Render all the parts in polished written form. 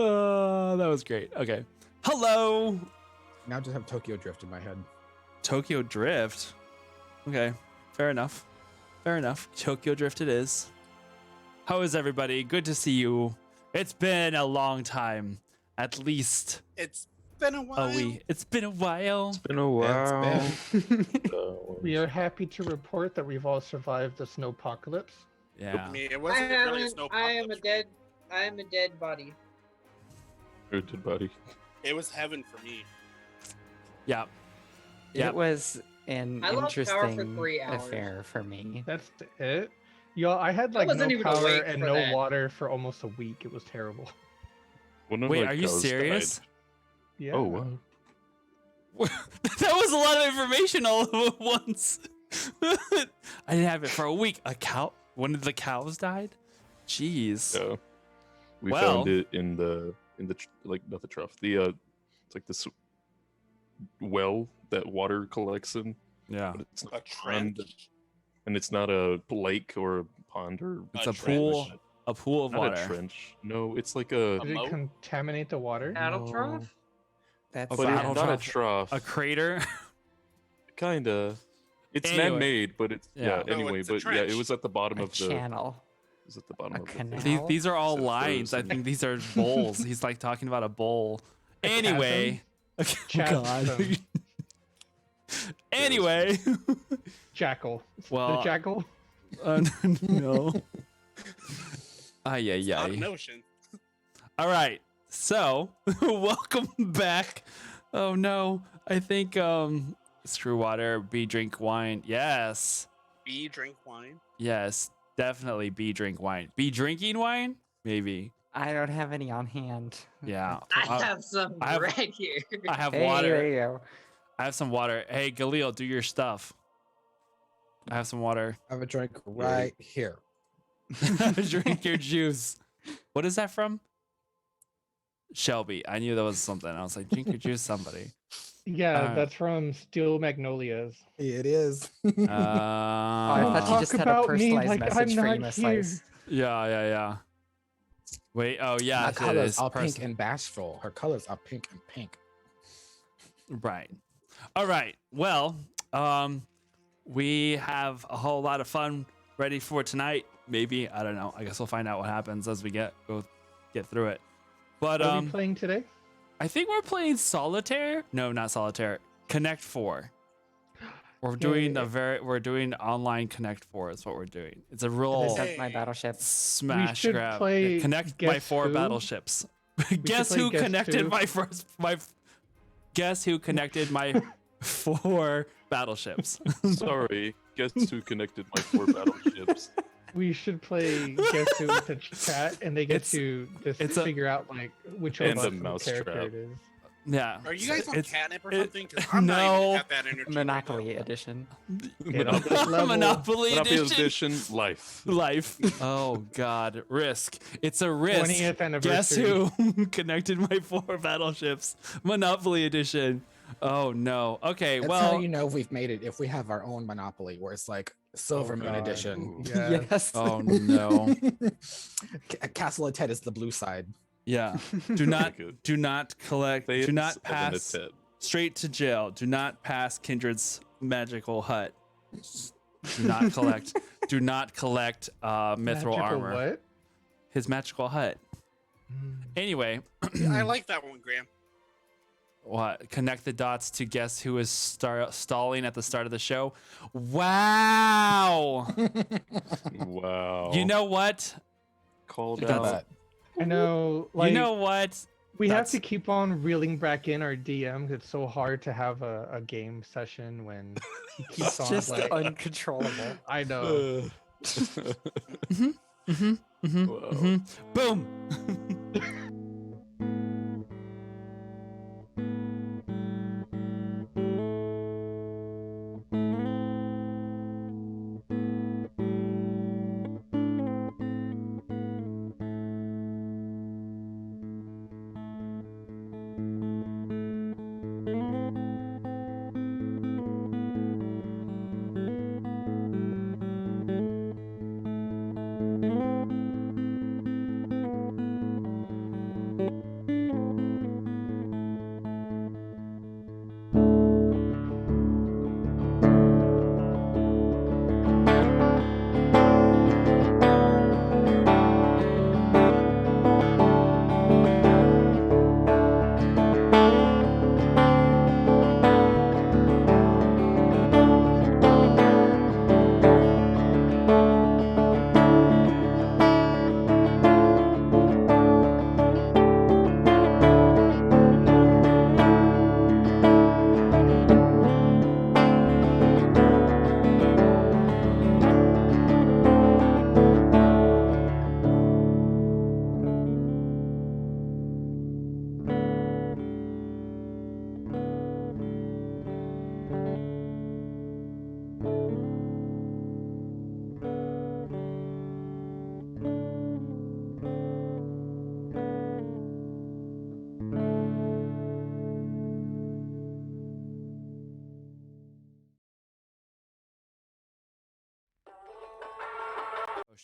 That was great. Okay. Hello. Now I just have Tokyo Drift in my head. Tokyo Drift. Okay. Fair enough. Fair enough. Tokyo Drift it is. How is everybody? Good to see you. It's been a long time. At least It's been a while. It's been a while. It's been a while. We are happy to report that we've all survived the snowpocalypse. Yeah. I mean, it wasn't really a snow I am a apocalypse. dead. I am a dead body. Your dead body. It was heaven for me. Yeah. Yep. It was an I lost power for interesting 3 hours. affair for me. That's it. Yo, I had I like wasn't no even power awake and for no that. water for almost a week. It was terrible. One of Wait, my are you cows serious? died. Yeah. Oh wow. That was a lot of information all at once. I didn't have it for a week. A cow? One of the cows died? Jeez. Yeah. We Well- found it in the like not the trough. It's like this well that water collects in. Yeah. But it's not A trench. and it's not a lake or a pond or It's A a pool. trench. A pool of not water. a trench. No, it's like a Did it moat? contaminate the water? Battle No. trough? That's A but battle it's not a trough. trough. A crater. Kinda. It's Anyway. man-made, but it's Yeah. yeah. No, Anyway, it's a but yeah, trench. it was at the bottom a of the. channel. It was at the bottom A of the canal. thing. These are all So lines. I frozen. think these are bowls. He's like talking about a bowl. Anyway. Okay. Oh, God. Chasm. Anyway. Jackal. Well, the jackal. no. Ay, ay, It's not ay. an ocean. All right. So, welcome back. Oh no. I think screw water, B drink wine. Yes. B drink wine. Yes. Definitely B drink wine. B drinking wine? Maybe. I don't have any on hand. Yeah. I have some I have- right here. I have Hey, water. there you go. I have some water. Hey, Galil, do your stuff. I have some water. I have a drink right here. Drink your juice. What is that from? Shelby. I knew that was something. I was like, drink your juice, somebody. Yeah, that's from Steel Magnolias. It is. Oh, I thought you Talk just had a about me personalized like message I'm for you, not Miss here. Slice. Yeah. Wait. Oh, yeah. My It colors is. are pink and bashful. Her colors are pink and pink. Right. All right. Well, we have a whole lot of fun ready for tonight. Maybe. I don't know. I guess we'll find out what happens as we get through it. But What are we playing today? I think we're playing solitaire. No, not solitaire. Connect 4. We're doing we're doing online Connect 4 is what we're doing. It's a real This is my battleship. smash should grab. play Connect my Guess 4 Who. battleships. Guess play who Guess connected Who. Guess who connected my 4 battleships. Sorry, guess who connected my 4 battleships? We should play Guess Who to chat, and they get It's- to just it's a- figure out like which And of the us the mousetrap. character it is. Yeah. Are you guys on It's- catnip or it- something? 'Cause I'm not no. even at that energy. right Monopoly now. edition. And on this level- Monopoly Monopoly edition. edition, life. Life. Oh God. Risk. It's a risk. 20th Guess anniversary. who connected my 4 battleships? Monopoly edition. Oh no. Okay. That's well. how you know we've made it if we have our own Monopoly, where it's like Silver Moon God. Edition. Yeah. Yes. Oh no. Castle of Ted is the blue side. Yeah. Do not. Good. Do not collect. They Do not have an pass. attempt. Straight to jail. Do not pass Kindred's magical hut. Do not collect. Do not collect mithril Magical armor. What? His magical hut. Anyway, Yeah, I like that one, Graham. what? Connect the dots to guess who is stalling at the start of the show. Wow. Wow. You know what? called That's- out. But I know. Like you know what? we have that's- to keep on reeling back in our DMs. It's so hard to have a game session when he keeps It's on just like. uncontrollable. I know. Wow. Boom.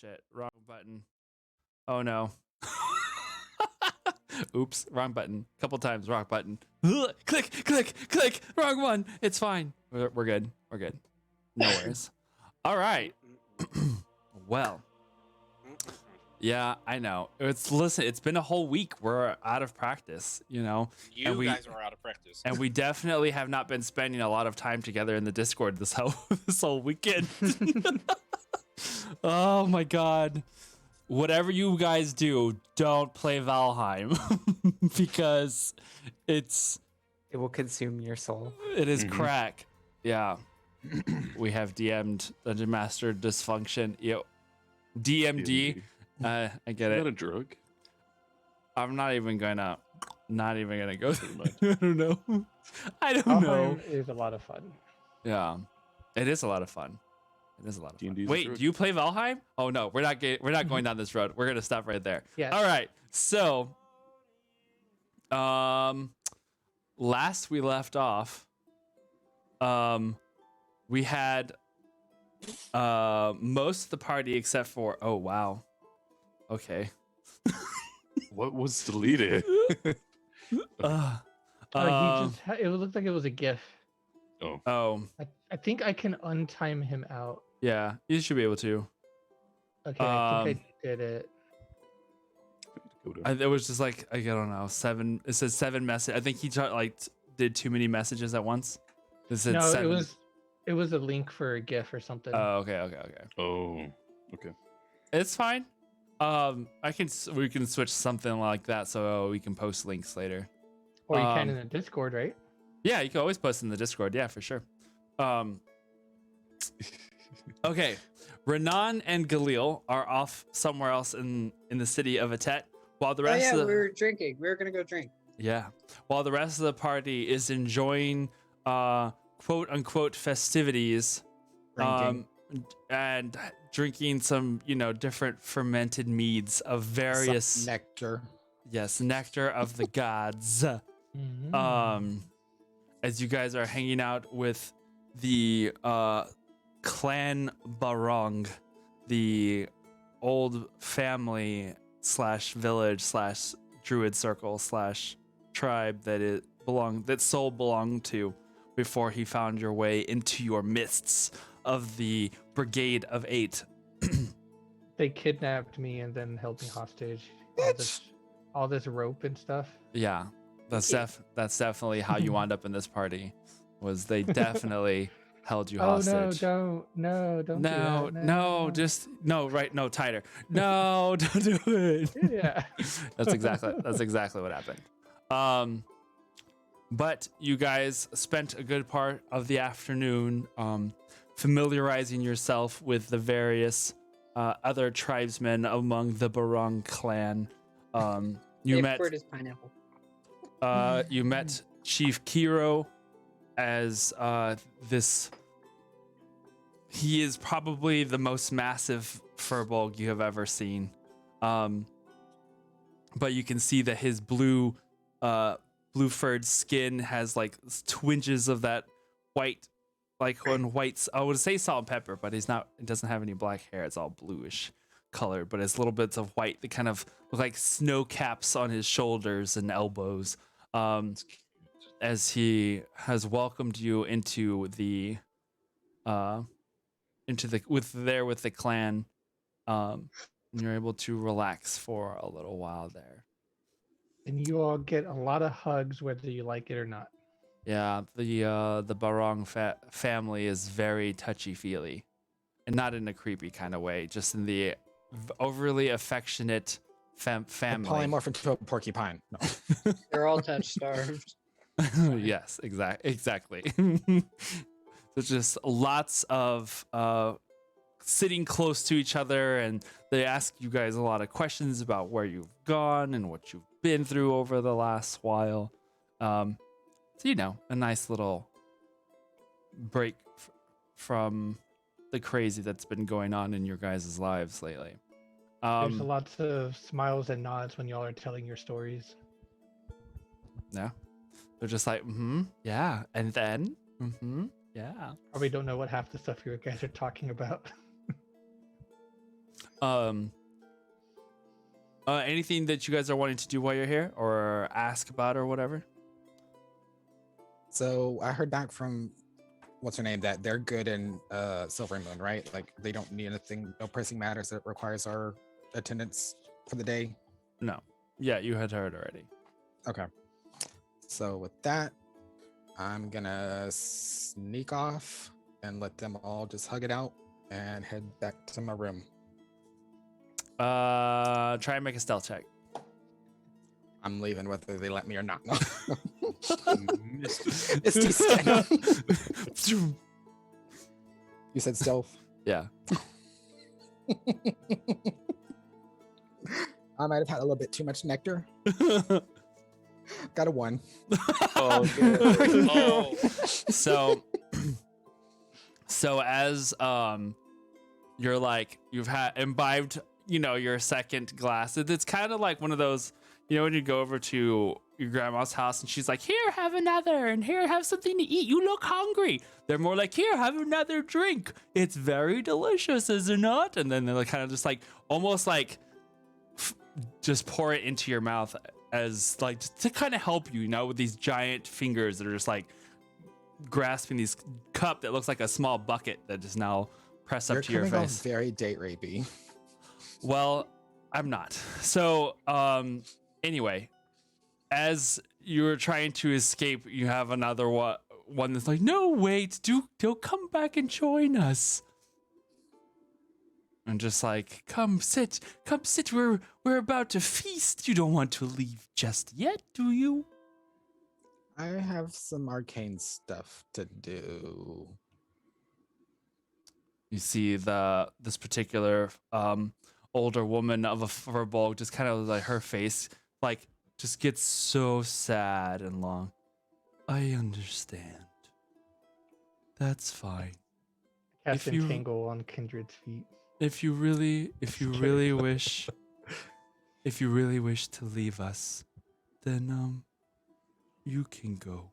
shit, wrong button. Oh no. Oops, wrong button. Couple times, wrong button. Click, click, click. Wrong one. It's fine. We're good. We're good. No worries. All right. Well, yeah, I know. It's been a whole week. We're out of practice, you know. You And we- guys are out of practice. And we definitely have not been spending a lot of time together in the Discord this whole weekend. Oh my god. Whatever you guys do, don't play Valheim because it will consume your soul. is Mhm. crack. Yeah. We have DM'd Dungeon Master Dysfunction. DMD. I get Is that it. a drug? I'm not even gonna go. Never mind. I don't know. I don't know. Valheim is a lot of fun. Yeah, it is a lot of fun. It is a lot of fun. D&D is a Wait, drug. do you play Valheim? Oh no, we're not going down this road. We're gonna stop right there. Yes. All right. So, last we left off, we had most of the party except for oh wow, okay. What was deleted? Uh, It looked like it was a GIF. oh I think I can untime him out. yeah, you should be able to. Okay, I think I did it. It was just like I don't know, 7. It says 7 message. I think he did too many messages at once. It said No, 7. it was a link for a GIF or something. Oh, okay. Oh, okay. It's fine. We can switch something like that so we can post links later. or you can um, in the Discord, right? Yeah, you can always post in the Discord. Yeah, for sure. Okay, Renan and Galil are off somewhere else in the city of Atet, while the Oh rest yeah, of we were drinking. We were gonna go drink. while the rest of the party is enjoying quote unquote festivities, Drinking. and drinking some different fermented meads of various nectar. yes nectar of the gods. Mhm. As you guys are hanging out with the clan Barong, the old family slash village slash druid circle slash tribe that Soul belonged to before he found your way into your midst of the Brigade of 8. They kidnapped me and then held me hostage. All this rope and stuff. Yeah, that's definitely how you wound up in this party. Was they definitely held you hostage? Oh no, don't do No, that. no, just no, right, no, tighter. No, don't do it. Yeah. That's exactly what happened. But you guys spent a good part of the afternoon familiarizing yourself with the various other tribesmen among the Barong clan. You met Word is pineapple. you met Chief Kiro as this. He is probably the most massive furbolg you have ever seen. But you can see that his blue furred skin has like twinges of that white, like when white's, I would say salt and pepper, but it doesn't have any black hair. It's all bluish colored, but it's little bits of white that kind of look like snow caps on his shoulders and elbows. As he has welcomed you into the with the clan, and you're able to relax for a little while there. And you all get a lot of hugs whether you like it or not. Yeah, the Barong family is very touchy-feely, and not in a creepy kind of way, just in the overly affectionate family. Polymorph into a porcupine. No. They're all touch starved. Yes, exactly. So just lots of sitting close to each other, and they ask you guys a lot of questions about where you've gone and what you've been through over the last while. So, a nice little break from the crazy that's been going on in your guys' lives lately. There's lots of smiles and nods when y'all are telling your stories. Yeah. They're just like, yeah. And then, yeah. Probably don't know what half the stuff you guys are talking about. Um. Anything that you guys are wanting to do while you're here, or ask about, or whatever? So I heard back from what's her name that they're good in Silver Moon, right? Like they don't need anything, no pressing matters that requires our attendance for the day. No. Yeah, you had heard already. Okay. So with that, I'm gonna sneak off and let them all just hug it out and head back to my room. Try and make a stealth check. I'm leaving whether they let me or not. No. Missed. Misty step. You said stealth. Yeah. I might have had a little bit too much nectar. Got a 1. Oh, good. Oh, So as you're like you've had imbibed, your second glass. It's kind of like one of those, when you go over to your grandma's house and she's like, "Here, have another, and here, have something to eat. You look hungry." They're more like, "Here, have another drink. It's very delicious, is it not?" And then they're like, kind of just like almost like just pour it into your mouth as like just to kind of help you, with these giant fingers that are just like grasping this cup that looks like a small bucket that is now pressed up You're to your coming off face. very date rapey. Well, I'm not. So, anyway, as you're trying to escape, you have another one that's like, "No, wait, don't come back and join us." And just like, come sit. We're about to feast. You don't want to leave just yet, do you? I have some arcane stuff to do. You see this particular older woman of a furball, just kind of like her face like just gets so sad and long. "I understand. That's fine. Cast If you- Entangle on Kindred's feet. If you really wish to leave us, then you can go.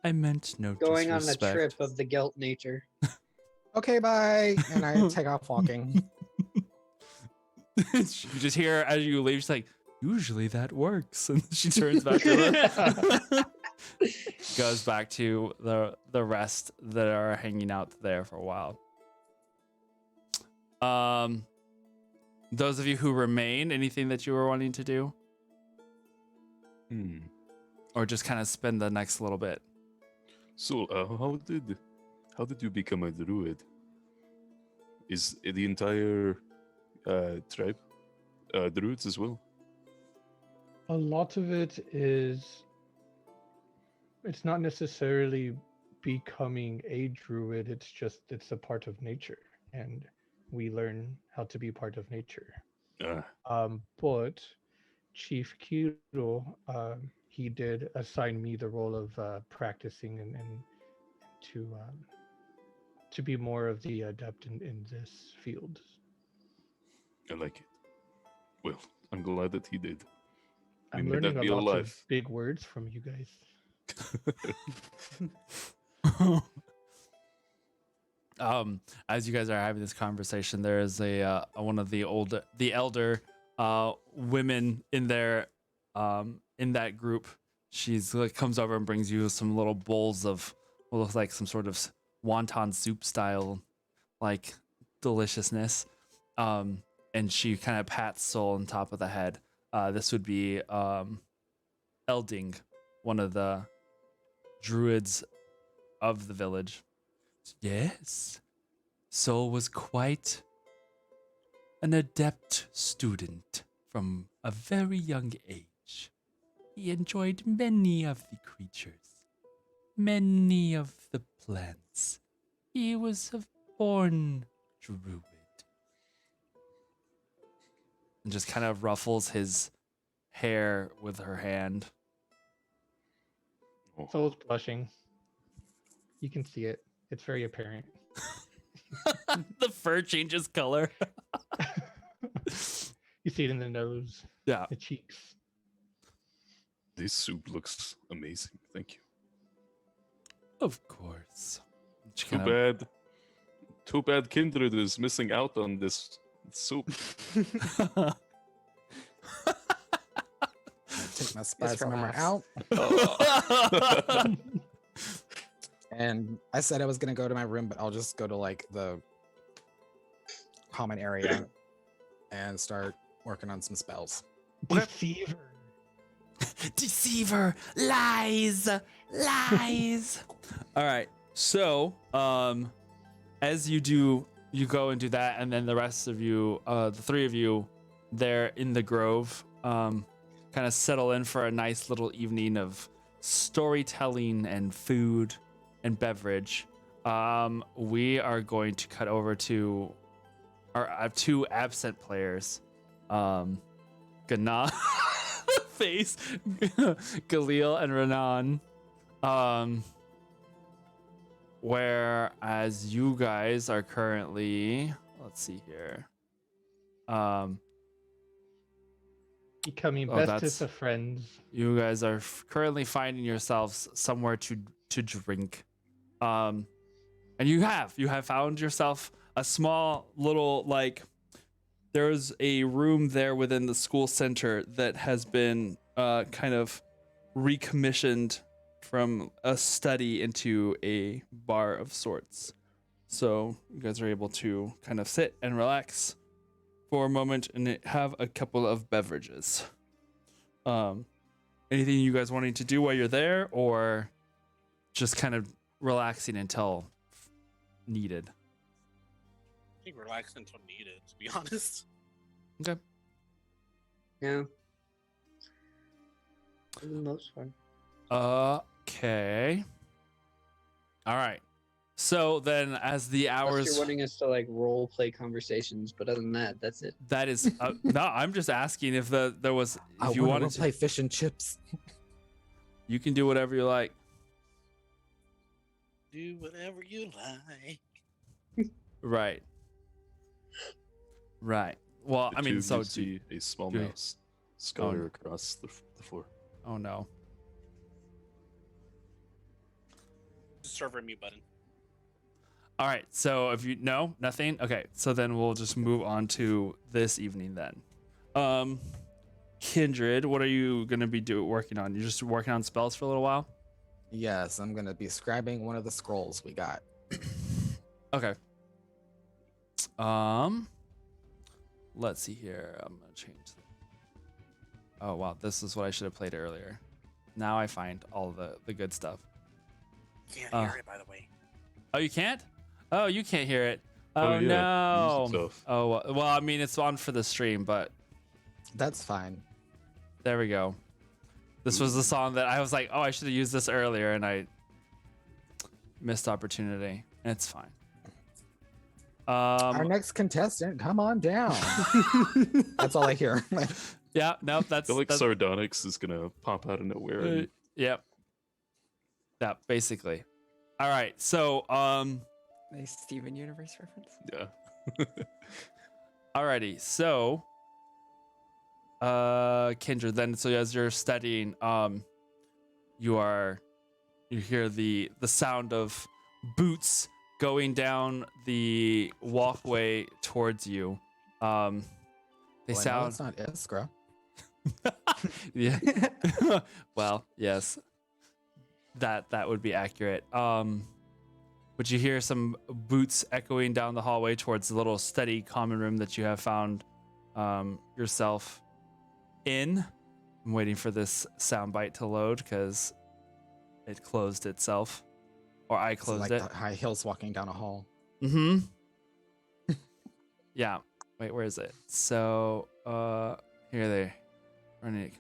I meant no Going on the disrespect." trip of the guilt nature. Okay, bye. And I take off walking. You just hear as you leave, she's like, "Usually that works," and she turns back to goes back to the rest that are hanging out there for a while. Those of you who remain, anything that you were wanting to do, or just kind of spend the next little bit? So, how did you become a druid? Is the entire tribe druids as well? A lot of it is. It's not necessarily becoming a druid. It's a part of nature, and we learn how to be part of nature. But Chief Kiro, he did assign me the role of practicing and to be more of the adept in this field. I like it. Well, I'm glad that he did. We I'm may learning not a be lot alive. of big words from you guys. As you guys are having this conversation, there is a one of the elder women in there, in that group. She's like comes over and brings you some little bowls of what looks like some sort of wonton soup style, like deliciousness. And she kind of pats Soul on top of the head. This would be Elding, one of the druids of the village. Yes, Soul was quite an adept student from a very young age. He enjoyed many of the creatures, many of the plants. He was a born druid. And just kind of ruffles his hair with her hand. Soul's blushing. You can see it. It's very apparent. The fur changes color. You see it in the nose, Yeah. the cheeks. This soup looks amazing. Thank you. Of course. She Too kinda- bad. Too bad Kindred is missing out on this Soup. Take my spice member relax. out, Oh. and I said I was gonna go to my room, but I'll just go to like the common area and start working on some spells. Deceiver. Deceiver, lies, lies. All right. So, as you do, you go and do that, and then the rest of you, the three of you, there in the grove, kind of settle in for a nice little evening of storytelling and food and beverage. We are going to cut over to our two absent players, Gana face, Galil and Renan. Whereas you guys are currently, let's see here. Becoming Oh, bestest that's- of friends. You guys are currently finding yourselves somewhere to drink. And you have found yourself a small little, like, there's a room there within the school center that has been kind of recommissioned from a study into a bar of sorts. So you guys are able to kind of sit and relax for a moment and have a couple of beverages. Anything you guys wanting to do while you're there, or just kind of relaxing until needed? I think relax until needed, to be honest. Okay. Yeah. For the most part. Okay. All right. So then, as the Unless hours, you're wanting us to like role play conversations, but other than that, that's it. that is no. I'm just asking if there was. I If you want wanted to to, play fish and chips. you can do whatever you like. Do whatever you like. Right. Right. Well, I Did mean, you so see a small do- mouse scutter across the floor. oh no. Just server mute button. All right. So if you no nothing, okay. So then we'll just move on to this evening then. Kindred, what are you gonna be working on? You're just working on spells for a little while. Yes, I'm gonna be scribing one of the scrolls we got. Okay. Let's see here. I'm gonna change. Oh wow, this is what I should have played earlier. Now I find all the good stuff. Can't Uh. hear it, by the way. Oh, you can't? Oh, you can't hear it. Oh, Oh, yeah, music no. stuff. Oh well, I mean it's on for the stream, but That's fine. there we go. This was the song that I was like, oh, I should have used this earlier, and I missed opportunity. It's fine. Our next contestant, come on down. That's all I hear. Yeah, no, I that's feel like that's, Sardonyx is gonna pop out of nowhere. And yep. Yeah, basically. All right, so Nice Steven Universe reference. yeah. alrighty, so Kindred, then so as you're studying, you hear the sound of boots going down the walkway towards you. They Well, I know sound it's not Iskra. yeah. Well, yes. That would be accurate. But you hear some boots echoing down the hallway towards the little study common room that you have found yourself in. I'm waiting for this soundbite to load because it closed itself. Or I It's closed like it. the high heels walking down a hall. Mm-hmm. Yeah. Wait, where is it? So, here they running.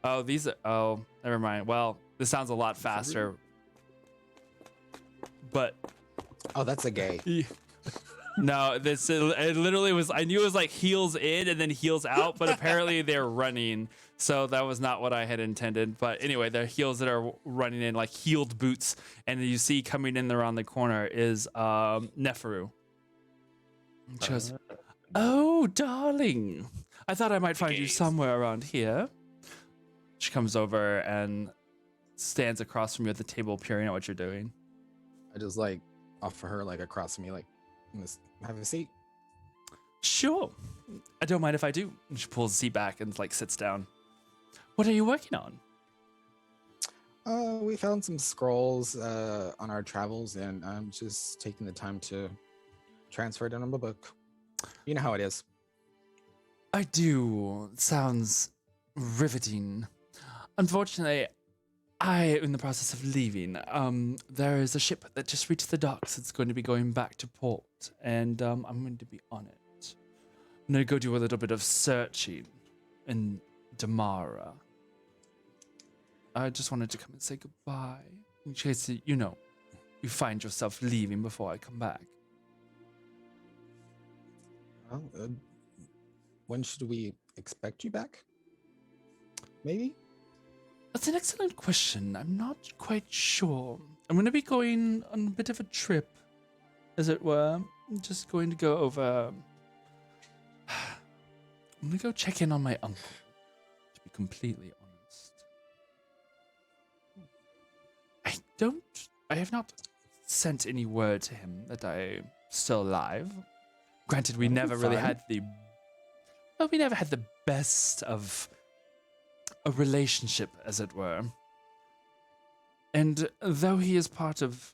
Oh, these are, oh, never mind. Well, this sounds a lot faster. But Oh, that's a gay. no, this it literally was. I knew it was like heels in and then heels out, but apparently they're running. So that was not what I had intended. But anyway, they're heels that are running in like heeled boots, and you see coming in around the corner is Neferu. Just, oh, darling, I thought I might find you Gaze. somewhere around here. She comes over and stands across from you at the table, peering at what you're doing. I just like offer her like across from me, like, "Miss, have a seat." Sure. I don't mind if I do. And she pulls the seat back and like sits down. What are you working on? We found some scrolls on our travels, and I'm just taking the time to transfer it into my book. You know how it is. I do. Sounds riveting. Unfortunately, I am in the process of leaving. There is a ship that just reached the docks. It's going to be going back to port, and I'm going to be on it. I'm going to go do a little bit of searching in Damara. I just wanted to come and say goodbye in case you find yourself leaving before I come back. Well, when should we expect you back? Maybe? That's an excellent question. I'm not quite sure. I'm going to be going on a bit of a trip, as it were. I'm just going to go over. I'm going to go check in on my uncle, to be completely honest. I have not sent any word to him that I'm still alive. Granted, we That'll be never really fun. had we never had the best of a relationship, as it were. And though he is part of,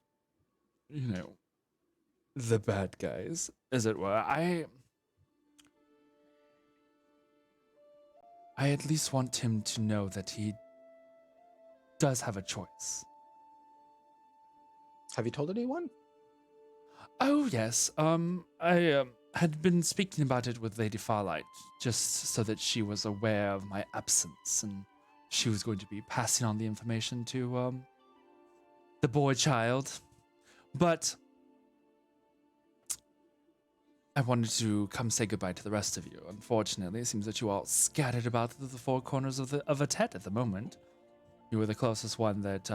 the bad guys, as it were, I at least want him to know that he does have a choice. Have you told anyone? Oh, yes. I had been speaking about it with Lady Farlight, just so that she was aware of my absence, and she was going to be passing on the information to, the boy child. But I wanted to come say goodbye to the rest of you. Unfortunately, it seems that you all scattered about the four corners of Atet at the moment. You were the closest one that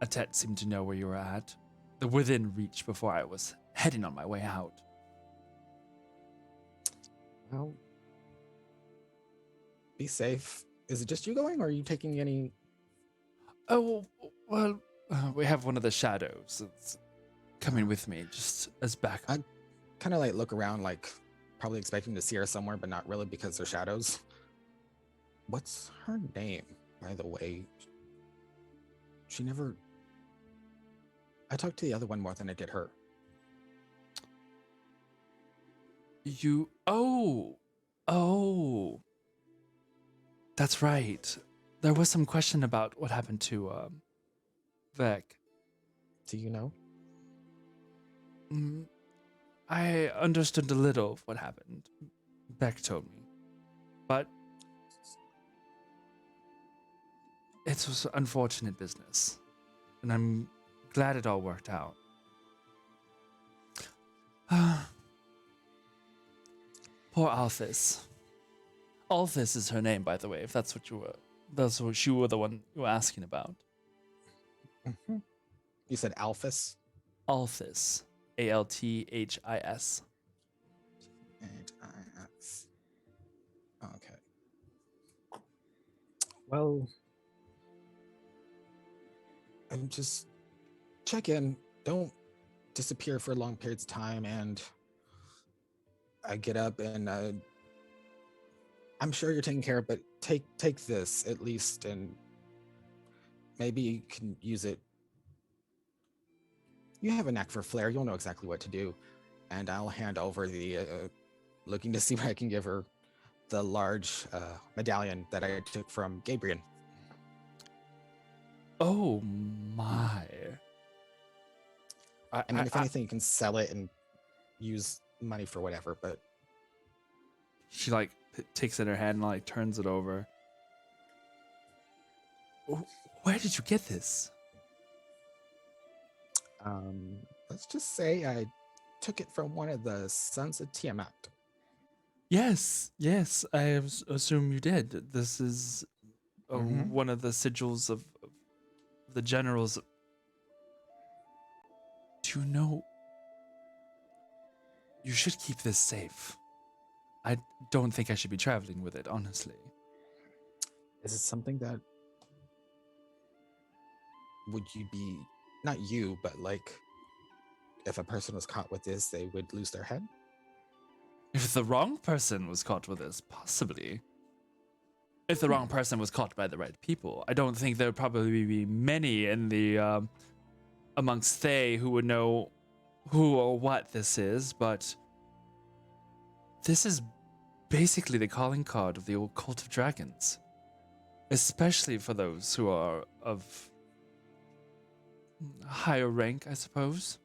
Atet seemed to know where you were at. The within reach before I was heading on my way out. Well, be safe. Is it just you going, or are you taking any? Oh, well, we have one of the shadows that's coming with me, just as backup. Kind of like look around, like probably expecting to see her somewhere, but not really because they're shadows. What's her name, by the way? She never. I talked to the other one more than I did her. Oh. That's right. There was some question about what happened to, Vec. Do you know? I understood a little of what happened. Beck told me. But it was unfortunate business. And I'm glad it all worked out. Poor Althis. Althis is her name, by the way, if that's what you were the one you were asking about. Mm-hmm. You said Alphys? Althis. Althis. H-I-S. Okay. Well, and just check in. Don't disappear for long periods of time. And I get up and I'm sure you're taking care of, but take this at least, and maybe you can use it. You have a knack for flair. You'll know exactly what to do. And I'll hand over the, looking to see what I can give her, the large medallion that I took from Gabriel. Oh my. I mean, if anything, you can sell it and use money for whatever, but She like takes it in her hand and like turns it over. Where did you get this? let's just say I took it from one of the Sons of Tiamat. Yes, I assume you did. This is Mhm. one of the sigils of the generals. Do you know? You should keep this safe. I don't think I should be traveling with it, honestly. Is it something that would you be, not you, but like if a person was caught with this, they would lose their head? If the wrong person was caught with this, possibly. If the wrong person was caught by the right people, I don't think there would probably be many in the amongst they who would know who or what this is, but this is basically the calling card of the old cult of dragons, especially for those who are of higher rank, I suppose.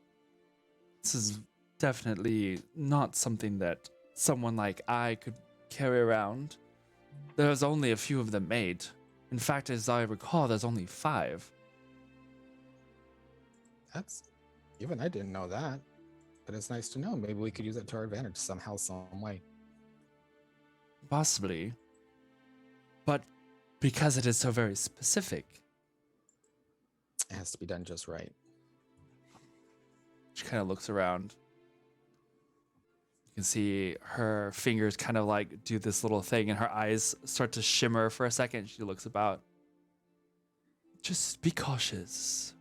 This is definitely not something that someone like I could carry around. There's only a few of them made. In fact, as I recall, there's only 5. That's even I didn't know that, but it's nice to know. Maybe we could use it to our advantage somehow, some way. Possibly. But because it is so very specific, It has to be done just right. she kind of looks around. You can see her fingers kind of like do this little thing and her eyes start to shimmer for a second. She looks about. Just be cautious.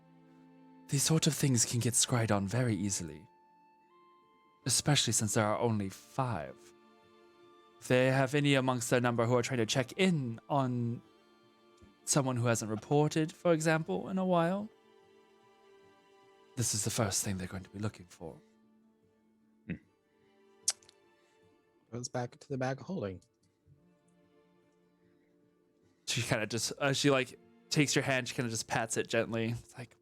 These sort of things can get scryed on very easily. Especially since there are only 5. If they have any amongst their number who are trying to check in on someone who hasn't reported, for example, in a while, this is the first thing they're going to be looking for. Goes back to the bag of holding. She kind of just, she like takes your hand, she kind of just pats it gently. It's like,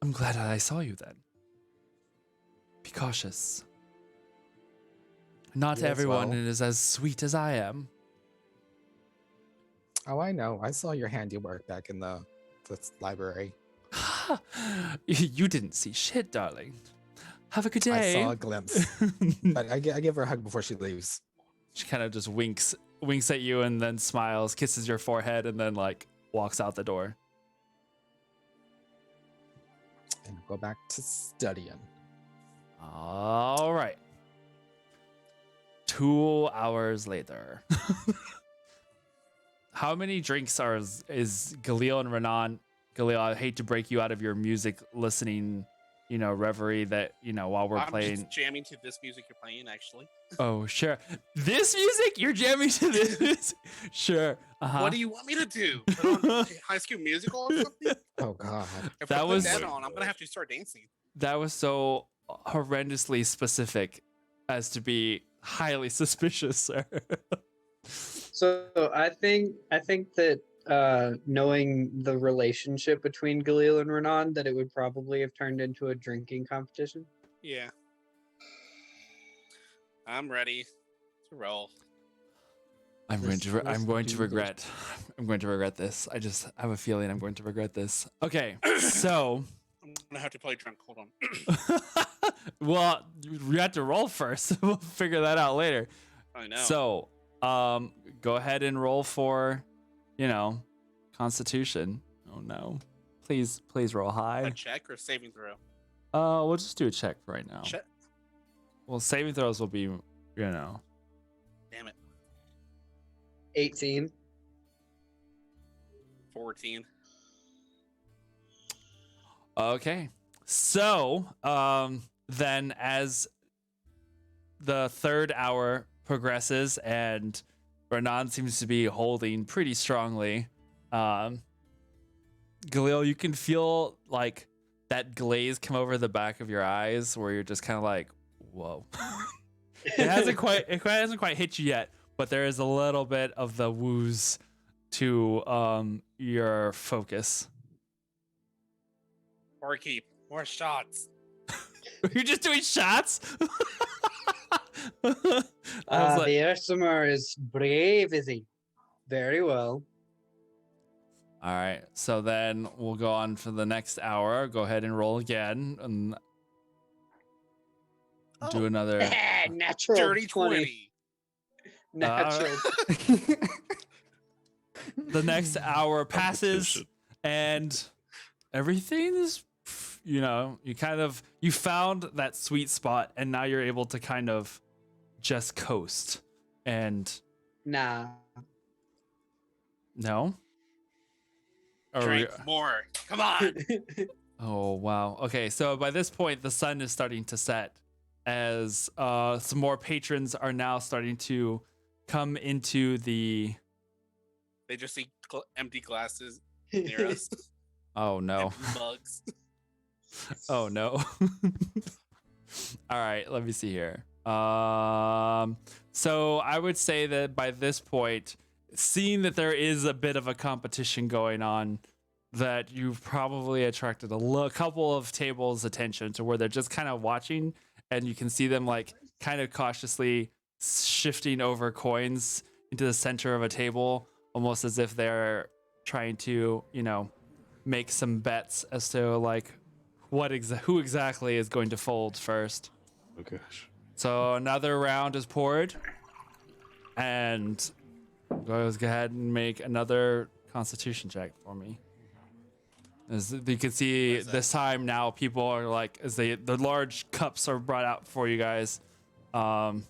I'm glad I saw you then. Be cautious. Not You as everyone well. is as sweet as I am. Oh, I know. I saw your handiwork back in the library. You didn't see shit, darling. Have a good day. I saw a glimpse. But I give her a hug before she leaves. She kind of just winks at you and then smiles, kisses your forehead, and then like walks out the door. And go back to studying. All right. 2 hours later. How many drinks is Galil and Renan? Galil, I hate to break you out of your music listening, reverie that, while we're I'm playing. just jamming to this music you're playing, actually. Oh, sure. This music? You're jamming to this music? Sure. Uh-huh. What do you want me to do? Put on High School Musical or something? Oh God. If That I put was- that on, I'm gonna have to start dancing. That was so horrendously specific as to be highly suspicious, sir. So I think that knowing the relationship between Galil and Renan, that it would probably have turned into a drinking competition. Yeah. I'm ready to roll. I'm going to Let's do regret. I'm going to regret this. I just have a feeling I'm going to regret this. Okay, so I'm gonna have to play drunk. Hold on. well, you have to roll first. We'll figure that out later. I know. So, go ahead and roll for, Constitution. Oh no, please roll a high. check or saving throw? We'll just do a check for right now. Check. Well, saving throws will be, Damn it. 18. 14. Okay. So, then as the third hour progresses and Renan seems to be holding pretty strongly, Galil, you can feel like that glaze come over the back of your eyes where you're just kind of like, whoa. it hasn't quite hit you yet, but there is a little bit of the wooze to your focus. Barkeep, more shots. You're just doing shots? I was like, The Ersamer is brave, is he? Very well. all right, so then we'll go on for the next hour. Go ahead and roll again and do another. Natural Dirty 20. Natural. The next hour passes Competition. and everything is, you found that sweet spot and now you're able to kind of just coast. And Nah. no? Or Drink more. Come on. oh, wow. Okay, so by this point, the sun is starting to set. as some more patrons are now starting to come into the. They just see empty glasses near us. Oh no! Empty mugs. Oh no! All right, let me see here. So I would say that by this point, seeing that there is a bit of a competition going on, that you've probably attracted a couple of tables' attention to where they're just kind of watching, and you can see them like kind of cautiously shifting over coins into the center of a table, almost as if they're trying to, make some bets as to like who exactly is going to fold first. Oh gosh. So another round is poured, and go ahead and make another Constitution check for me. As you can see, this time now people are like, as the large cups are brought out for you guys. 18.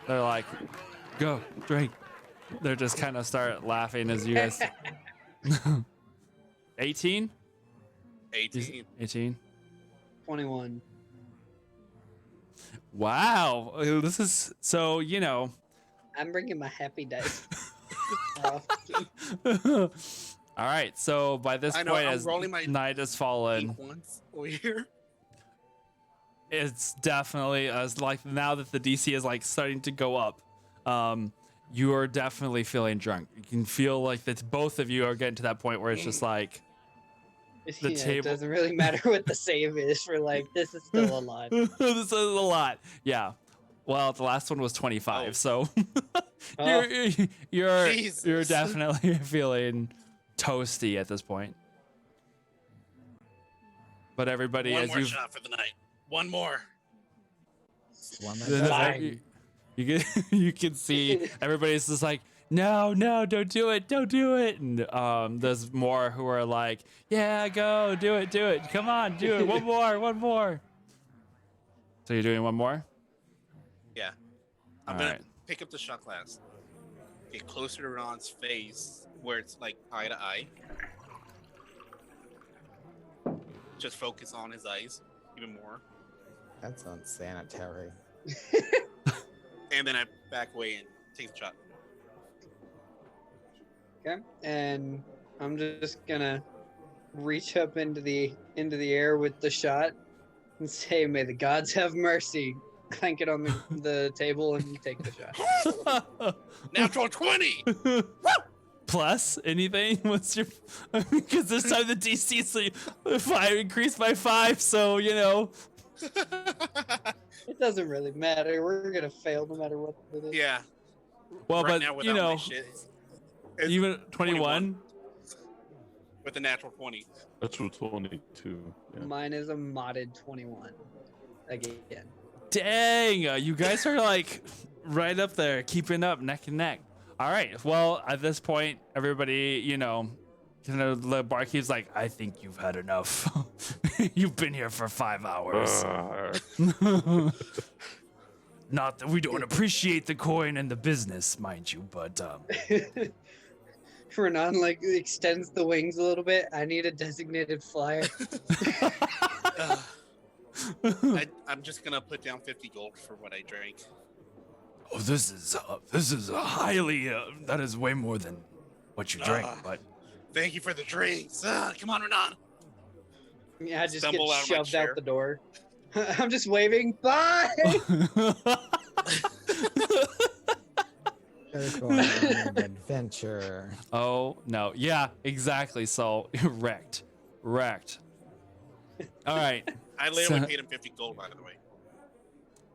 They're like, go drink. They're just kind of start laughing as you guys. 18. 18. 18. 21. Wow, this is so I'm bringing my happy dice. All right, so by this I know, point, I'm as rolling my night has fallen, Pink ones over here. it's definitely as like now that the DC is like starting to go up, you are definitely feeling drunk. You can feel like that both of you are getting to that point where it's just like the It table. doesn't really matter what the save is for like this is still a lot. This is a lot. Yeah. Well, the last one was 25, Oh. so Oh. you're Jesus. definitely feeling toasty at this point. But everybody, One as more you shot for the night. One more. One Fine. you can see everybody's just like, no, don't do it, and there's more who are like, yeah, go, do it, come on, do it, one more. So you're doing one more? Yeah. I'm All gonna right. pick up the shot glass. Get closer to Ron's face where it's like eye to eye. Just focus on his eyes even more. That's unsanitary. And then I back away and take the shot. Okay. And I'm just gonna reach up into the air with the shot and say, "May the gods have mercy." Clank it on the table and take the shot. Natural 20! Plus anything? What's your? Because this time the DC if I increased by 5, so It doesn't really matter. We're gonna fail no matter what it is. Yeah. Well, right but now without my shit, it's even 21. with a natural 20. That's what 22. Yeah. Mine is a modded 21. Again. Dang, you guys are like right up there, keeping up neck and neck. All right. Well, at this point, everybody, the barkeep's like, I think you've had enough. You've been here for 5 hours. Not that we don't appreciate the coin and the business, mind you, but Renan like extends the wings a little bit. I need a designated flyer. I'm just gonna put down 50 gold for what I drank. oh, this is a highly that is way more than what you drank, but Thank you for the drinks. Come on, Renan. Yeah, I just Stumble get out of my shoved chair. out the door. I'm just waving. Bye. They're going on an adventure. Oh no, yeah, exactly. So wrecked. All right. I literally So- paid him 50 gold, by the way.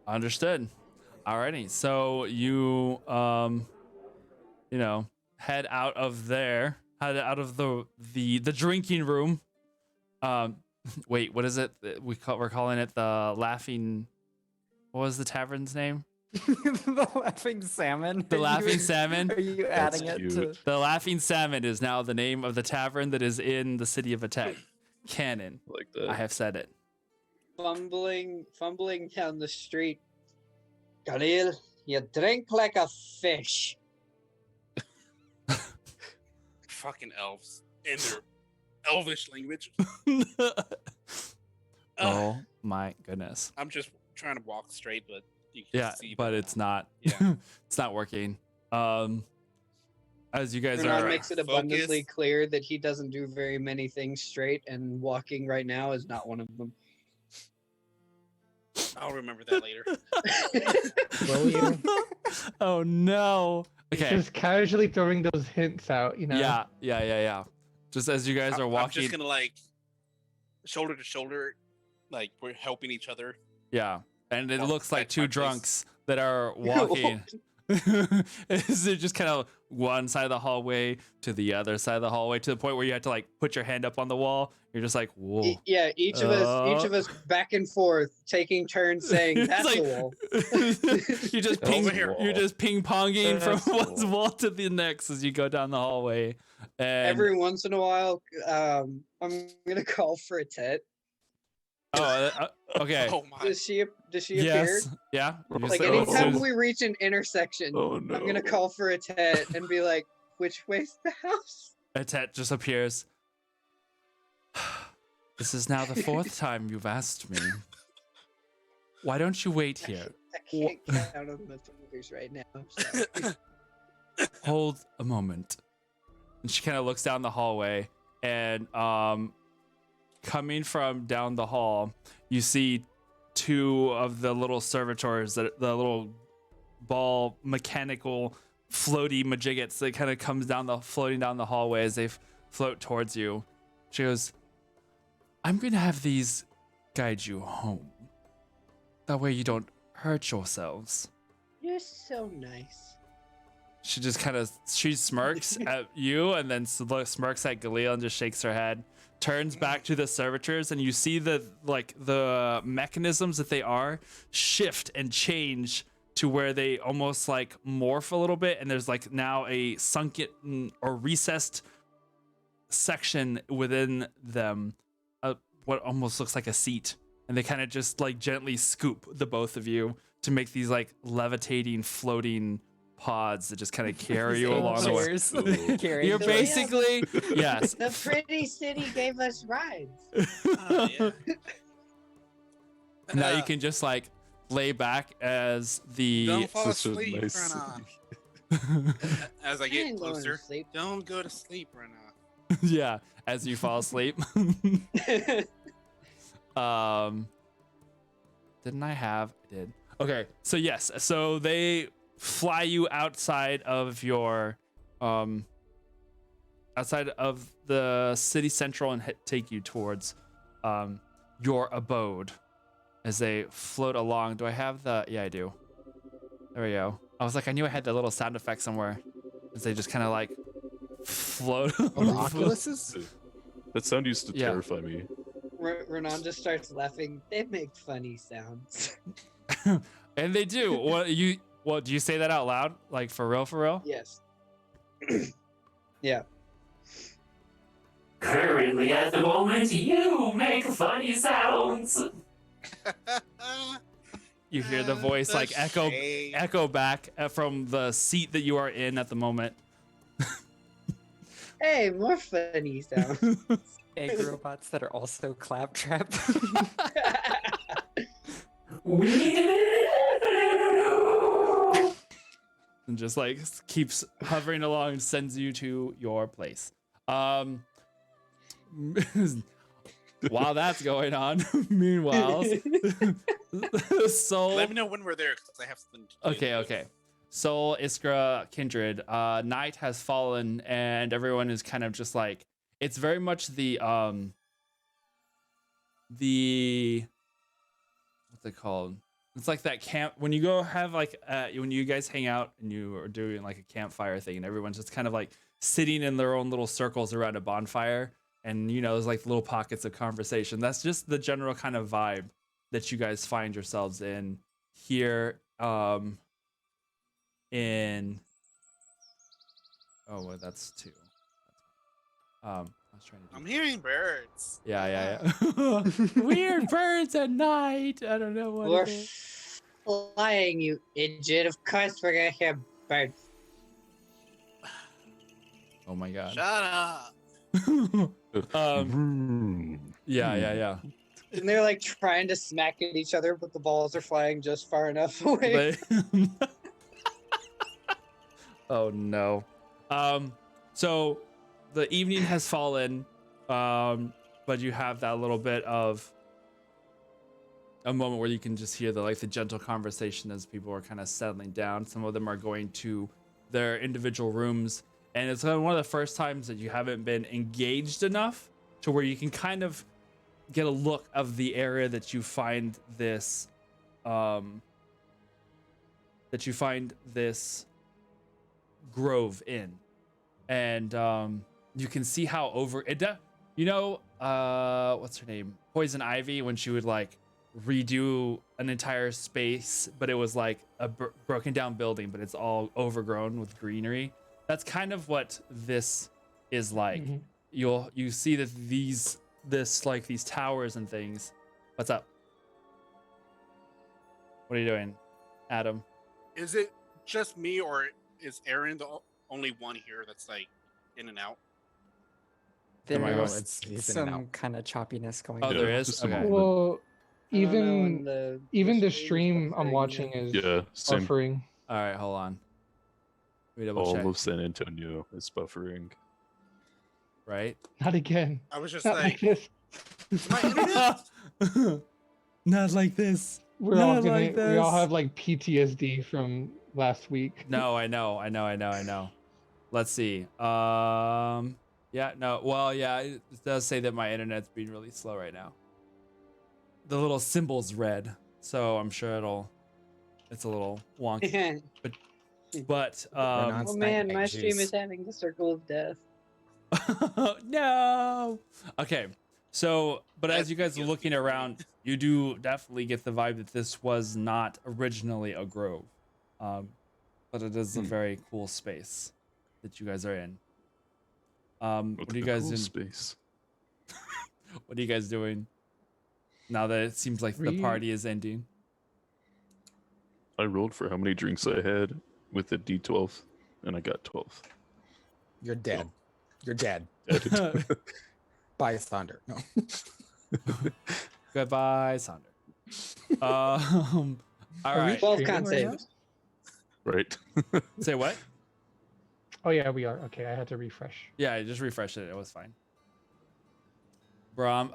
Understood. Alrighty. So you head out of there, head out of the drinking room. Wait, what is it? We're calling it the Laughing. What was the tavern's name? The laughing salmon. The Are you- Laughing Salmon. Are you That's adding it cute. to? The Laughing Salmon is now the name of the tavern that is in the city of Attack. Canon. Like that. I have said it. fumbling down the street. Khalil, you drink like a fish. Fucking elves in their elvish language. Oh my goodness. I'm just trying to walk straight, but you can Yeah, see. but it's not. Yeah. It's not working. As you guys Renan are makes it abundantly Focus. clear that he doesn't do very many things straight, and walking right now is not one of them. I'll remember that later. Will you? Oh no. Okay. Just casually throwing those hints out, you know. Yeah. Just as you guys are I'm walking. just gonna like shoulder to shoulder, like we're helping each other. Yeah. And it walk looks like back to two my place. drunks that are walking. They're just kind of one side of the hallway to the other side of the hallway to the point where you have to like put your hand up on the wall. You're just like, whoa. Yeah, each of us back and forth, taking turns saying, It's "That's like- a wall." you're just That's ping, a wall. you're just ping ponging from That's a one wall. wall to the next as you go down the hallway. And Every once in a while, I'm gonna call for a Tet. okay. Oh my! Does she appear? Yes. Yeah. You Like said- anytime as- we reach an intersection, Oh no. I'm gonna call for a Tet and be like, "Which way's the house?" a tet just appears. This is now the fourth time you've asked me. Why don't you wait here? I can't count on my fingers right now. So. Hold a moment. And she kind of looks down the hallway, and coming from down the hall, you see two of the little servitors, the little ball mechanical floaty majiggets that kind of comes down floating down the hallway as they float towards you. She goes, I'm gonna have these guide you home. That way you don't hurt yourselves. You're so nice. She just kind of smirks at you and then smirks at Galil and just shakes her head. Turns back to the servitors, and you see the mechanisms that they are shift and change to where they almost like morph a little bit, and there's like now a sunken or recessed section within them, what almost looks like a seat, and they kind of just like gently scoop the both of you to make these like levitating, floating pods that just kind of carry you along the way. Chairs. Carrying You're So, chairs. basically yes. The pretty city gave us rides. Oh, yeah. Now you can just like lay back as the Don't fall Such a asleep, nice Renan. As I I get ain't going to closer, sleep. don't go to sleep, Renan. yeah, as you fall asleep. Didn't I have? I did. Okay, so yes, so they fly you outside of your outside of the city central and take you towards your abode as they float along. Do I have the? Yeah, I do. There we go. I was like, I knew I had the little sound effect somewhere as they just kind of like float. Oh, the Oculuses? That sound used to Yeah. terrify me. Renan just starts laughing. They make funny sounds. And they do. What do you say that out loud? Like for real, for real? Yes. Yeah. Currently, at the moment, you make funny sounds. You hear the voice The like echo shade. back from the seat that you are in at the moment. Hey, more funny sounds. Egg robots that are also claptrap. And just like keeps hovering along and sends you to your place. While that's going on, meanwhile, Soul. Let me know when we're there because I have something to do. Okay. Soul, Iskra, Kindred. Night has fallen, and everyone is kind of just like it's very much the what's it called? It's like that camp when you go have like when you guys hang out and you are doing like a campfire thing, and everyone's just kind of like sitting in their own little circles around a bonfire, and you know there's like little pockets of conversation. That's just the general kind of vibe that you guys find yourselves in here. In oh well, that's two. I was trying to do I'm hearing birds. yeah. Weird birds at night. I don't know what We're it is. flying, you idiot. Of course we're gonna hear birds. Oh my god. Shut up. Yeah. And they're like trying to smack at each other, but the balls are flying just far enough away. They- oh no. So the evening has fallen, but you have that little bit of a moment where you can just hear the gentle conversation as people are kind of settling down. Some of them are going to their individual rooms, and it's one of the first times that you haven't been engaged enough to where you can kind of get a look of the area that you find this grove in, and you can see how over it what's her name, Poison Ivy, when she would like redo an entire space, but it was like a broken down building, but it's all overgrown with greenery. That's kind of what this is like. You see that these towers and things. What's up? What are you doing, Adam? Is it just me, or is Aaron the only one here that's like in and out? Am I wrong? There's It's in and some out. kind of choppiness going Oh, on. there is? just a Okay. moment. Well, I don't know when even the stream's stream I'm buffering watching again. is Yeah, same. buffering. All right, hold on. Let me double All check. of San Antonio is buffering. Right? Not again. I was just Not like, like this. my internet. Not like this. We're Not all gonna. like We all this. have like PTSD from last week. No, I know. Let's see. Yeah, no. Well, yeah, it does say that my internet's being really slow right now. The little symbol's red, so I'm sure it's a little wonky. But Renaissance Oh man, night my juice. stream is having the circle of death. no. Okay. So, but as That's you guys are PTSD looking for me. around, you do definitely get the vibe that this was not originally a grove, but it is a very cool space that you guys are in. What are you guys doing? Space. What are you guys doing now that it seems like the We- party is ending? I rolled for how many drinks I had with the D12, and I got 12. You're dead. You're dead. Added. By thunder. No. Goodbye, Sander. All Are we right. 12 streaming con right now? saves. Right. Say what? Oh yeah, we are. Okay, I had to refresh. Yeah, I just refreshed it. It was fine. Brahm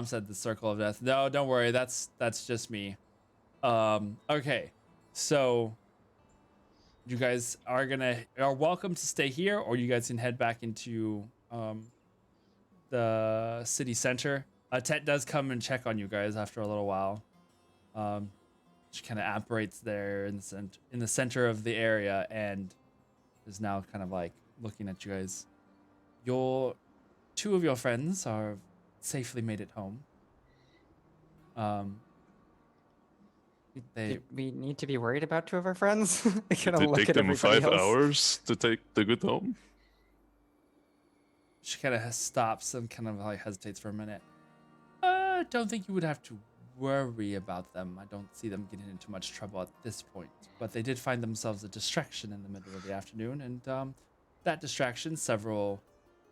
said the circle of death. No, don't worry. That's just me. Okay. So you guys are welcome to stay here, or you guys can head back into the city center. Tet does come and check on you guys after a little while. She kind of apparates there in the center of the area and is now kind of like looking at you guys. Two of your friends are safely made it home. They Did we need to be worried about two of our friends? I Did gotta it look take at them everybody 5 else. hours to take the good home? She kind of stops and kind of like hesitates for a minute. Don't think you would have to worry about them. I don't see them getting into much trouble at this point. But they did find themselves a distraction in the middle of the afternoon, and that distraction, several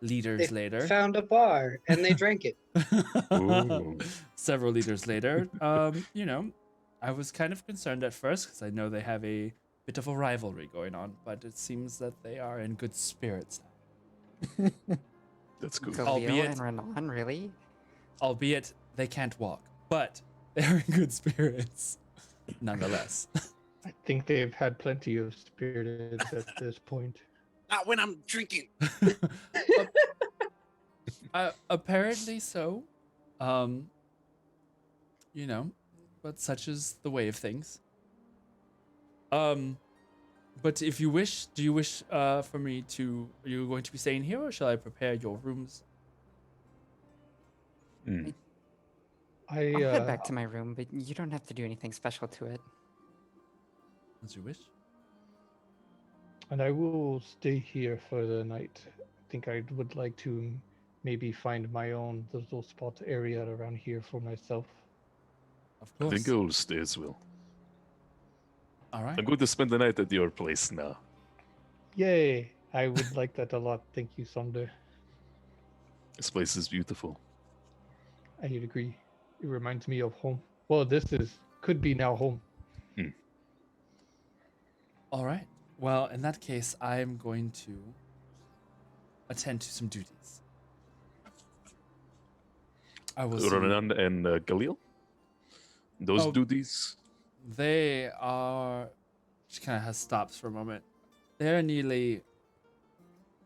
liters They later. found a bar and they drank it. Ooh. Several liters later, I was kind of concerned at first because I know they have a bit of a rivalry going on, but it seems that they are in good spirits now. That's cool. Galil Albeit- and Renan, really? Albeit they can't walk, but they're in good spirits nonetheless. I think they've had plenty of spirits at this point. Not when I'm drinking. Apparently so. But such is the way of things. But if you wish, do you wish for me to? Are you going to be staying here, or shall I prepare your rooms? I'll head back to my room, but you don't have to do anything special to it. As you wish. And I will stay here for the night. I think I would like to maybe find my own little spot area around here for myself. Of I course. think I will stay as well. All right. I'm going to spend the night at your place now. Yay! I would like that a lot. Thank you, Sonder. This place is beautiful. I agree. It reminds me of home. Well, could be now home. All right. Well, in that case, I'm going to attend to some duties. I will see you. Ronan and Galil? Those Oh. duties? They are. She kind of has stops for a moment. They're nearly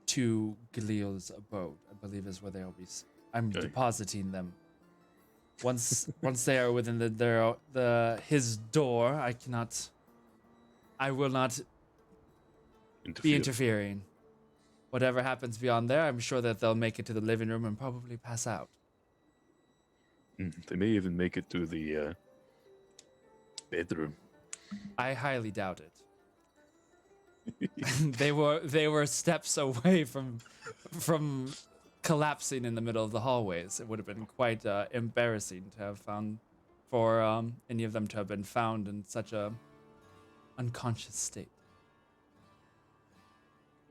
to Galil's abode, I believe, is where they'll be. I'm Okay. depositing them. Once they are within his door, I will not be interfering. Whatever happens beyond there, I'm sure that they'll make it to the living room and probably pass out. They may even make it to the bedroom. I highly doubt it. They were steps away from collapsing in the middle of the hallways. It would have been quite embarrassing to have found for any of them to have been found in such a unconscious state.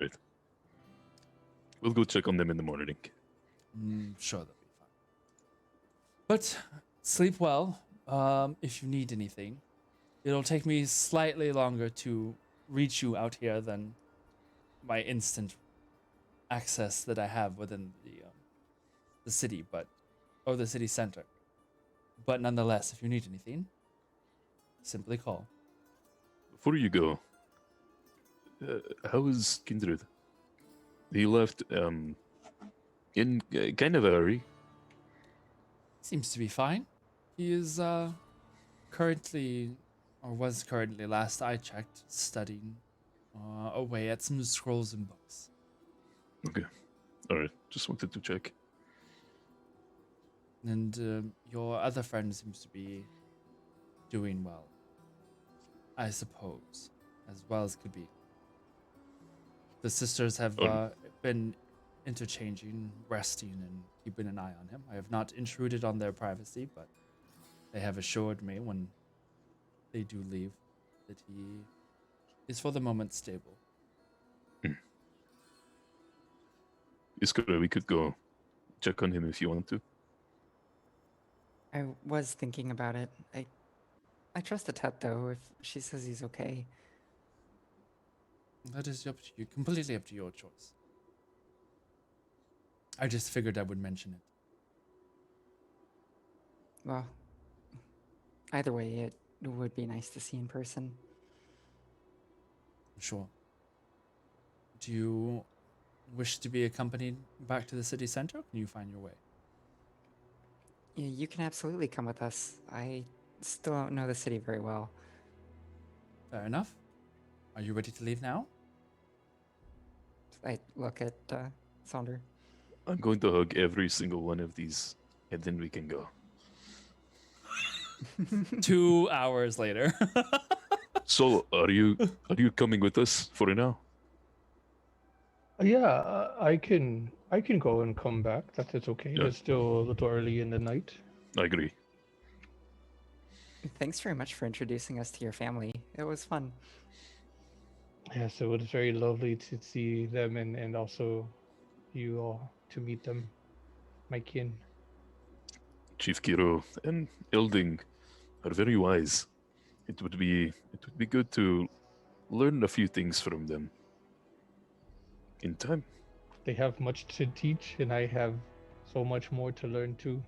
Right. We'll go check on them in the morning. Sure, they'll be fine. But sleep well. If you need anything, it'll take me slightly longer to reach you out here than my instant access that I have within the city, or the city center. But nonetheless, if you need anything, simply call. Before you go, how is Kindred? He left in kind of a hurry. Seems to be fine. He is currently, or was currently, last I checked, studying away at some scrolls and books. Okay. All right. Just wanted to check. And your other friend seems to be doing well, I suppose, as well as could be. The sisters have been interchanging, resting, and keeping an eye on him. I have not intruded on their privacy, but they have assured me when they do leave that he is for the moment stable. Iskara, we could go check on him if you want to. I was thinking about it. I trust the Tet though. If she says he's okay. That is up to you, completely up to your choice. I just figured I would mention it. Well, either way, it would be nice to see in person. Sure. Do you wish to be accompanied back to the city center? Can you find your way? Yeah, you can absolutely come with us. I still don't know the city very well. Fair enough. Are you ready to leave now? I look at Sonder. I'm going to hug every single one of these, and then we can go. 2 hours later. So, are you coming with us for now? Yeah, I can go and come back. That's okay. Yeah. It's still a little early in the night. I agree. Thanks very much for introducing us to your family. It was fun. Yes, it was very lovely to see them and also you all to meet them, my kin. Chief Kiro and Elding are very wise. It would be good to learn a few things from them. In time. They have much to teach, and I have so much more to learn too.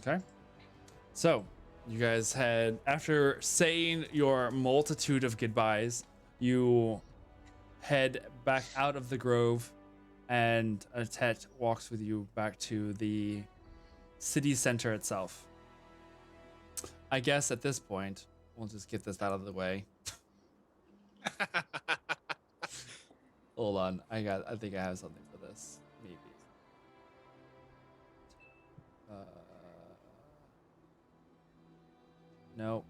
Okay. So, you guys after saying your multitude of goodbyes, you head back out of the grove, and Atet walks with you back to the city center itself. I guess at this point, we'll just get this out of the way. Hold on, I think I have something for this. Maybe. No.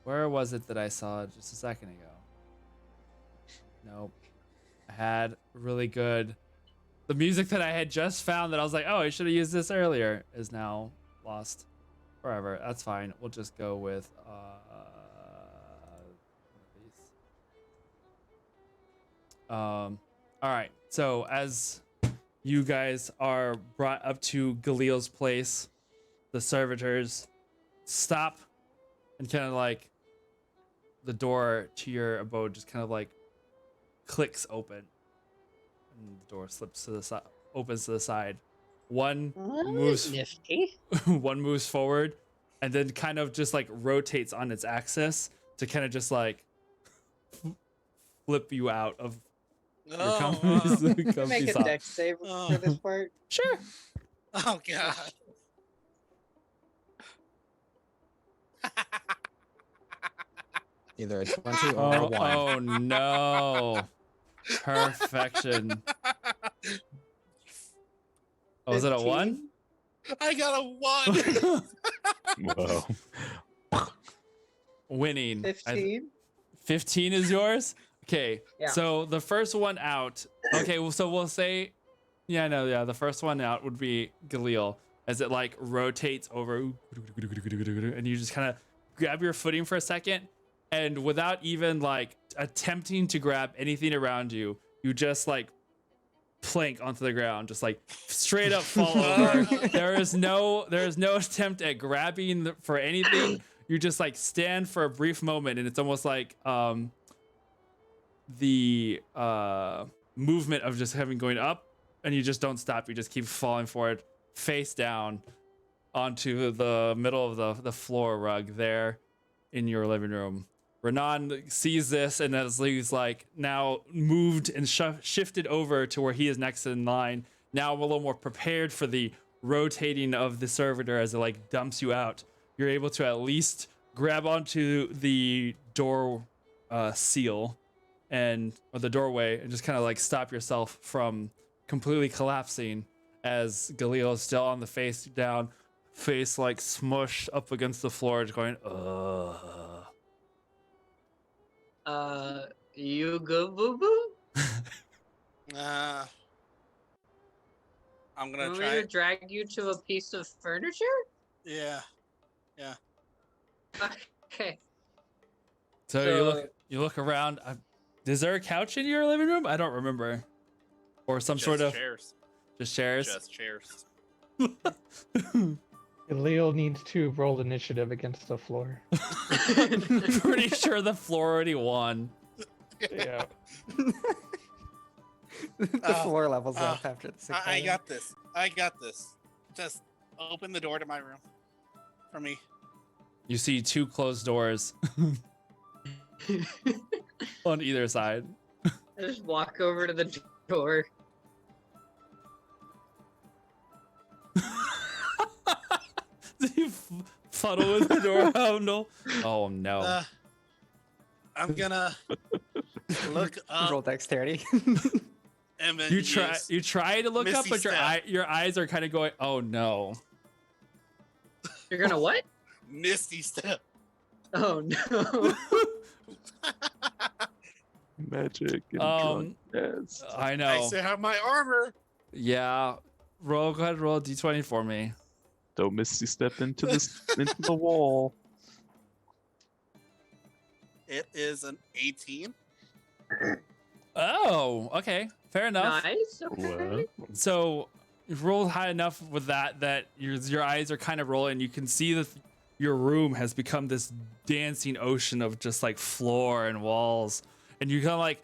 Where was it that I saw it just a second ago? Nope. I had really good. The music that I had just found that I was like, oh, I should have used this earlier, is now lost forever. That's fine. We'll just go with these. All right. So as you guys are brought up to Galil's place. The servitors stop and kind of like the door to your abode just kind of like clicks open, and the door slips to the side, opens to the side. One moves, Nifty. one moves forward, and then kind of just like rotates on its axis to kind of just like flip you out of your comfy Make a spot. dex save for this part. Sure. Oh god. Either a 20 or a 1. Oh no. Perfection. Oh, was it a 1? I got a 1. Wow. Winning. 15. 15 is yours? Okay. Yeah. So the first one out. Okay, well, so we'll say, the first one out would be Galil as it like rotates over and you just kind of grab your footing for a second, and without even like attempting to grab anything around you, you just like plank onto the ground, just like straight up fall over. There is no attempt at grabbing for anything. You just like stand for a brief moment, and it's almost like the movement of just having going up, and you just don't stop. You just keep falling forward, face down onto the middle of the floor rug there in your living room. Renan sees this, and as he's like now moved and shifted over to where he is next in line, now a little more prepared for the rotating of the servitor as it like dumps you out. You're able to at least grab onto the door seal or the doorway and just kind of like stop yourself from completely collapsing as Galil is still on the face down, face like smushed up against the floor, just going, ugh. You go boo boo? I'm gonna Want me try. to drag you to a piece of furniture? Yeah. Okay. So you look around. Is there a couch in your living room? I don't remember. Or some sort of chairs. just chairs. Just chairs. Leo needs to roll initiative against the floor. Pretty sure the floor already won. Yeah. The floor levels up after the 6 I got this. Just open the door to my room for me. You see 2 closed doors on either side. I just walk over to the door. You fuddle with the door handle. Oh no. I'm gonna look up Roll dexterity. and then You try to look up, Misty but step. your eyes are kind of going, oh no. You're gonna what? Misty step. Oh no. Magic and drunk. I know. I still have my armor. Yeah. Go ahead, roll a d20 for me. Don't misty step into the wall. It is an 18. Oh, okay. Fair enough. Nice. Okay. What? So you've rolled high enough with that your eyes are kind of rolling. You can see that your room has become this dancing ocean of just like floor and walls, and you kind of like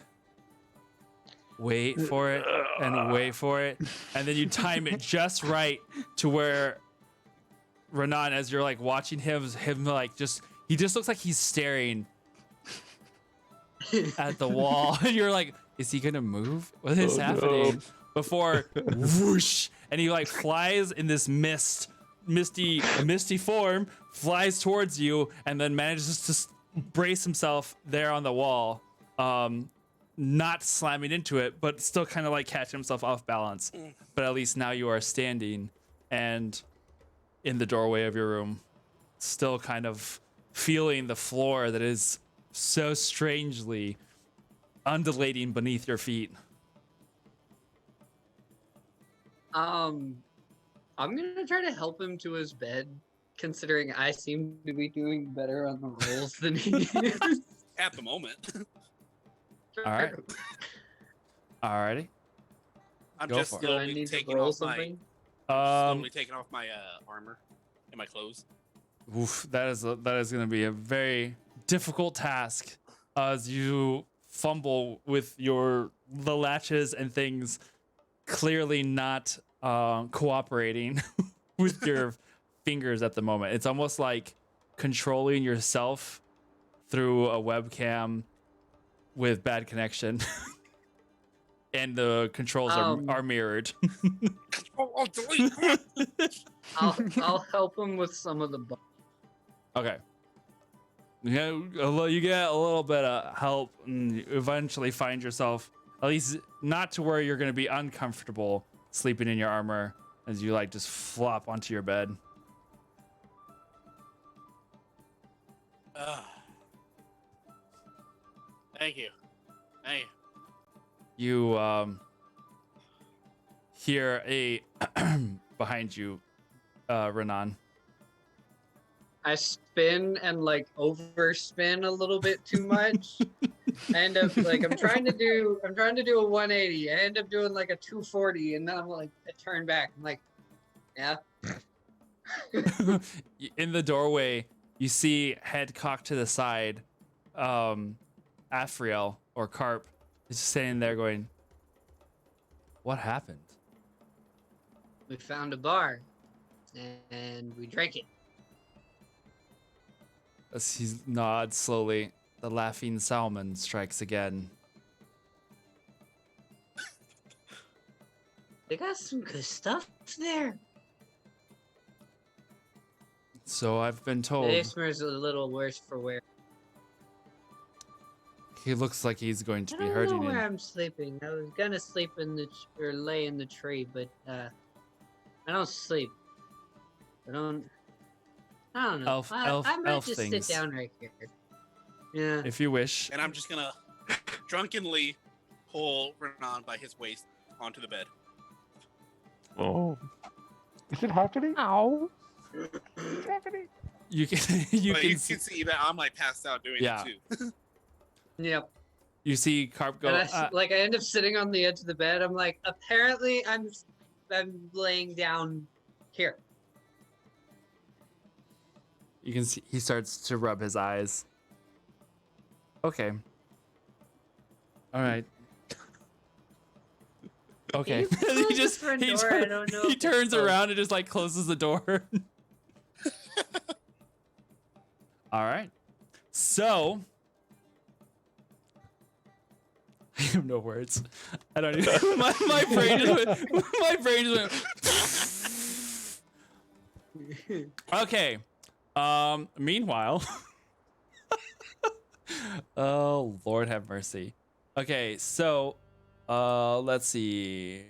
wait for it and wait for it, and then you time it just right to where Renan, as you're like watching him like he just looks like he's staring at the wall. You're like, is he gonna move? What is happening? No. Before whoosh, and he like flies in this misty form, flies towards you, and then manages to brace himself there on the wall, not slamming into it, but still kind of like catching himself off balance. But at least now you are standing and in the doorway of your room, still kind of feeling the floor that is so strangely undulating beneath your feet. I'm gonna try to help him to his bed, considering I seem to be doing better on the rolls than he is. At the moment. All right. Alrighty. I'm Go just for it. Do I slowly need to taking roll off my something? slowly taking off my armor and my clothes. Oof, that is going to be a very difficult task as you fumble with the latches and things clearly not cooperating with your fingers at the moment. It's almost like controlling yourself through a webcam with bad connection. And the controls are mirrored. Oh, delete. I'll help him with some of the. Okay. Yeah, you get a little bit of help, and you eventually find yourself at least not to where you're going to be uncomfortable sleeping in your armor as you like just flop onto your bed. Thank you. Thank you. You hear a behind you, Renan. I spin and like overspin a little bit too much. I end up like I'm trying to do a 180. I end up doing like a 240, and then I'm like I turn back. I'm like, yeah. In the doorway, you see head cocked to the side, Afriel or Carp is just standing there going, "What happened?" We found a bar, and we drank it. As he nods slowly, the laughing salmon strikes again. They got some good stuff there. So I've been told. Ismer's a little worse for wear. He looks like he's going to I be don't hurting know where in. I'm sleeping. I was gonna sleep in the or lay in the tree, but I don't sleep. I don't know. I might Elf just things. sit down right here. Yeah. If you wish. And I'm just gonna drunkenly pull Renan by his waist onto the bed. Oh, Is it happening? Ow. It's happening. You can But you can see that I'm like passed out doing Yeah. it too. Yep. You see Carp go. And I end up sitting on the edge of the bed. I'm like, apparently I'm laying down here. You can see he starts to rub his eyes. Okay. All right. Okay. You close the front door, I don't know he if it's turns closed. around and just like closes the door. All right. So I have no words. I don't even. My brain just went. Okay. Meanwhile. Oh, Lord have mercy. Okay, so let's see.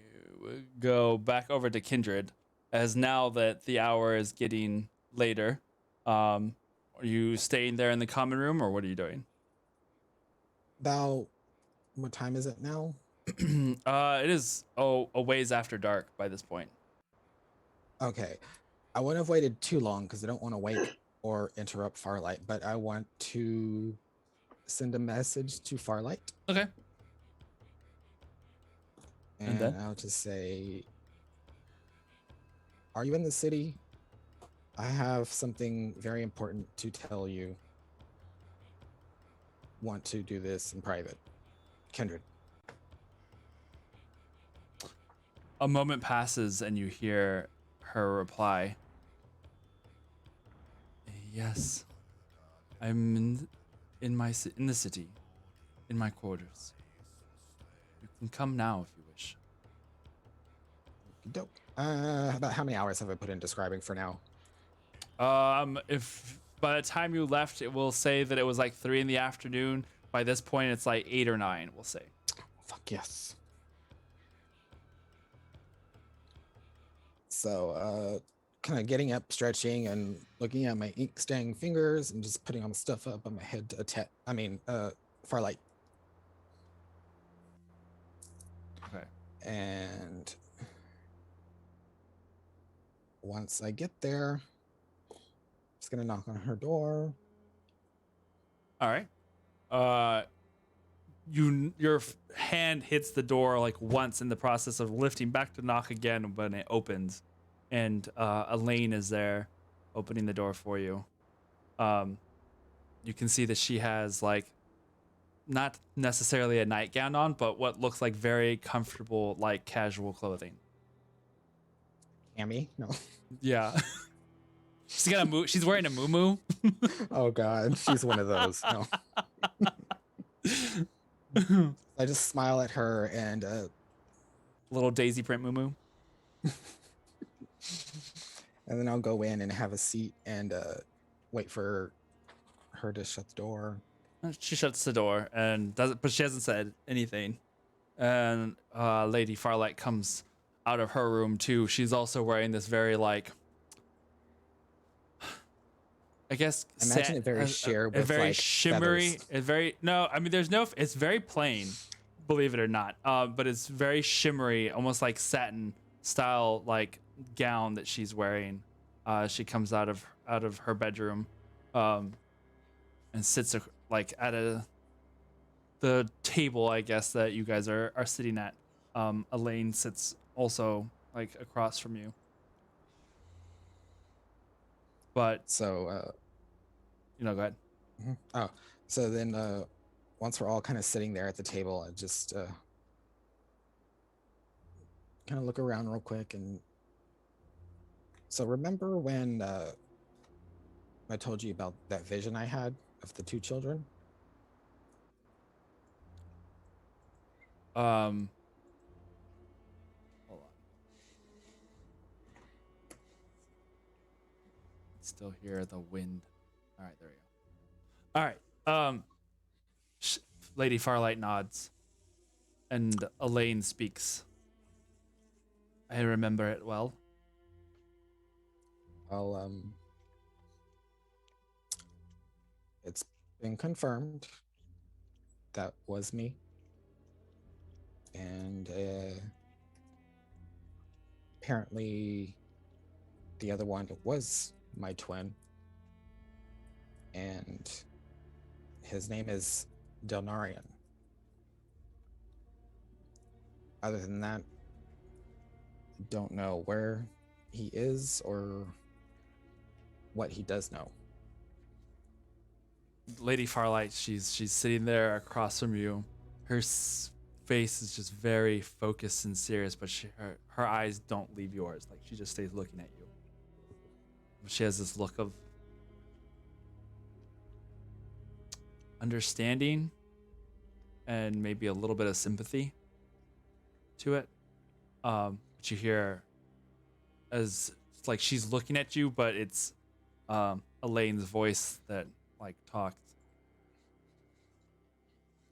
We'll go back over to Kindred, as now that the hour is getting later. Are you staying there in the common room, or what are you doing? About what time is it now? It is a ways after dark by this point. Okay. I wouldn't have waited too long because I don't want to wake or interrupt Farlight, but I want to send a message to Farlight. Okay. And then? I'll just say, are you in the city? I have something very important to tell you. Want to do this in private. Kindred. A moment passes and you hear her reply. Yes, I'm in the city, in my quarters. You can come now if you wish. Dope. About how many hours have I put in describing for now? If by the time you left, it will say that it was like 3 p.m. By this point, it's like 8 or 9. We'll say. Fuck yes. So, kind of getting up, stretching, and looking at my ink stained fingers, and just putting all the stuff up on my head to attack. Farlight. Okay. And once I get there, just gonna knock on her door. All right. your hand hits the door like once in the process of lifting back to knock again when it opens, and Elaine is there, opening the door for you. You can see that she has like not necessarily a nightgown on, but what looks like very comfortable, like casual clothing. Cammy? No. Yeah. She's wearing a muumuu. Oh God, she's one of those. No. I just smile at her and Little daisy print muumuu. and then I'll go in and have a seat and wait for her to shut the door. She shuts the door and doesn't, but she hasn't said anything. And Lady Farlight comes out of her room too. She's also wearing this very like, I guess, Imagine it very sheer with very like shimmery. feathers. It's very no. I mean, there's no. It's very plain, believe it or not. But it's very shimmery, almost like satin style like gown that she's wearing. She comes out of her bedroom, and sits like at the table, I guess, that you guys are sitting at. Elaine sits also like across from you. But So go ahead. oh, so then once we're all kind of sitting there at the table, I just kind of look around real quick. And so remember when I told you about that vision I had of the two children? Hold on. Still hear the wind. All right, there we go. All right. Lady Farlight nods, and Elaine speaks. I remember it well. Well, it's been confirmed that was me. And apparently the other one was my twin. And his name is Delnarian. Other than that, don't know where he is or what he does know. Lady Farlight, she's sitting there across from you. Her face is just very focused and serious, but her eyes don't leave yours. Like she just stays looking at you. She has this look of understanding and maybe a little bit of sympathy to it. But you hear as like she's looking at you, but it's Elaine's voice that like talks.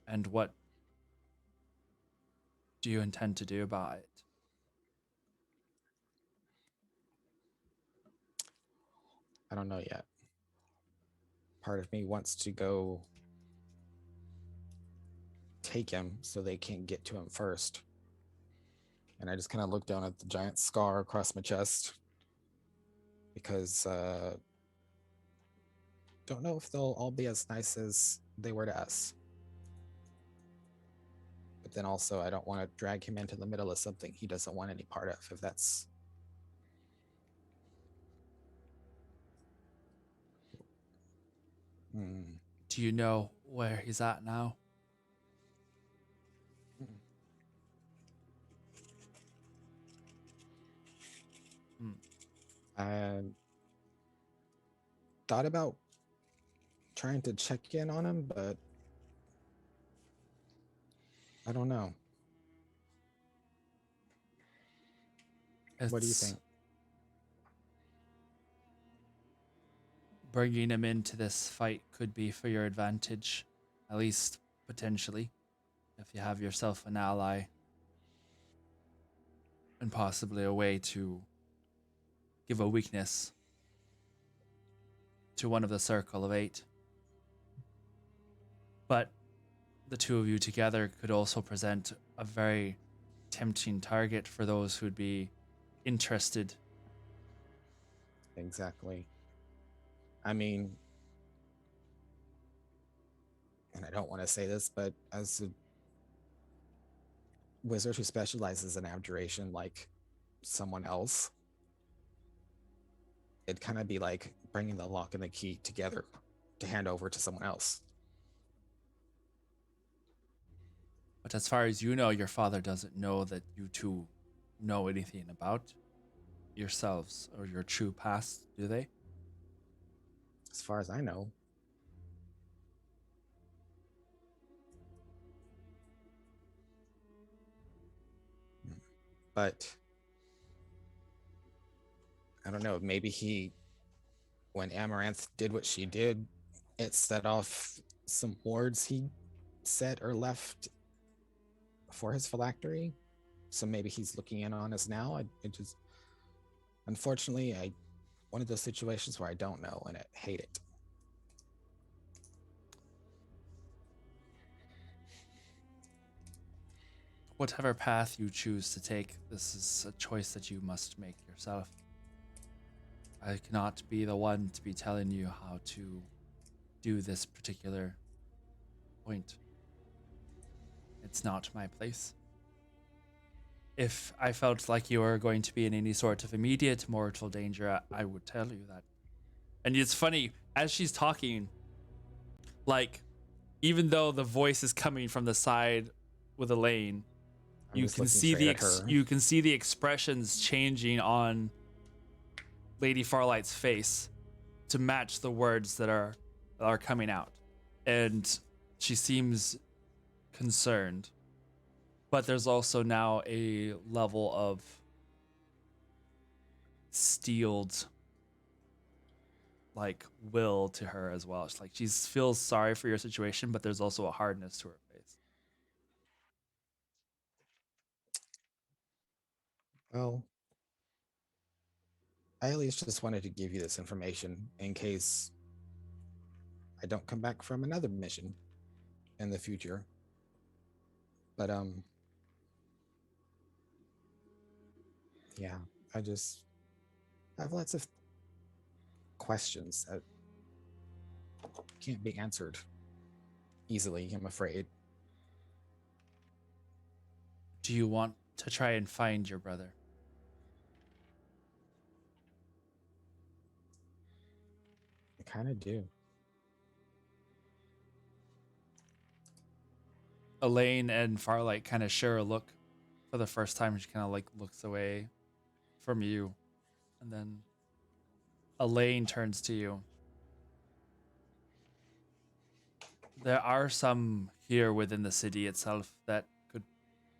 And what do you intend to do about it? I don't know yet. Part of me wants to go take him so they can't get to him first. And I just kind of look down at the giant scar across my chest because don't know if they'll all be as nice as they were to us. But then also I don't want to drag him into the middle of something he doesn't want any part of, if that's Do you know where he's at now? I thought about trying to check in on him, but I don't know. What do you think? Bringing him into this fight could be for your advantage, at least potentially, if you have yourself an ally and possibly a way to give a weakness to one of the Circle of Eight. But the two of you together could also present a very tempting target for those who'd be interested. Exactly. I mean, and I don't want to say this, but as a wizard who specializes in abjuration like someone else, it'd kind of be like bringing the lock and the key together to hand over to someone else. But as far as you know, your father doesn't know that you two know anything about yourselves or your true past, do they? As far as I know. But I don't know, maybe when Amaranth did what she did, it set off some wards he set or left for his phylactery. So maybe he's looking in on us now. Unfortunately, one of those situations where I don't know and I hate it. Whatever path you choose to take, this is a choice that you must make yourself. I cannot be the one to be telling you how to do this particular point. It's not my place. If I felt like you were going to be in any sort of immediate mortal danger, I would tell you that. And it's funny, as she's talking, like, even though the voice is coming from the side with Elaine, you can see the expressions changing on Lady Farlight's face to match the words that are coming out, and she seems concerned. But there's also now a level of steeled, like, will to her as well. It's like she feels sorry for your situation, but there's also a hardness to her face. Well, I at least just wanted to give you this information in case I don't come back from another mission in the future. But yeah, I have lots of questions that can't be answered easily, I'm afraid. Do you want to try and find your brother? I kind of do. Elaine and Farlight kind of share a look for the first time. She kind of like looks away from you, and then Elaine turns to you. There are some here within the city itself that could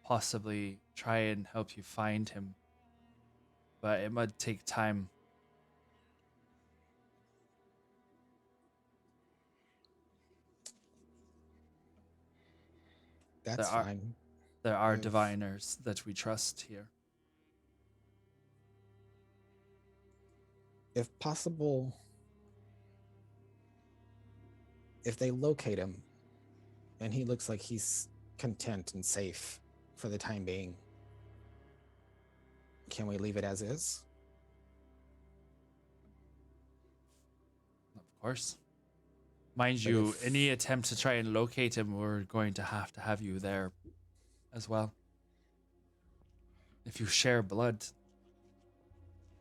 possibly try and help you find him, but it might take time. That's fine. There are diviners that we trust here. If possible, if they locate him and he looks like he's content and safe for the time being, can we leave it as is? Of course. Mind But you, any attempt to try and locate him, we're going to have you there as well. If you share blood,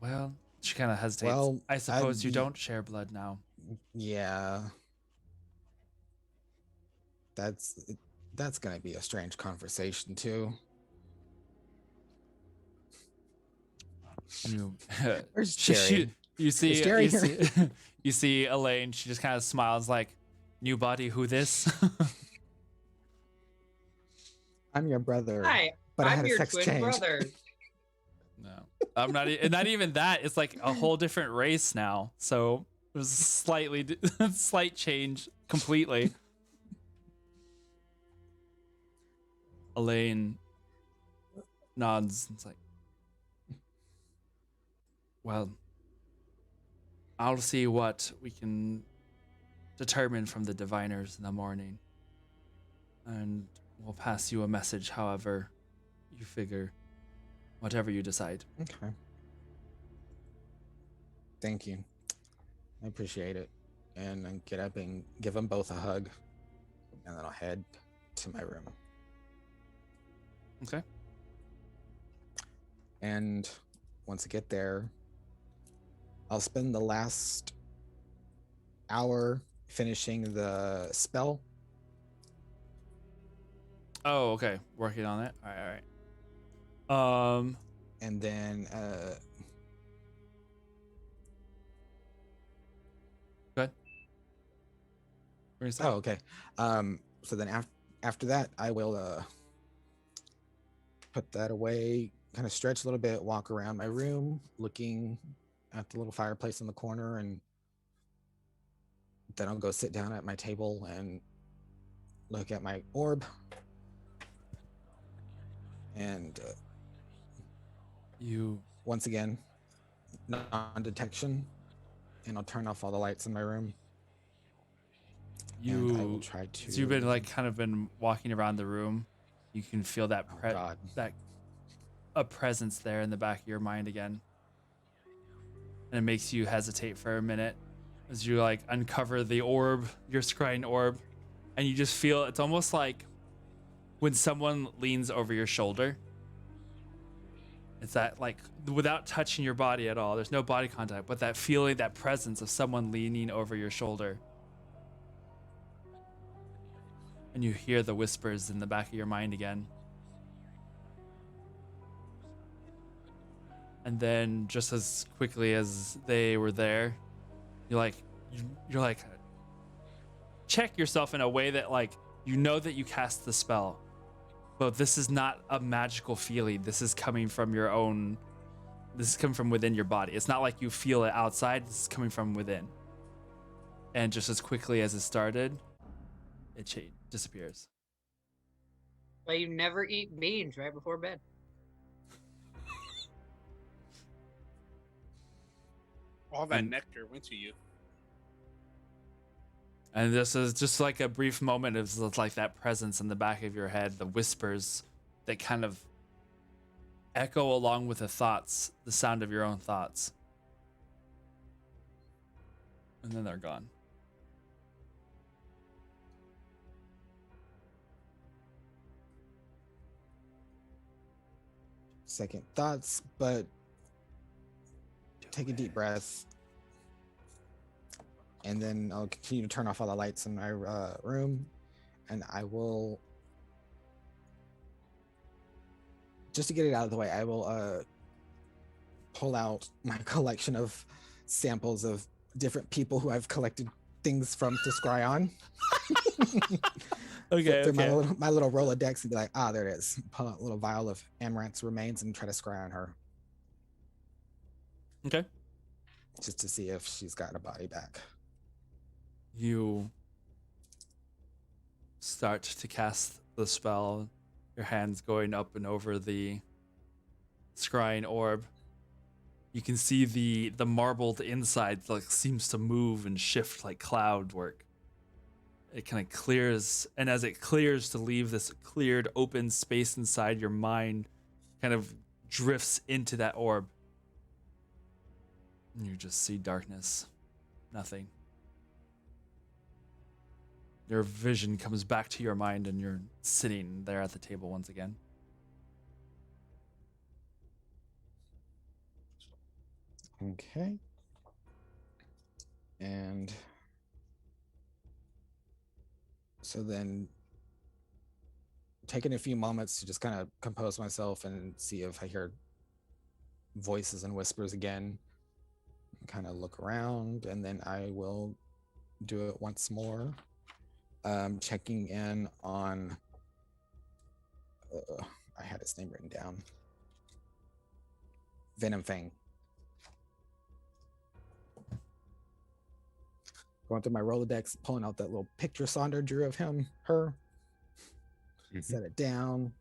well, she kind of hesitates. Well, I suppose you don't share blood now. Yeah. That's gonna be a strange conversation too. Where's Jerry? You see, Is Jerry here? you see Elaine. She just kind of smiles, like, "New body, who this?" I'm your brother. Hi, but I I'm had a your sex twin change. brother. No, I'm not. Not even that. It's like a whole different race now. So it was slight change completely. Elaine nods. It's like, well, I'll see what we can determine from the diviners in the morning, and we'll pass you a message however you figure, whatever you decide. Okay. Thank you. I appreciate it. And I get up and give them both a hug, and then I'll head to my room. Okay. And once I get there, I'll spend the last hour finishing the spell. Oh, okay. Working on it. All right, all right. And then Go ahead. What were you saying? oh, okay. So then after that, I will put that away, kind of stretch a little bit, walk around my room, looking at the little fireplace in the corner, and then I'll go sit down at my table and look at my orb. And You once again, non-detection, and I'll turn off all the lights in my room. And I will try to. So you've been like kind of been walking around the room. You can feel that Oh God. that a presence there in the back of your mind again, and it makes you hesitate for a minute as you like uncover the orb, your scrying orb, and you just feel it's almost like when someone leans over your shoulder. It's that like without touching your body at all. There's no body contact, but that feeling, that presence of someone leaning over your shoulder. And you hear the whispers in the back of your mind again. And then just as quickly as they were there, you're like check yourself in a way that like you know that you cast the spell. But this is not a magical feeling. This is coming from your own, this is coming from within your body. It's not like you feel it outside, this is coming from within. And just as quickly as it started, it disappears. But you never eat beans right before bed. All that And- nectar went to you. And this is just like a brief moment of like that presence in the back of your head, the whispers that kind of echo along with the thoughts, the sound of your own thoughts. And then they're gone. Second thoughts, but take a deep breath. And then I'll continue to turn off all the lights in my room. And I will, just to get it out of the way, I will pull out my collection of samples of different people who I've collected things from to scry on. Okay, Through okay. my little Rolodex and be like, there it is. Pull out a little vial of Amaranth's remains and try to scry on her. Okay. Just to see if she's got a body back. You start to cast the spell, your hands going up and over the scrying orb. You can see the marbled inside like seems to move and shift like cloud work. It kind of clears, and as it clears to leave this cleared open space inside your mind, kind of drifts into that orb. And you just see darkness. Nothing. Your vision comes back to your mind and you're sitting there at the table once again. Okay. And so then taking a few moments to just kind of compose myself and see if I hear voices and whispers again, kind of look around, and then I will do it once more. Checking in on, I had his name written down. Venom Fang. Going through my Rolodex, pulling out that little picture Sonder drew of him, her. Set it down.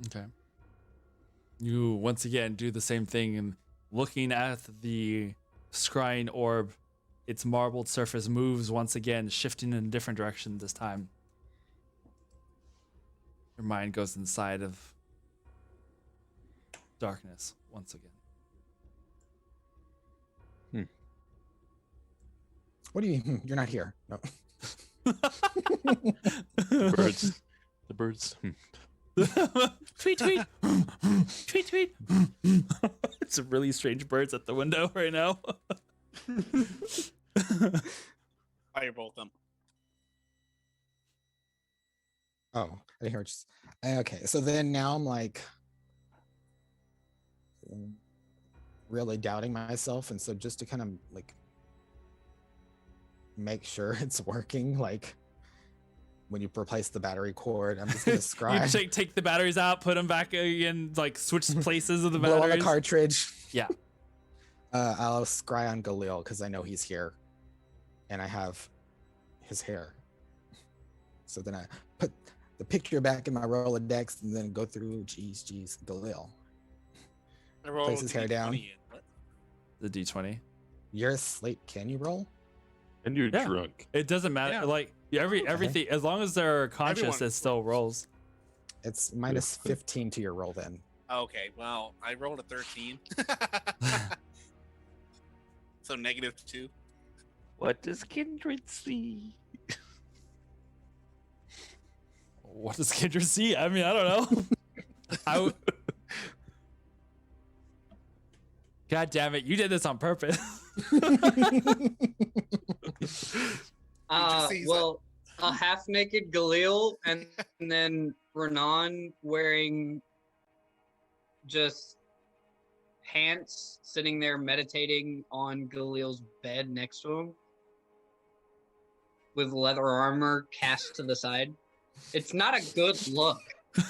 Okay. You once again do the same thing and looking at the scrying orb, its marbled surface moves once again, shifting in a different direction this time. Your mind goes inside of darkness once again. What do you? You're not here. No. Birds birds. Tweet, tweet. Tweet, tweet. It's really strange birds at the window right now. Firebolt them. Oh, I hear. Okay, so then now I'm like really doubting myself, and so just to kind of like make sure it's working, like when you replace the battery cord, I'm just gonna You scry, take the batteries out, put them back again, like switch places of the blow on the batteries. cartridge. Yeah. I'll scry on Galil because I know he's here, and I have his hair. So then I put the picture back in my Rolodex and then go through. Geez, Galil. I roll Place his hair down. D20 and what? The D20. You're asleep. Can you roll? And you're Yeah. drunk. It doesn't matter. Yeah. Like everything, as long as they're conscious, Everyone- it still rolls. It's minus 15 to your roll then. Okay, well, I rolled a 13. So -2. What does Kindred see? What does Kendra see? I mean, I don't know. God damn it! You did this on purpose. sees Well, a half-naked Galil and then Renan wearing just pants, sitting there meditating on Galil's bed next to him, with leather armor cast to the side. It's not a good look.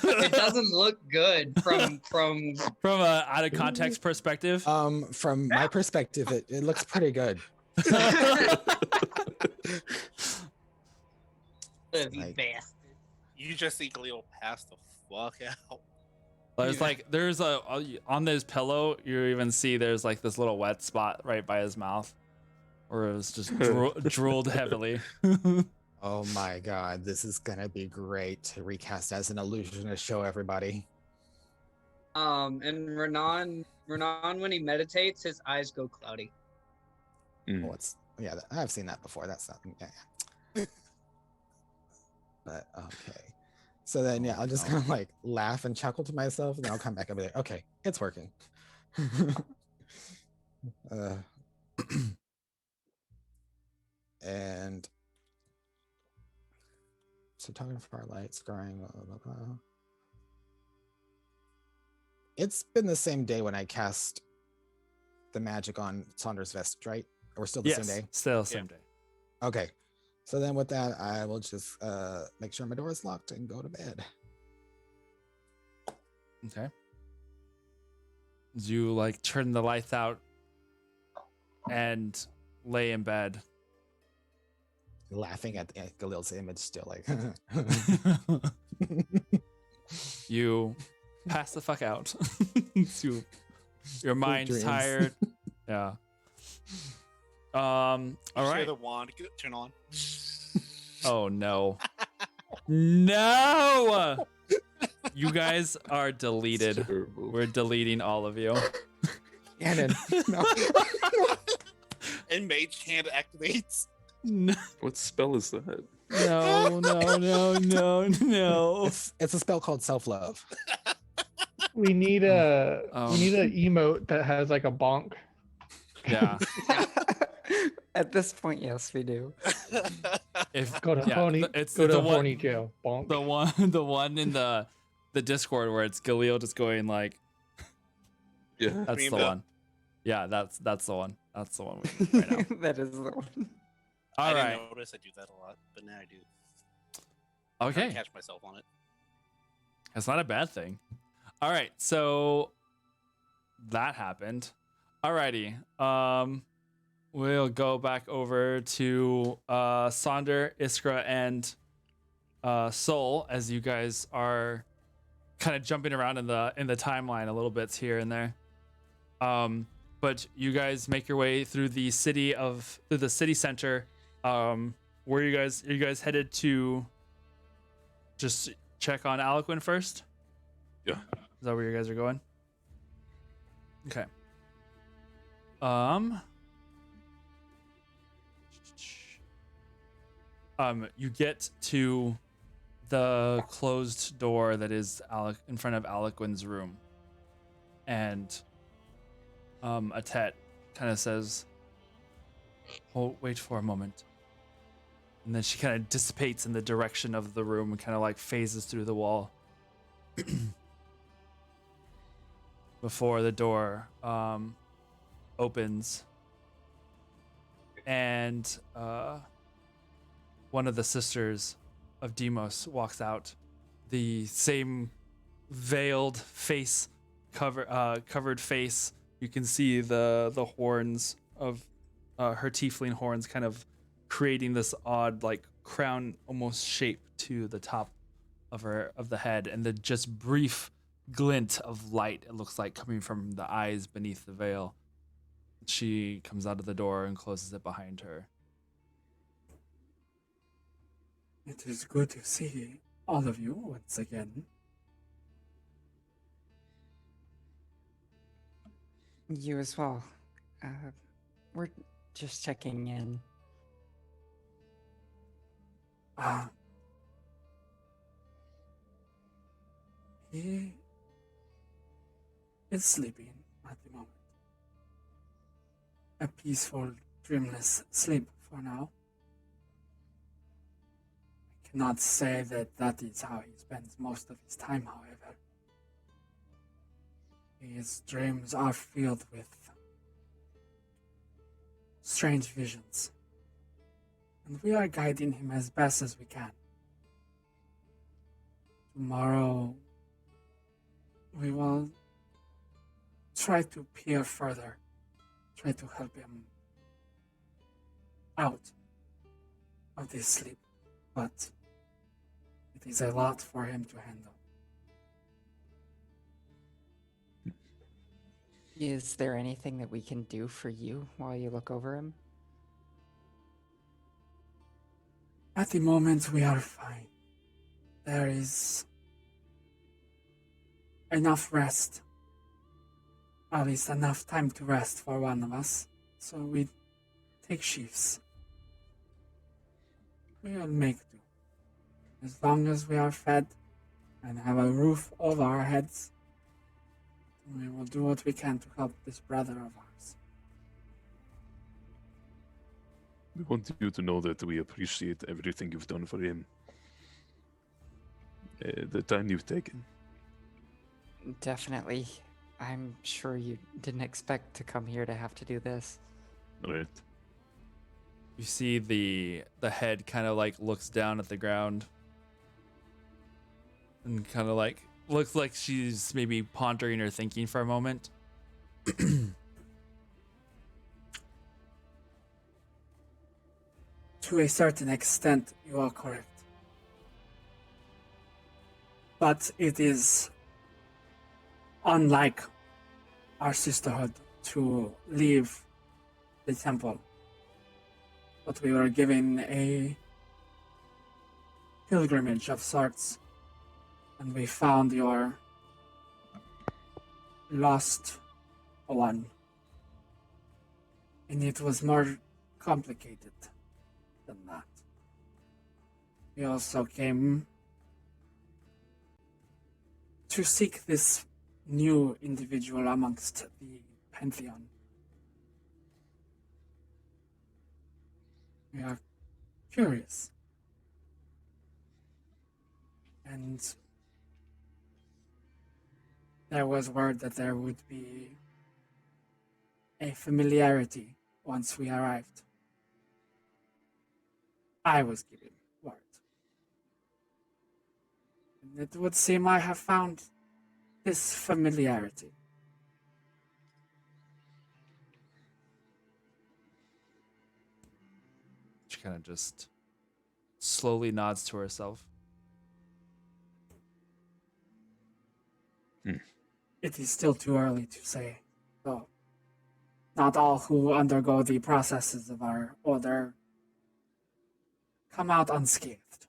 It doesn't look good from From a out of context perspective. From my perspective, it looks pretty good. you Like- bastard. You just see Galil pass the fuck out. There's on this pillow. You even see there's like this little wet spot right by his mouth, where it was just drooled heavily. Oh my god, this is gonna be great to recast as an illusion to show everybody. And Renan, when he meditates, his eyes go cloudy. Oh, it's I've seen that before. That's not. Yeah. But okay, so then I'll just kind of like laugh and chuckle to myself, and then I'll come back and be like, okay, it's working. And so talking Farlight, scrying, blah, blah, blah. It's been the same day when I cast the magic on Saunders' vest, right? We're still the same day. Still the same day. Okay. So then with that, I will just make sure my door is locked and go to bed. Okay. You like turn the lights out and lay in bed. Laughing at Galil's image still like You pass the fuck out. Your mind's dreams. tired. Yeah. All Share right. the wand. Turn on. Oh no. No. You guys are deleted. Terrible. We're deleting all of you. Cannon. No. And Mage Hand activates. No, What spell is that? no, no. It's a spell called self-love. We need a Um, emote that has like a bonk. Yeah. At this point, yes, we do. If Go to yeah, horny. it's Go the to one, horny jail. Bonk. the one in the Discord where it's Galil just going like, Yeah. that's the Rainbow. one. Yeah, that's the one. That's the one we need right now. That is the one. I All didn't right. notice I do that a lot, but now I do. I Okay. catch myself on it. That's not a bad thing. All right, so that happened. Alrighty. We'll go back over to Sonder, Iskra, and Soul as you guys are kind of jumping around in the timeline a little bit here and there. But you guys make your way through the city center. Where are you guys headed to? Just check on Aliquin first. Yeah. Is that where you guys are going? Okay. You get to the closed door that is in front of Aliquin's room. And Atet kind of says, "Oh, wait for a moment." And then she kind of dissipates in the direction of the room and kind of like phases through the wall. Before the door opens. And one of the sisters of Demos walks out. The same veiled face, covered face. You can see the horns of her tiefling horns kind of creating this odd like crown almost shape to the top of the head, and the just brief glint of light it looks like coming from the eyes beneath the veil. She comes out of the door and closes it behind her. It is good to see all of you once again. You as well. We're just checking in. He is sleeping at the moment. A peaceful, dreamless sleep for now. I cannot say that is how he spends most of his time, however. His dreams are filled with strange visions, and we are guiding him as best as we can. Tomorrow, we will try to peer further, try to help him out of this sleep, but it is a lot for him to handle. Is there anything that we can do for you while you look over him? At the moment, we are fine. There is enough rest. At least enough time to rest for one of us. So we take shifts. We will make do. As long as we are fed and have a roof over our heads, we will do what we can to help this brother of ours. We want you to know that we appreciate everything you've done for him. The time you've taken. Definitely. I'm sure you didn't expect to come here to have to do this. Right. You see the head kind of like looks down at the ground and kind of like looks like she's maybe pondering or thinking for a moment. To a certain extent, you are correct. But it is unlike our sisterhood to leave the temple. But we were given a pilgrimage of sorts, and we found your lost one. And it was more complicated than that. We also came to seek this new individual amongst the Pantheon. We are curious. And there was word that there would be a familiarity once we arrived. I was given word. And it would seem I have found this familiarity. She kind of just slowly nods to herself. It is still too early to say, though. Not all who undergo the processes of our order come out unscathed.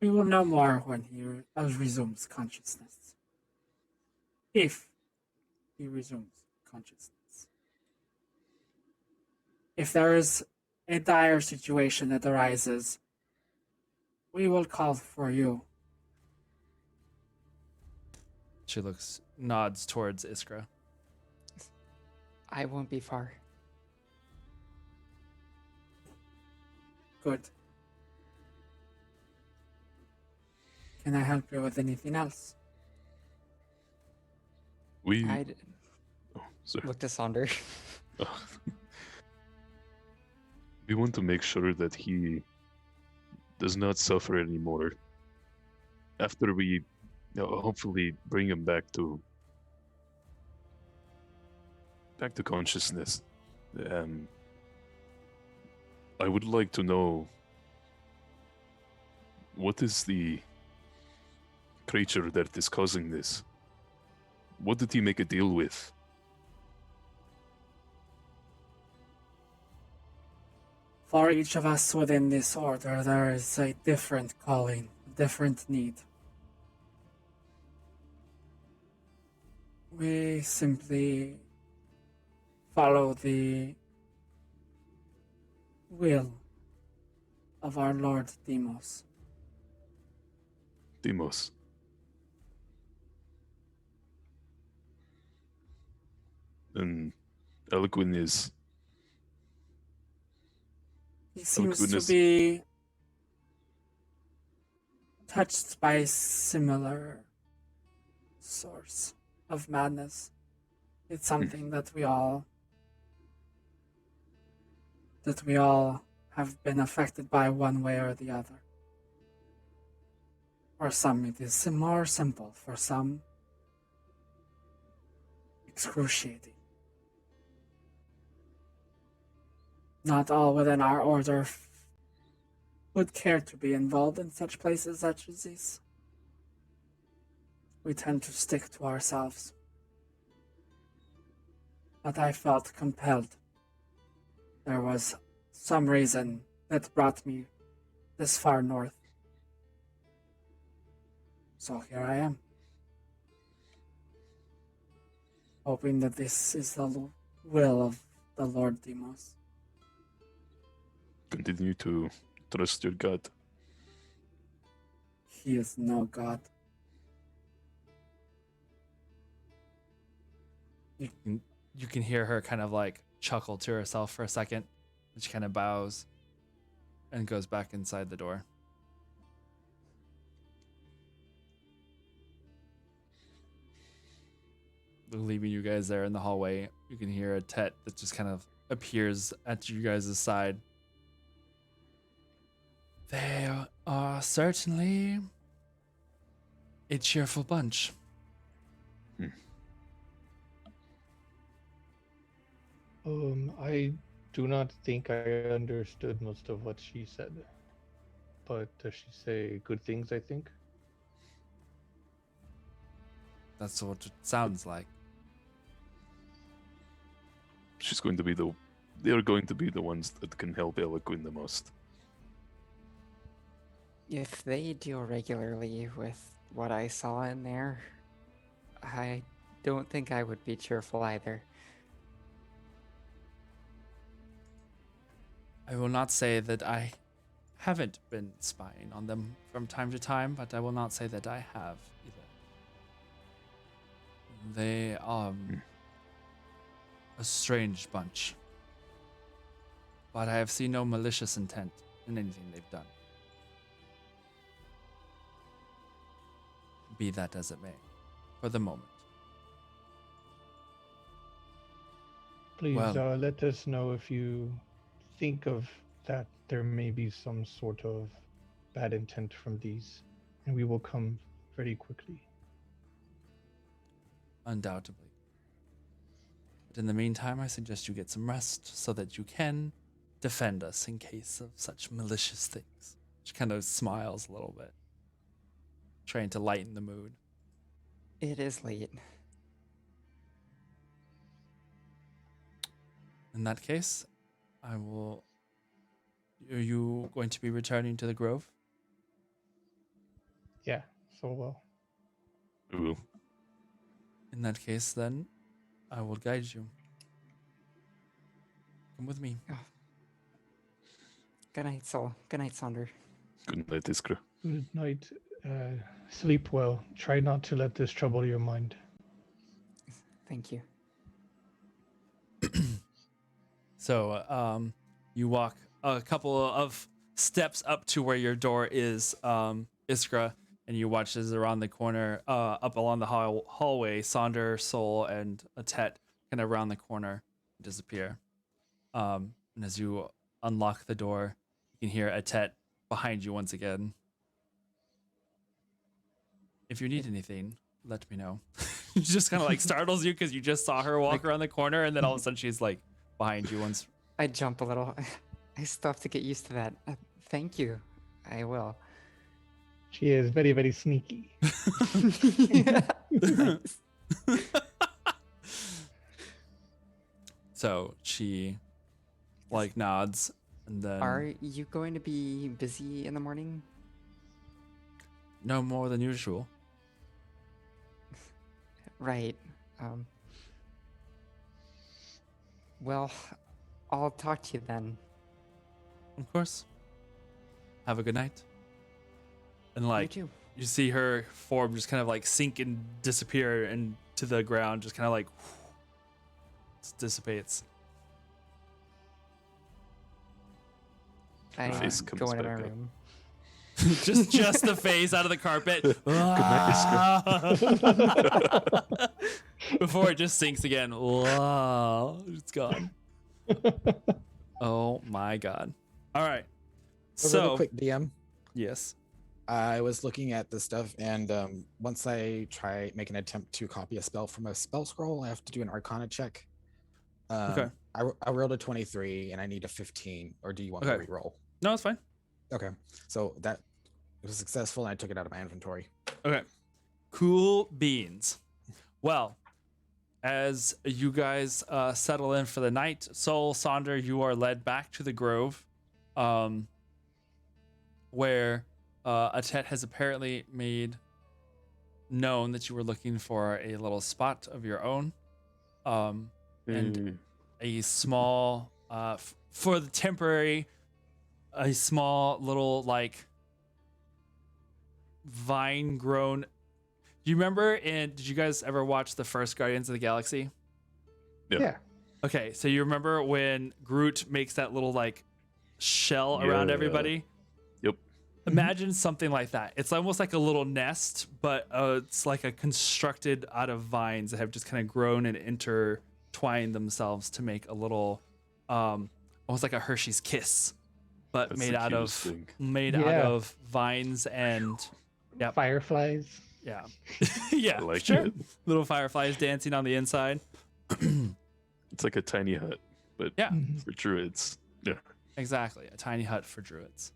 We will know more when he resumes consciousness. If he resumes consciousness. If there is a dire situation that arises, we will call for you. She nods towards Iskra. I won't be far. Good. Can I help you with anything else? We. I'd Oh, sorry. look to Sonder. Oh. We want to make sure that he does not suffer anymore. After we hopefully bring him back to consciousness. I would like to know, what is the creature that is causing this? What did he make a deal with? For each of us within this order, there is a different calling, a different need. We simply follow the will of our Lord Demos. Demos. And Eloquin is... He seems to goodness. be touched by a similar source of madness. It's something that we all have been affected by one way or the other. For some it is more simple, for some excruciating. Not all within our order would care to be involved in such places such as these. We tend to stick to ourselves. But I felt compelled. There was some reason that brought me this far north. So here I am. Hoping that this is the will of the Lord Demos. Continue to trust your gut. He is no god. You can hear her kind of like chuckle to herself for a second. And she kind of bows and goes back inside the door. Leaving you guys there in the hallway, you can hear a Tet that just kind of appears at you guys' side. They are certainly a cheerful bunch. I do not think I understood most of what she said. But does she say good things, I think? That's what it sounds like. She's going to be they are going to be the ones that can help Eloquin the most. If they deal regularly with what I saw in there, I don't think I would be cheerful either. I will not say that I haven't been spying on them from time to time, but I will not say that I have either. They are a strange bunch, but I have seen no malicious intent in anything they've done. Be that as it may, for the moment. Please Well- let us know if you think of that there may be some sort of bad intent from these, and we will come very quickly. Undoubtedly. But in the meantime, I suggest you get some rest so that you can defend us in case of such malicious things. She kind of smiles a little bit, trying to lighten the mood. It is late. In that case, I will... Are you going to be returning to the Grove? Yeah, so Ooh. In that case, then, I will guide you. Come with me. Good night, Sol. Good night, Sonder. Good night, Iskra. Good night. Sleep well. Try not to let this trouble your mind. Thank you. So you walk a couple of steps up to where your door is, Iskra, and you watch as around the corner, up along the hallway, Sonder, Sol, and Atet kind of around the corner disappear. And as you unlock the door, you can hear Atet behind you once again. If you need anything, let me know. She just kind of like startles you because you just saw her walk around the corner, and then all of a sudden she's like behind you once. I jump a little. I still have to get used to that. Thank you. I will. She is very, very sneaky. Nice. So she like nods, and then Are you going to be busy in the morning? no more than usual. Right. Well, I'll talk to you then. Of course. Have a good night. And like You too. you see her form just kind of like sink and disappear into the ground, just kind of like just dissipates. I face comes go into my back up. room. just the face out of the carpet. Before it just sinks again. Wow, it's gone. Oh my god. All right. A So really quick DM. yes. I was looking at this stuff, and once I make an attempt to copy a spell from a spell scroll, I have to do an Arcana check. Okay. I rolled a 23, and I need a 15. Or do you want me Okay. to reroll? No, it's fine. Okay, so that was successful, and I took it out of my inventory. Okay. Cool beans. Well, as you guys settle in for the night, Sol, Sonder, you are led back to the grove, where Atet has apparently made known that you were looking for a little spot of your own, and a small, for the temporary, a small little like vine grown. Do you remember? Did you guys ever watch the first Guardians of the Galaxy? Yeah. Yeah. Okay, so you remember when Groot makes that little like shell around Yeah. everybody? Yep. Imagine something like that. It's almost like a little nest, but it's like a constructed out of vines that have just kind of grown and intertwined themselves to make a little, almost like a Hershey's Kiss, but That's made the out cutest of thing. Yeah. vines and Yep. Fireflies. yeah, yeah, I like sure. it. Little fireflies dancing on the inside. It's like a tiny hut, but Yeah. for druids. Yeah. Exactly, a tiny hut for druids.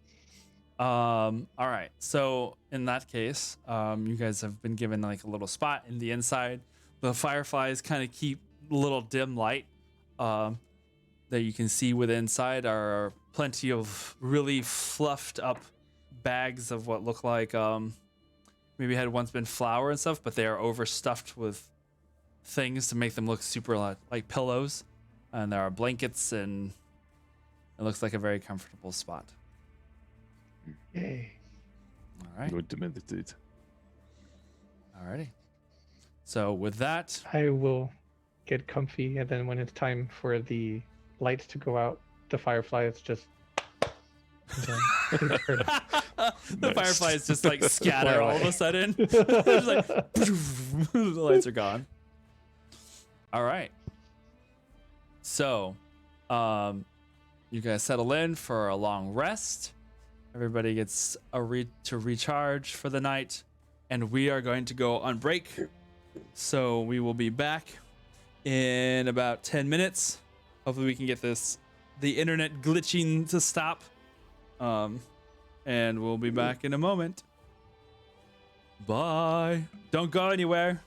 All right. So in that case, you guys have been given like a little spot in the inside. The fireflies kind of keep a little dim light that you can see with inside are plenty of really fluffed up bags of what look like maybe had once been flour and stuff, but they are overstuffed with things to make them look super like pillows. And there are blankets, and it looks like a very comfortable spot. Yay. All I'm right. going to meditate. Alrighty. So with that, I will get comfy, and then when it's time for the lights to go out, the fireflies just. the Nice. fireflies just like scatter Fly all of away. a sudden. Just like the lights are gone. All right. So, you guys settle in for a long rest. Everybody gets to recharge for the night, and we are going to go on break. So we will be back in about 10 minutes. Hopefully we can get the internet glitching to stop. And we'll be back in a moment. Bye. Don't go anywhere.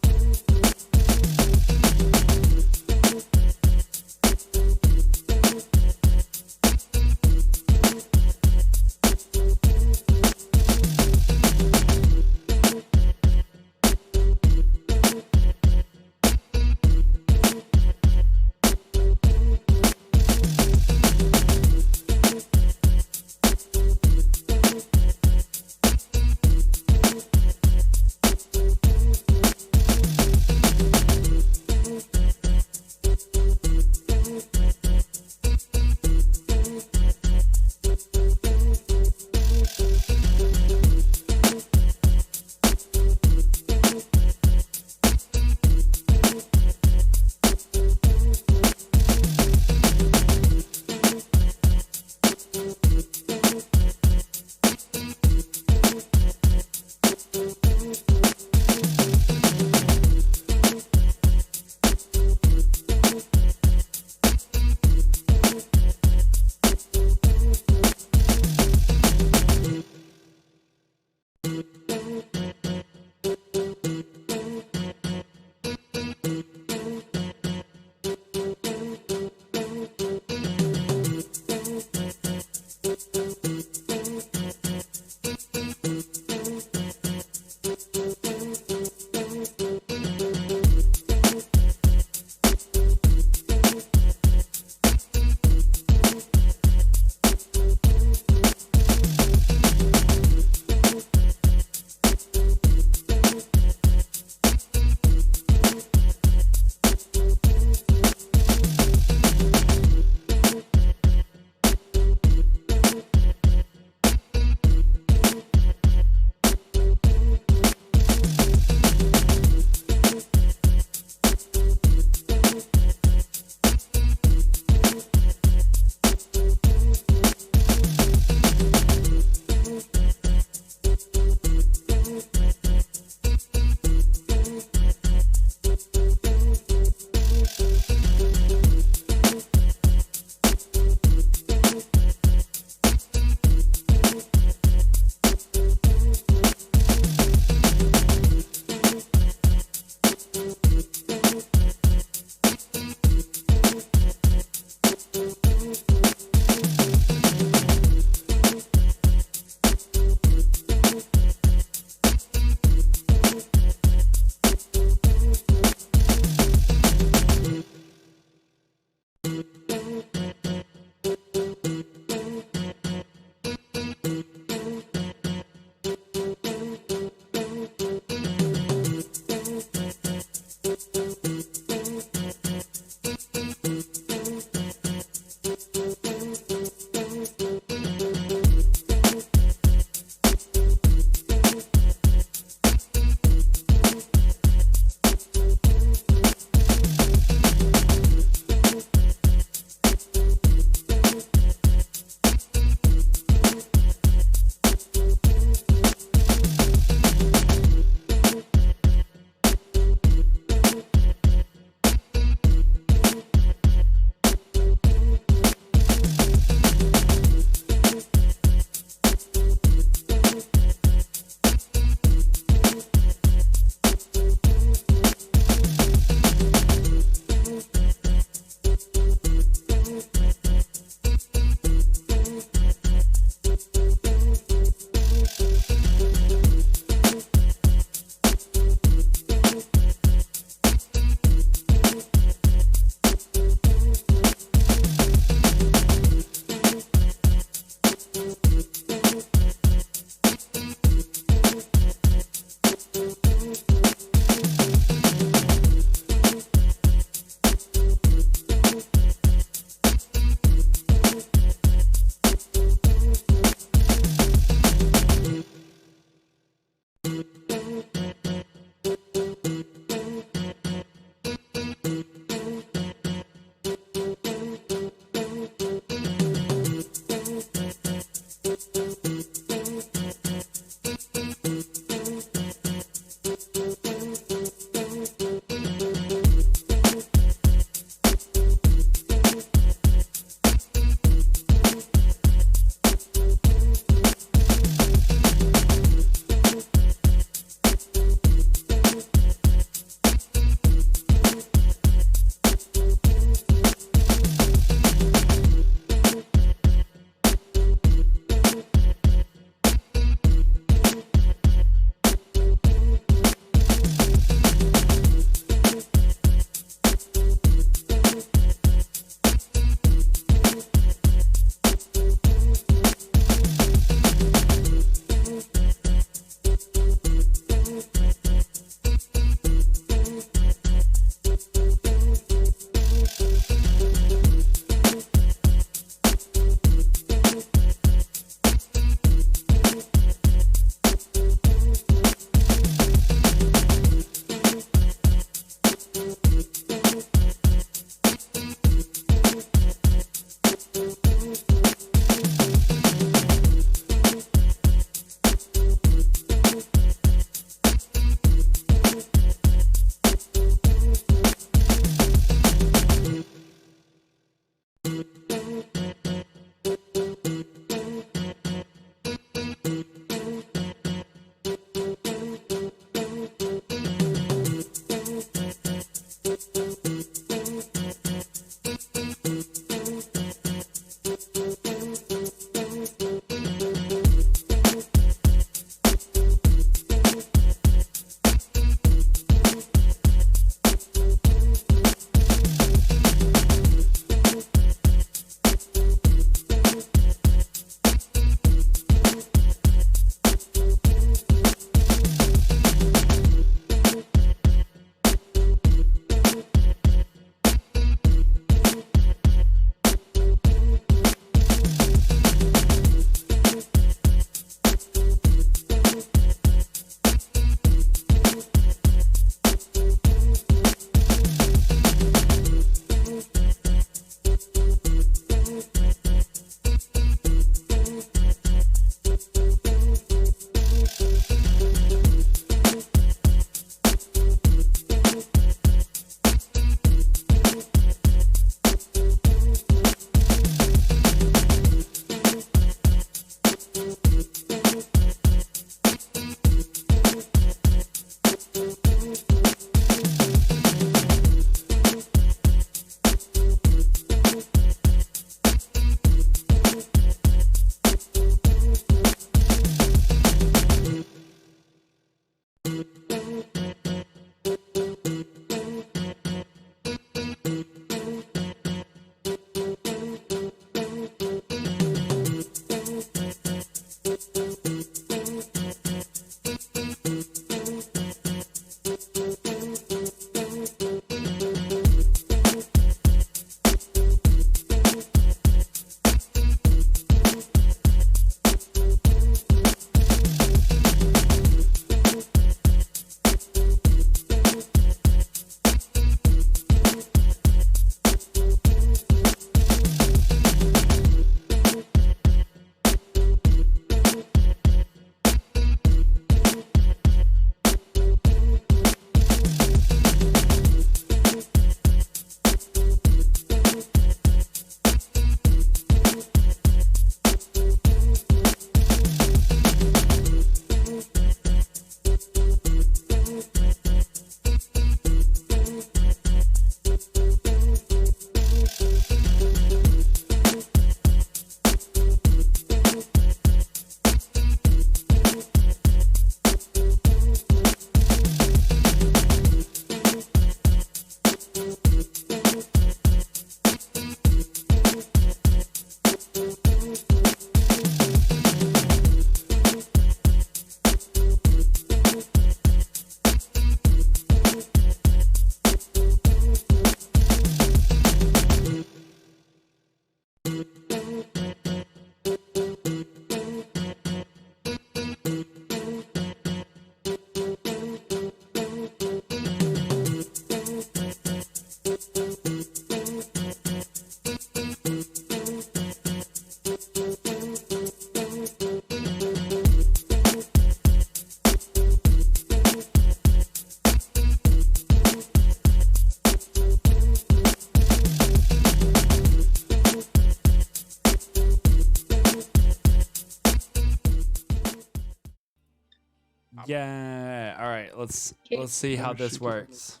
Yeah. All right. Let's see how Wanna this shoot works.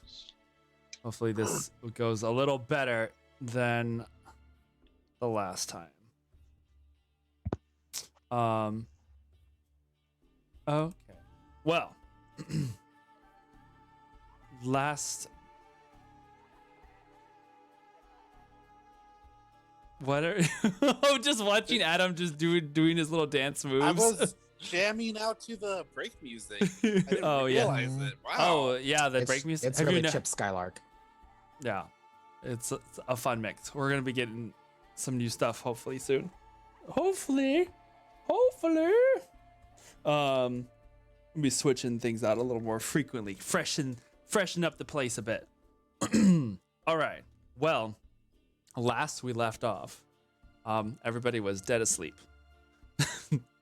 Hopefully this goes a little better than the last time. Okay. Well, last. What are? Oh, just watching Adam just doing his little dance moves. I was jamming out to the break music. I didn't Oh, yeah. realize it. Wow. Oh yeah, the break music. It's Have you really kn- Chip Skylark. Yeah, it's a fun mix. We're gonna be getting some new stuff hopefully soon. Hopefully. We'll be switching things out a little more frequently, freshen up the place a bit. All right. Well, last we left off, everybody was dead asleep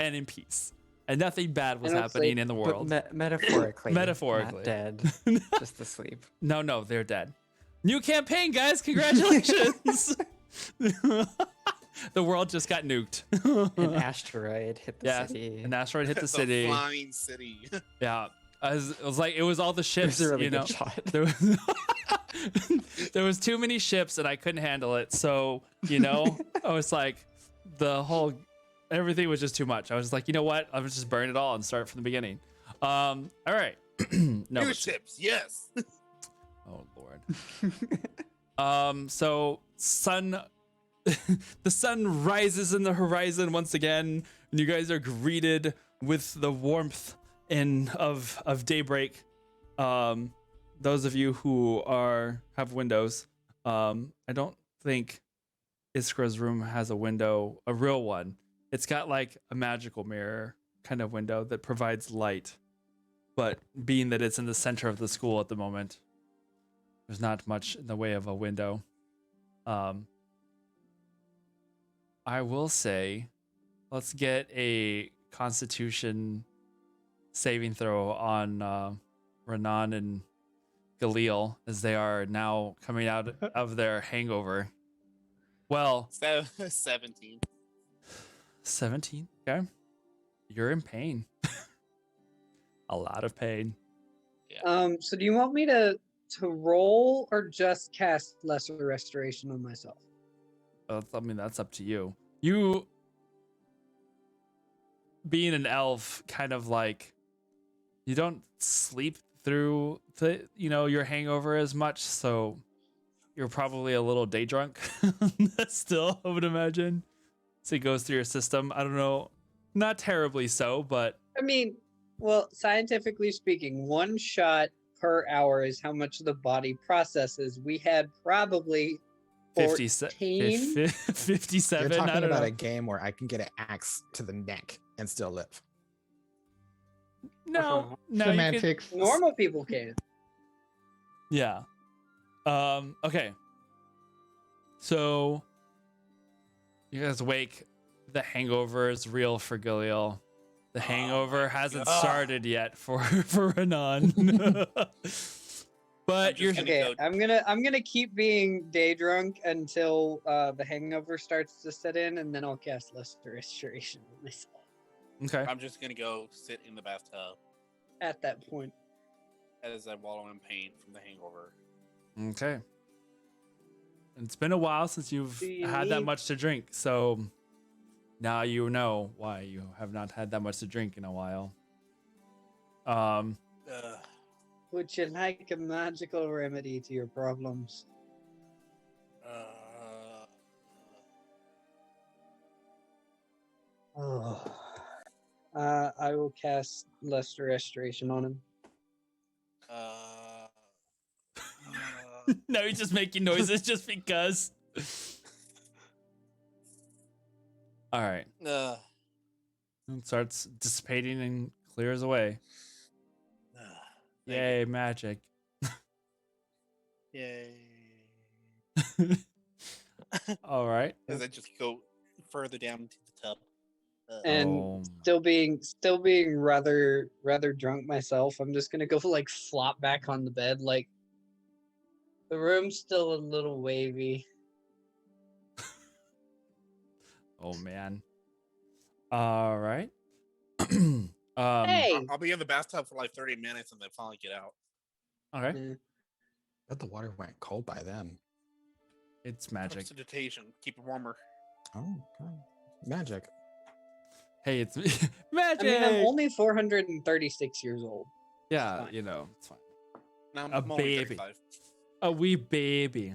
and in peace, and nothing bad was And happening asleep, in the But world. metaphorically. Metaphorically. Not dead. Just asleep. No, they're dead. New campaign, guys! Congratulations. The world just got nuked. An asteroid hit the Yeah, city. an asteroid hit the The city. flying city. Yeah, it was like it was all the ships. It was a really you know, good shot. there was there was too many ships and I couldn't handle it. So I was like, everything was just too much. I was just like, you know what? I'm just burn it all and start from the beginning. All right. No, New but- ships, yes. Oh Lord. So the sun rises in the horizon once again, and you guys are greeted with the warmth of daybreak. Those of you who have windows, I don't think Iskra's room has a window, a real one. It's got like a magical mirror kind of window that provides light, but being that it's in the center of the school at the moment, there's not much in the way of a window. I will say, let's get a Constitution saving throw on Renan and Galil as they are now coming out of their hangover. Well, 17. 17. Okay, you're in pain. A lot of pain. So do you want me to roll or just cast Lesser Restoration on myself? I mean, that's up to you. You, being an elf, kind of like, you don't sleep through your hangover as much, so you're probably a little day drunk. Still, I would imagine. So it goes through your system. I don't know, not terribly so, but I mean, well, scientifically speaking, 1 shot per hour is how much the body processes. We had probably 14. 57. You're I talking don't about know. a game where I can get an axe to the neck and still live. No, you could- Semantics. Normal people can. Yeah. Okay. So you guys wake. The hangover is real for Galil. The hangover hasn't started yet for Renan. But you're just Okay, I'm gonna keep being day drunk until the hangover starts to set in, and then I'll cast Lesser Restoration on myself okay. I'm just gonna go sit in the bathtub at that point. as I wallow in pain from the hangover. Okay. It's been a while since you've Do you had that need- much to drink, so now you know why you have not had that much to drink in a while. Would you like a magical remedy to your problems? Oh. I will cast Lesser Restoration on him. Now he's just making noises just because. All right. It starts dissipating and clears away. Yay, magic. Yay. All right. As I just go further down into the tub. And Oh. still being rather drunk myself, I'm just gonna go like flop back on the bed. Like the room's still a little wavy. Oh man. All right. Hey. I'll be in the bathtub for like 30 minutes and then finally get out. Okay. Yeah. But the water went cold by then. It's magic. Prestidigitation, keep it warmer. Oh, okay. Magic. Hey, it's magic. I mean, I'm only 436 years old. yeah, fine. you know, it's fine. Now A I'm only baby. 35. A wee baby.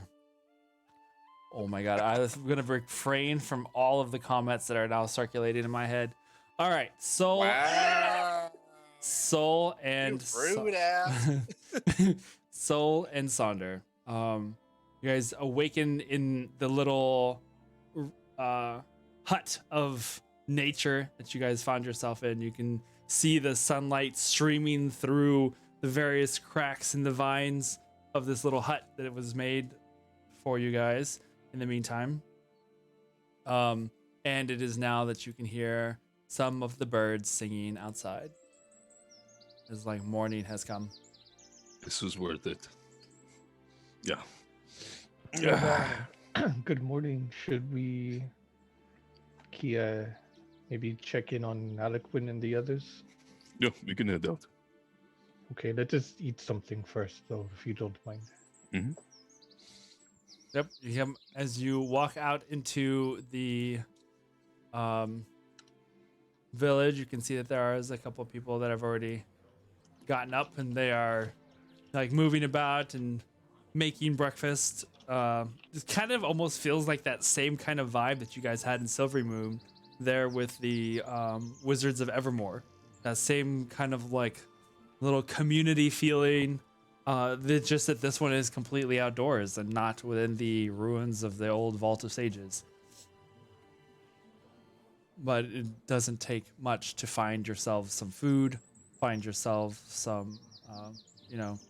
Oh my god, I'm gonna refrain from all of the comments that are now circulating in my head. All right, Soul, Wow. Soul, and rude ass. Soul and Sonder. You guys awaken in the little hut of nature that you guys found yourself in. You can see the sunlight streaming through the various cracks in the vines of this little hut that it was made for you guys in the meantime. And it is now that you can hear some of the birds singing outside. It's like morning has come. This was worth it. Yeah. Good morning. Should we, Kia, maybe check in on Aliquin and the others? Yeah, we can head out. Okay, let us eat something first, though, if you don't mind. Mm-hmm. Yep. As you walk out into the village, you can see that there is a couple of people that have already gotten up and they are like moving about and making breakfast. It kind of almost feels like that same kind of vibe that you guys had in Silvery Moon there with the Wizards of Evermore. That same kind of like little community feeling. Just that this one is completely outdoors and not within the ruins of the old Vault of Sages. But it doesn't take much to find yourself some food, find yourself some,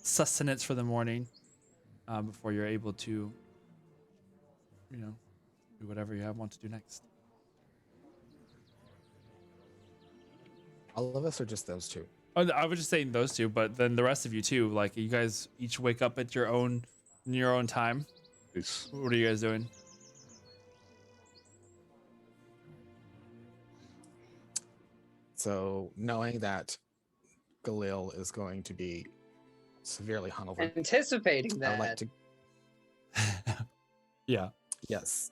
sustenance for the morning before you're able to, do whatever you want to do next. All of us or just those two? Oh, I was just saying those two, but then the rest of you too. Like you guys each wake up at your own time. It's What are you guys doing? So knowing that Galil is going to be severely hungover, Anticipating I would like that. to Yeah. yes.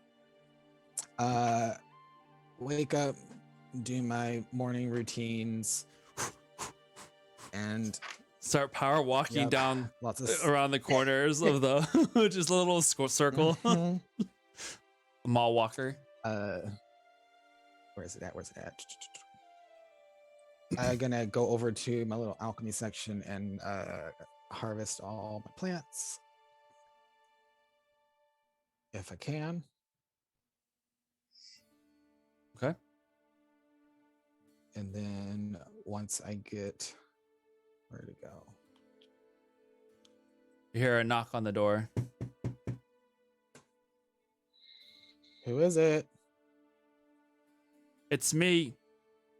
Wake up, do my morning routines, and Start power walking Yep. down lots of around the corners of the just a little circle. Mhm. Mall walker. Where is it at? I'm gonna go over to my little alchemy section and harvest all my plants if I can. Okay. And then once I get where to go, You hear a knock on the door. who is it? It's me.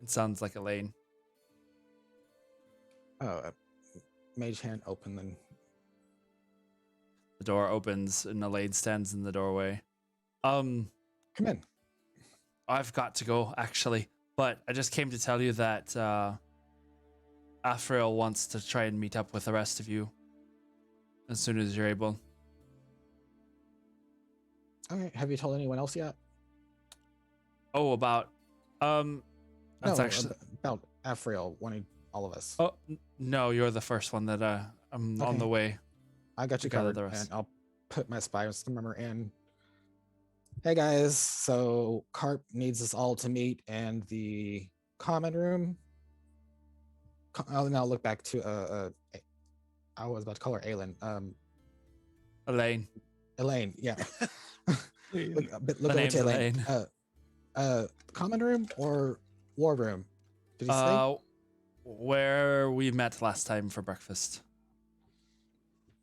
It sounds like Elaine. Oh, mage hand open then. The door opens and Elaine stands in the doorway. Come in. I've got to go actually, but I just came to tell you that Afriel wants to try and meet up with the rest of you as soon as you're able. Okay. Have you told anyone else yet? Oh, about that's No, actually about Afriel wanting all of us. Oh no, you're the first one that I'm on Okay. the way. I got you gather covered, the rest. and I'll put my spy remember in. Hey guys, so Carp needs us all to meet in the common room. I'll now look back to I was about to call her Aylin. Elaine. Elaine, yeah. look The over name's to Elaine. Common room or war room? Did he say? Where we met last time for breakfast.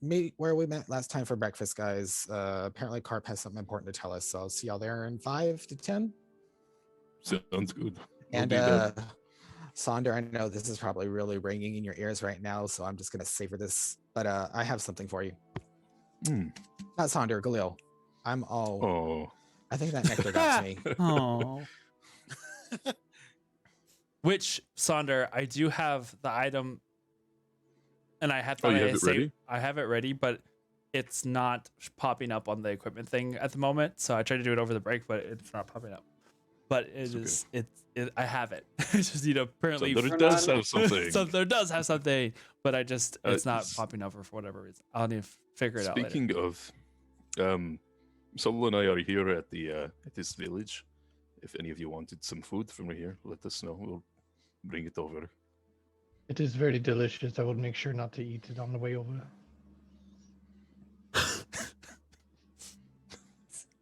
Meet where we met last time for breakfast, guys. Apparently Carp has something important to tell us, so I'll see y'all there in 5 to 10. Sounds good. We'll And be there. Sonder, I know this is probably really ringing in your ears right now, so I'm just gonna savor this. But I have something for you. Not Sonder, Galil. I'm all. Oh, I think that nectar got to me. Oh. Which, Sonder, I do have the item, and I have Oh, you have it ready? I have it ready, but it's not popping up on the equipment thing at the moment. So I tried to do it over the break, but it's not popping up. But I have it. It's just, apparently Thunder does have something. Thunder does have something, but it's not s- popping up for whatever reason. I'll need to figure it out later. Speaking of, Solo and I are here at this village. If any of you wanted some food from here, let us know. We'll bring it over. It is very delicious. I will make sure not to eat it on the way over.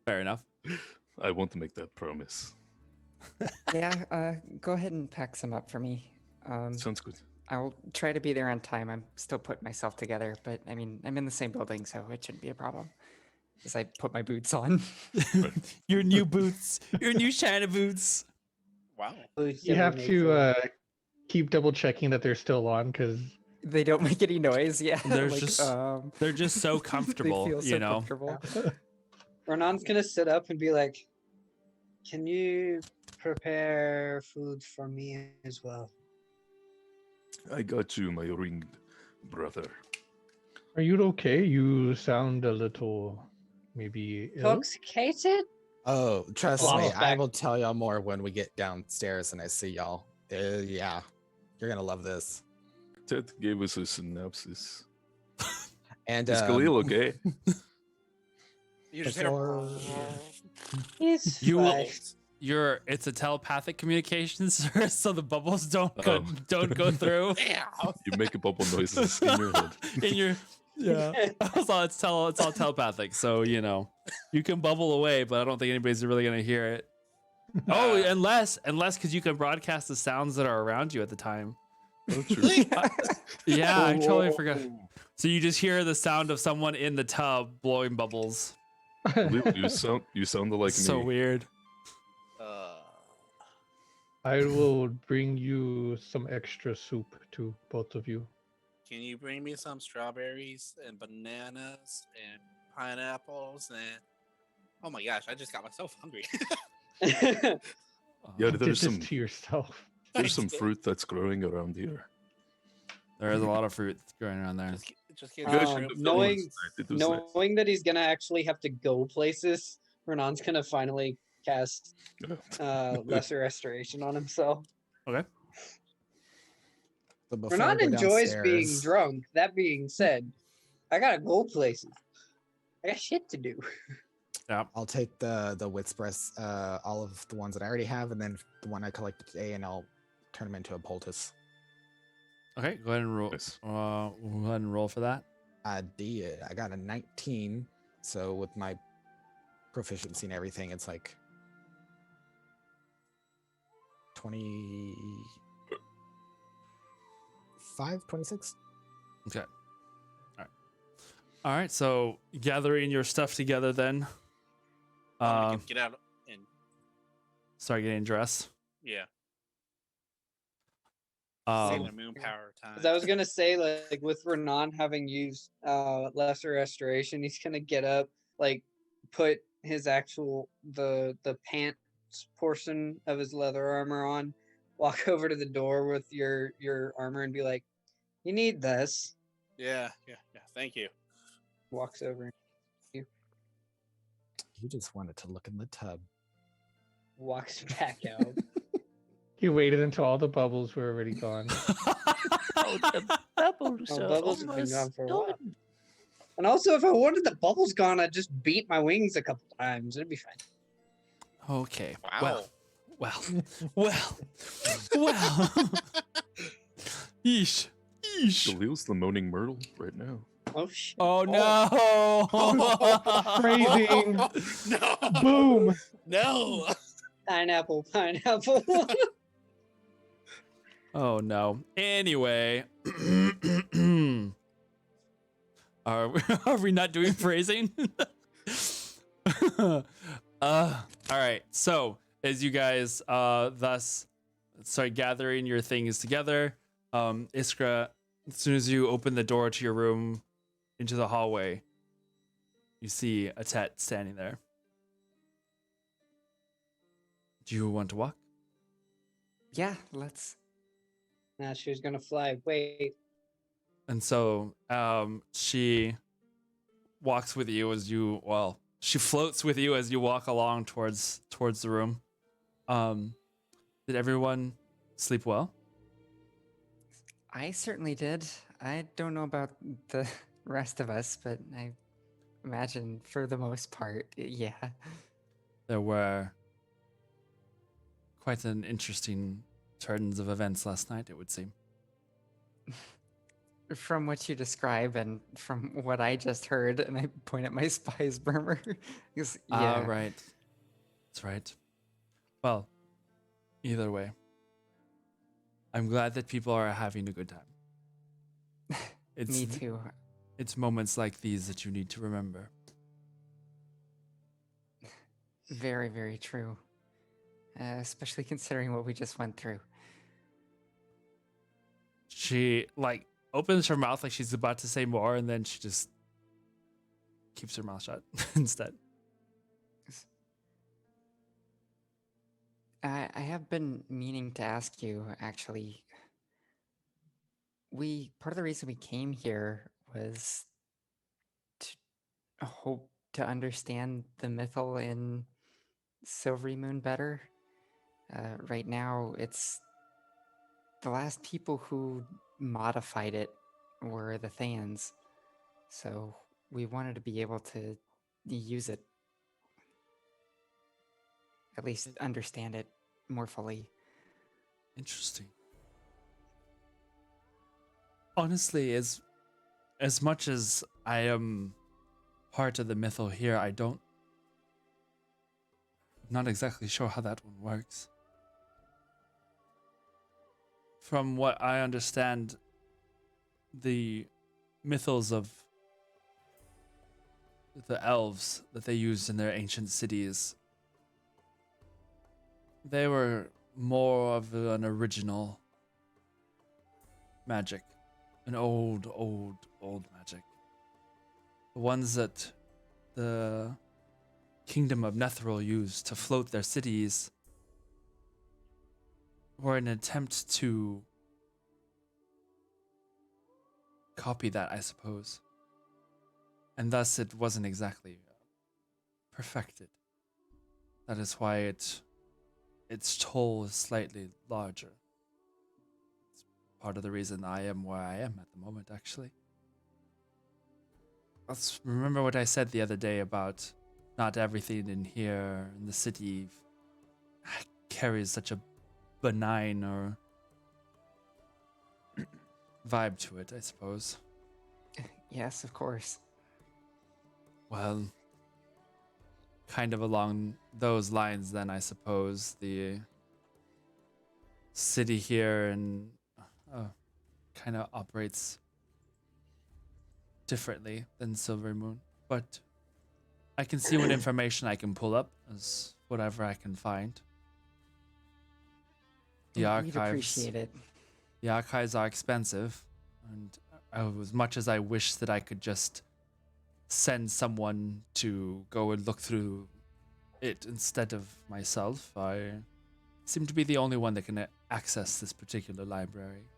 Fair enough. I won't make that promise. Yeah, go ahead and pack some up for me. Sounds good. I'll try to be there on time. I'm still putting myself together, but I mean, I'm in the same building, so it shouldn't be a problem. As I put my boots on. Your new boots. Your new shiny boots. Wow. You have to keep double checking that they're still on because They don't make any noise. Yeah, They're just so comfortable, they feel so know. comfortable. Renan's gonna sit up and be like, "Can you prepare food for me as well?" I got you, my ringed brother. Are you okay? You sound a little maybe ill. Intoxicated? Oh, trust Oh. me, I will tell y'all more when we get downstairs and I see y'all. Yeah, you're gonna love this. Ted gave us a synopsis. And Is Khalil okay? You just before- It's You- fine. It's a telepathic communication, sir, so the bubbles don't Oh. go through. You make bubble noises in your head. In your it's all telepathic, so you can bubble away, but I don't think anybody's really gonna hear it. Oh, unless because you can broadcast the sounds that are around you at the time. Oh, true. Yeah, I totally forgot. So you just hear the sound of someone in the tub blowing bubbles. Khalil, you sounded like So me. weird. I will bring you some extra soup to both of you. Can you bring me some strawberries and bananas and pineapples and? Oh my gosh! I just got myself hungry. Yeah, You did there's this some to yourself. there's some fruit that's growing around here. There is a lot of fruit going around there. Just get Guys, some should fruit. have knowing- done this. It was nice. Knowing that he's gonna actually have to go places, Renan's gonna finally cast lesser restoration on himself. Okay. So before I Renan go enjoys being downstairs- drunk. That being said, I gotta go places. I got shit to do. I'll take the wits breaths, all of the ones that I already have, and then the one I collected today, and I'll turn them into a poultice. Okay, go ahead and roll. Nice. Go ahead and roll for that. I did. I got a 19, so with my proficiency and everything, it's like 25, 26. Okay. All right. So gathering your stuff together, then. Get out and Start getting dressed. yeah. Um, Sailor Moon power time. 'Cause I was gonna say, like with Renan having used lesser restoration, he's gonna get up, like put his actual the pants portion of his leather armor on, walk over to the door with your armor and be like, "You need this." Yeah. Thank you. Walks over, You just wanted to look in the tub. walks back out. He waited until all the bubbles were already gone. Bubbles have been gone for a while. And also, if I wanted the bubbles gone, I'd just beat my wings a couple times. It'd be fine. Okay. Wow. Well. Yeesh. Khalil's the moaning myrtle right now. Oh shit! Oh no. Phrasing. No. Boom. No. Pineapple. Oh no. Anyway. Are we not doing phrasing? All right. So as you guys thus start gathering your things together, Iskra, as soon as you open the door to your room into the hallway, you see a Tet standing there. Do you want to walk? Yeah, let's. Nah, she was gonna fly. Wait. And so she walks with you as you, well, she floats with you as you walk along towards the room. Did everyone sleep well? I certainly did. I don't know about the rest of us, but I imagine for the most part, yeah. There were quite an interesting turns of events last night, it would seem. From what you describe and from what I just heard, and I point at my spies murmur. Yeah. Right. That's right. Well, either way, I'm glad that people are having a good time. Me too. It's moments like these that you need to remember. Very, very true. Especially considering what we just went through. She opens her mouth like she's about to say more, and then she just keeps her mouth shut instead. I have been meaning to ask you, actually. Part of the reason we came here was to hope to understand the mythal in Silvery Moon better. Right now, it's the last people who modified it were the Thans, so we wanted to be able to use it, at least understand it more fully. Interesting. Honestly, as much as I am part of the mythal here, I'm not exactly sure how that one works. From what I understand, the mythals of the elves that they used in their ancient cities, they were more of an original magic. An old magic. The ones that the kingdom of Netheril used to float their cities were an attempt to copy that, I suppose. And thus it wasn't exactly perfected. That is why its toll is slightly larger. It's part of the reason I am where I am at the moment, actually. Let's remember what I said the other day about not everything in here in the city carries such a benign or vibe to it, I suppose. Yes, of course. Well, kind of along those lines then, I suppose. The city here and kind of operates differently than Silver Moon, but I can see what information I can pull up as whatever I can find. The We'd appreciate it. The archives are expensive, and as much as I wish that I could just send someone to go and look through it instead of myself, I seem to be the only one that can access this particular library.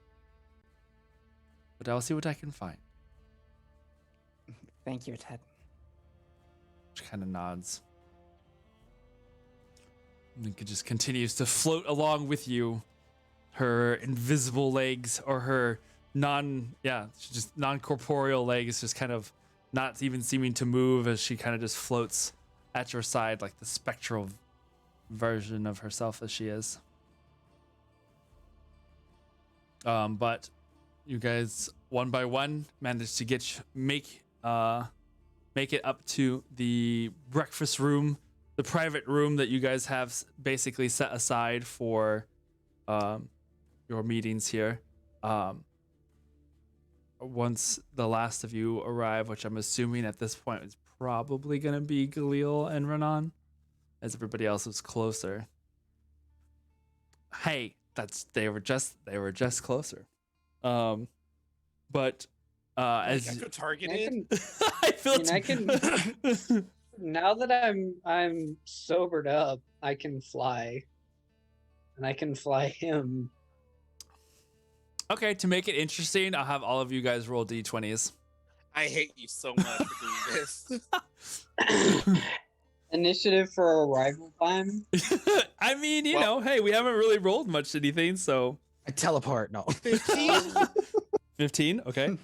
But I'll see what I can find. Thank you, Ted. She kind of nods. Linka just continues to float along with you. Her invisible legs, or her non-corporeal legs, just kind of not even seeming to move as she kind of just floats at your side like the spectral version of herself as she is. But you guys, one by one, managed to make it up to the breakfast room, the private room that you guys have basically set aside for your meetings here. Once the last of you arrive, which I'm assuming at this point is probably going to be Galil and Renan, as everybody else is closer. Hey, they were just closer. But as I got targeted. I feel I can now that I'm sobered up, I can fly. and I can fly him. Okay, to make it interesting, I'll have all of you guys roll d20s. I hate you so much for doing this. Initiative for arrival time. I mean, you Well- know, hey, we haven't really rolled much anything, so I teleport. No. 15? 15. Okay.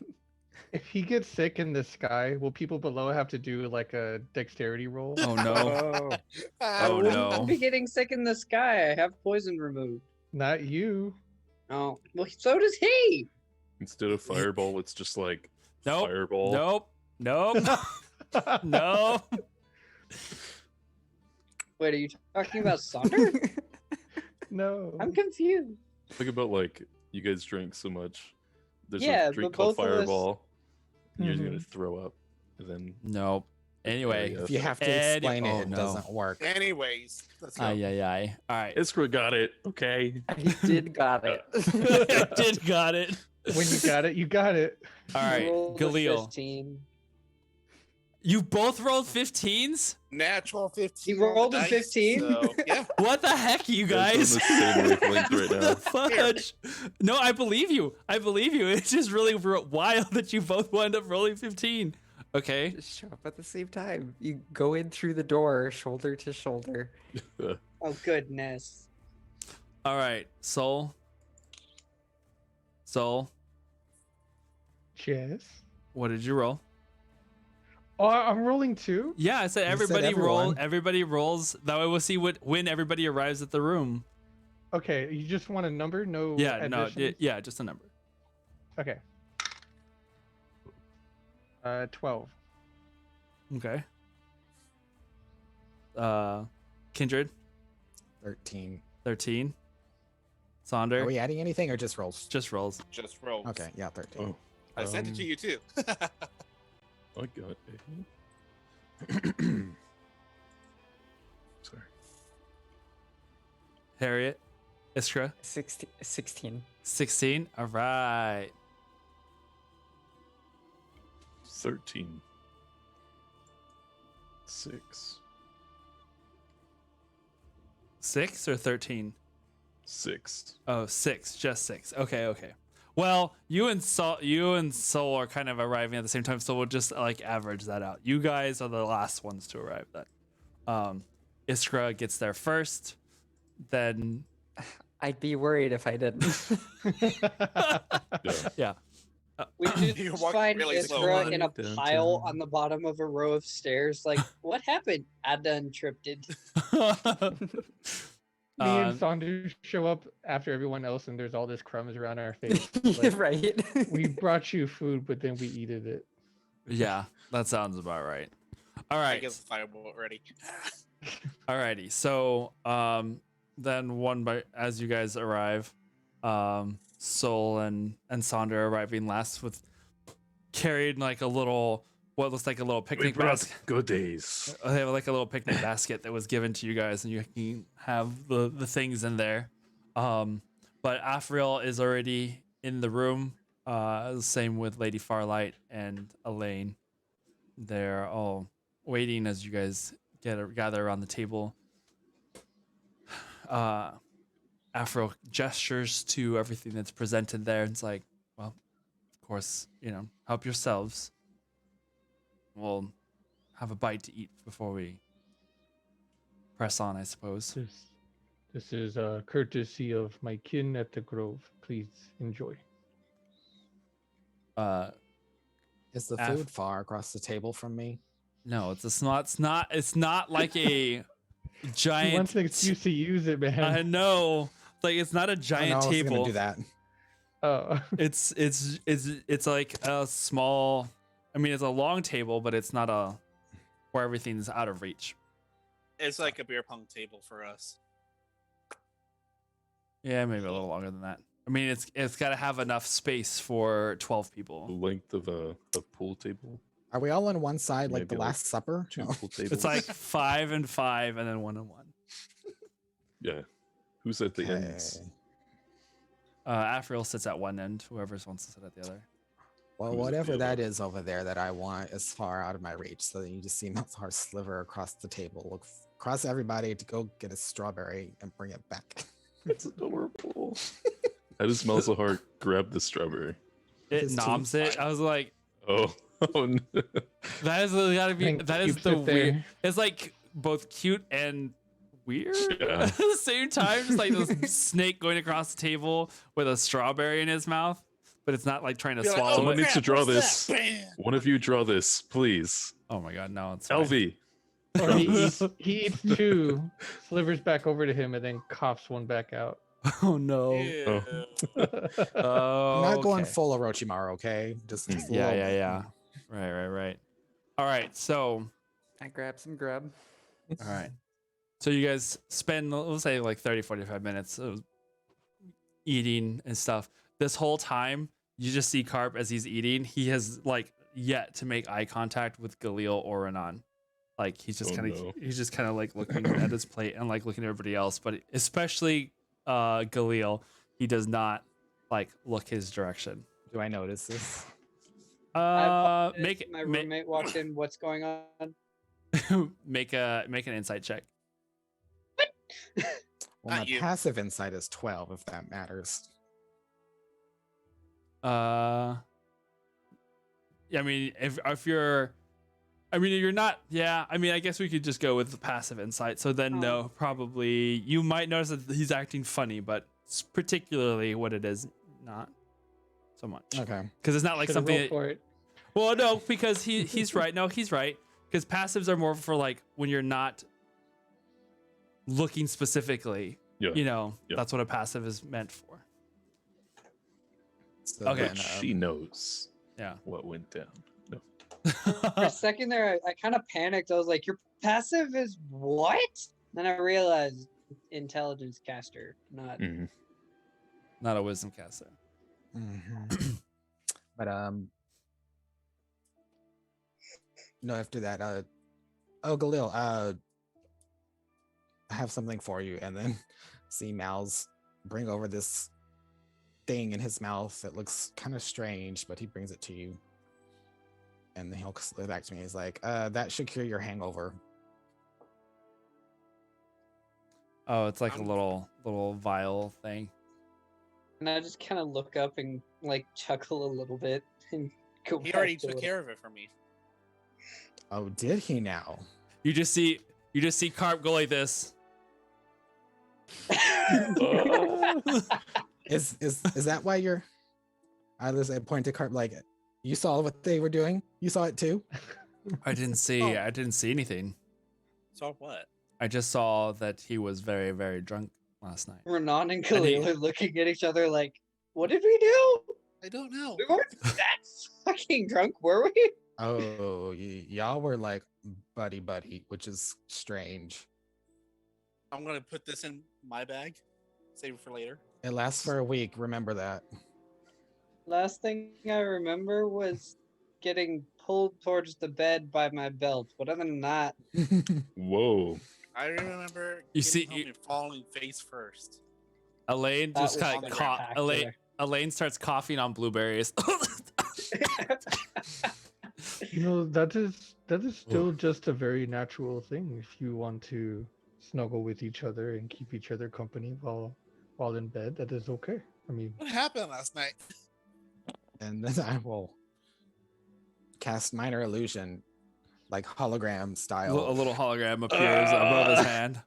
If he gets sick in the sky, will people below have to do like a dexterity roll? Oh no. Oh, I Oh, wouldn't no. be getting sick in the sky. I have poison removed. Not you. Oh, well, so does he. Instead of fireball, it's just like Nope. fireball. Nope. Nope. No. Wait, are you talking about Sonder? No. I'm confused. Think about like you guys drink so much. There's Yeah, a drink but called both of us- Fireball. And you're Mhm. gonna throw up, and then Nope. Anyway. Yeah. If you have to Eddie- explain oh, it, it no. doesn't work. Anyways, let's go. Ay, ay, ay. All right. Iskra got it. Okay. I did got it. Did got it. When you got it, you got it. All right, Roll a Galil. 15. You both rolled 15s? Natural 15. He rolled a dice, 15? So, yeah. What the heck, you Guys guys? on the same wavelength right the now. fudge? No, I believe you. I believe you. It's just really wild that you both wound up rolling 15. Okay. Just show up at the same time. You go in through the door, shoulder to shoulder. Oh, goodness. All right. Soul. Yes. What did you roll? Oh, I'm rolling too. Yeah, I said You said everybody roll. everyone. Everybody rolls. That way we'll see when everybody arrives at the room. Okay, you just want a number, no. Yeah, no, additions? yeah, just a number. Okay. 12. Okay. Kindred, 13. 13. Sonder, Are we adding anything or just rolls? just rolls. Just roll. Okay, yeah, 13. Oh, I sent it to you too. I got it. Sorry. Harriet, Iskra, 16. 16. All right. 13. 6. 6 or 13? 6. Oh, 6. Just 6. Okay. Well, you and Soul are kind of arriving at the same time, so we'll just like average that out. You guys are the last ones to arrive then. Iskra gets there first, then I'd be worried if I didn't. Yeah. yeah. We You're just walking find really slow, Iskra honey. in a Dun, pile dun. on the bottom of a row of stairs. Like, what happened? I done tripped it. Me Um, and Saunders show up after everyone else, and there's all this crumbs around our face. Yeah, Like, right. we brought you food, but then we eated it. Yeah, that sounds about right. All I right. guess the fireball ready. Alrighty. So then as you guys arrive, Soul and Sonder arriving last with carried like what looks like a little We picnic brought basket. goodies. They have like a little picnic basket that was given to you guys, and you can have the things in there. But Afriel is already in the room. Same with Lady Farlight and Elaine. They're all waiting as you guys gather around the table. Afro gestures to everything that's presented there. It's like, well, of course, help yourselves. We'll have a bite to eat before we press on, I suppose. This is a courtesy of my kin at the Grove. Please enjoy. Is the Af- food far across the table from me? No, it's not like a He giant. wants an excuse to use it, man. I know. Like it's not a Oh, no, giant I wasn't gonna table. do that. Oh, It's like a small. I mean, it's a long table, but it's not where everything's out of reach. It's like a beer pong table for us. Yeah, maybe a little longer than that. I mean, it's got to have enough space for 12 The people. length of a pool table. Are we all on one side like the Maybe like Last Supper? 2 No. pool tables. It's like 5 and 5, and then 1 and 1. Yeah. Who's at the ends? Okay. Afriel sits at one end. Whoever wants to sit at the other. Well, Who's at whatever the that other? is over there that I want is far out of my reach. So that you just see Melthar sliver across the table, look across everybody to go get a strawberry and bring it back. It's adorable. How does Malzahar grab the strawberry? It His noms teeth. it. I was like, Oh, oh no. that is gotta be. And That is keeps the it there. weird. It's like both cute and weird Yeah. at the same time. Just like this snake going across the table with a strawberry in his mouth, but it's not like trying to Be like, swallow Someone it. needs to crap, draw what's this. that? Bam! One of you draw this, please. Oh my god, no, it's fine. LV. Or he eats two, slivers back over to him, and then coughs one back out. Oh no. Ew. Oh, I'm not going okay. full Orochimaru, okay? Just a Yeah, little yeah, bit. yeah. Right. All right, so I grab some grub. all right. So you guys spend, let's say, like 30, 45 minutes eating and stuff. This whole time, you just see Carp as he's eating. He has like yet to make eye contact with Galil or Renan. Like he's just Oh, kind of no. he's just kind of like looking at his plate and like looking at everybody else, but especially Galil, he does not like look his direction. Do I notice this? I Make apologize, my roommate walked in. What's going on? make an insight check. Well, my Not you. passive insight is 12, if that matters. Yeah, I mean, if you're, I mean, you're not. Yeah, I mean, I guess we could just go with the passive insight. So then, no, probably you might notice that he's acting funny, but particularly what it is, not so much. Okay. Because it's not like Should've something. rolled for it. Well, no, because he's right. No, he's right. Because passives are more for like when you're not looking specifically. Yeah. You know, Yeah. that's what a passive is meant for. So Okay. then, But she knows Yeah. what went down. No. For a second there, I kind of panicked. I was like, "Your passive is what?" Then I realized intelligence caster, not. Mhm. Not a wisdom caster. Mhm. But no, after that, oh Galil, I have something for you, and then see Mal's bring over this thing in his mouth that looks kind of strange, but he brings it to you, and then he'll slip back to me. He's like, that should cure your hangover. Oh, it's like a I'm- little vial thing. And I just kind of look up and like chuckle a little bit and go. He back already to took it. care of it for me. Oh, did he now? You just see Carp go like this. Is that why you're? I point to Carp like, you saw what they were doing. You saw it too. I didn't see anything. So what? I just saw that he was very, very drunk last night. Renan and And Khalil he- are looking at each other like, "What did we do? I don't know. We weren't that fucking drunk, were we?" Oh, y'all were like buddy, which is strange. I'm gonna put this in my bag. Save it for later. It lasts for a week. Remember that. Last thing I remember was getting pulled towards the bed by my belt. But other than that, Whoa. I remember You getting see- home and falling face first. Elaine That just was kind of spectacular. Elaine starts coughing on blueberries. You know, that is still just a very natural thing if you want to snuggle with each other and keep each other company while in bed. That is okay. I mean, What happened last night? And then I will cast minor illusion, like hologram A style, little hologram appears above his hand.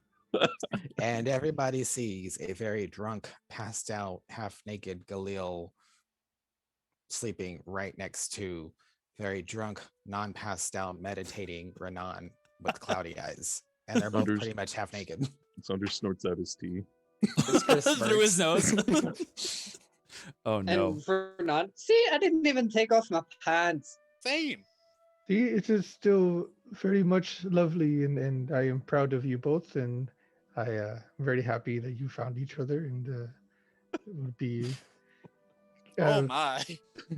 and everybody sees a very drunk, passed out, half naked Galil sleeping right next to very drunk, non-passed out, meditating Renan with cloudy eyes, and they're both Thunders. pretty much half naked. Thunder snorts out his tea. Through his nose. Oh no. and for not see, I didn't even take off my pants. Same. see, it is still very much lovely, and I am proud of you both, and I am very happy that you found each other, and it would be. Oh my.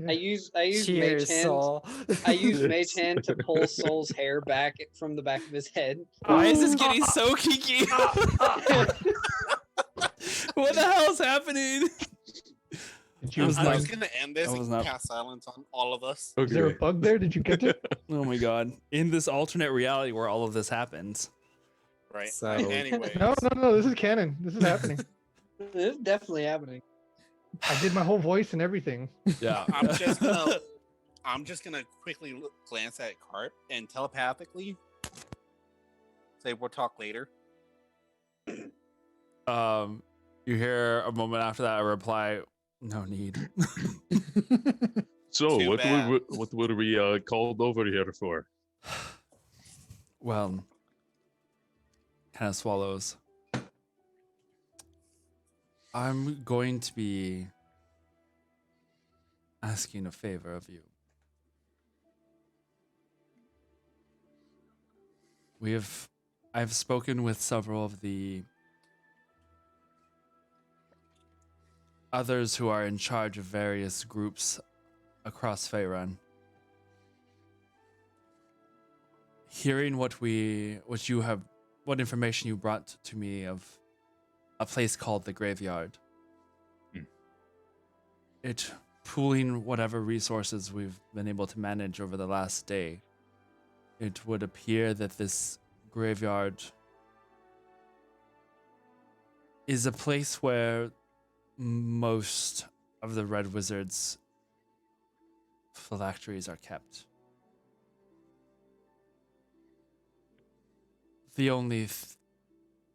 I use Mage Cheers, Hand. soul. I use Mage Hand to pull Soul's hair back from the back of his head. Why is this getting so kinky? What the hell's happening? Did I you was I'm not- just gonna end this I was and not- cast silence on all of us. Is there a Okay. bug there? Did you get it? Oh my god. In this alternate reality where all of this happens. Right. So- Anyways. No, this is canon. This is happening. It's definitely happening. I did my whole voice and everything. Yeah. I'm just gonna quickly glance at Carp and telepathically say we'll talk later. You hear a moment after that a reply, no need. So, Too bad. what were we called over here for? Well, kind of swallows. I'm going to be asking a favor of you. I've spoken with several of the others who are in charge of various groups across Faerun. Hearing what information you brought to me of a place called the Graveyard. It pooling whatever resources we've been able to manage over the last day. It would appear that this graveyard is a place where most of the Red Wizard's phylacteries are kept. The only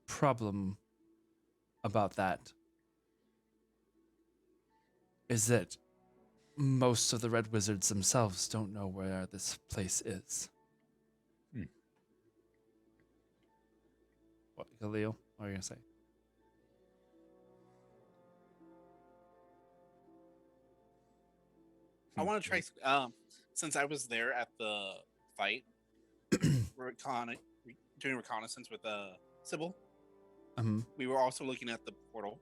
problem about that is that most of the Red Wizards themselves don't know where this place is. What, Galil? What are you gonna say? I want to try. Since I was there at the fight, doing reconnaissance with Sybil. We were also looking at the portal.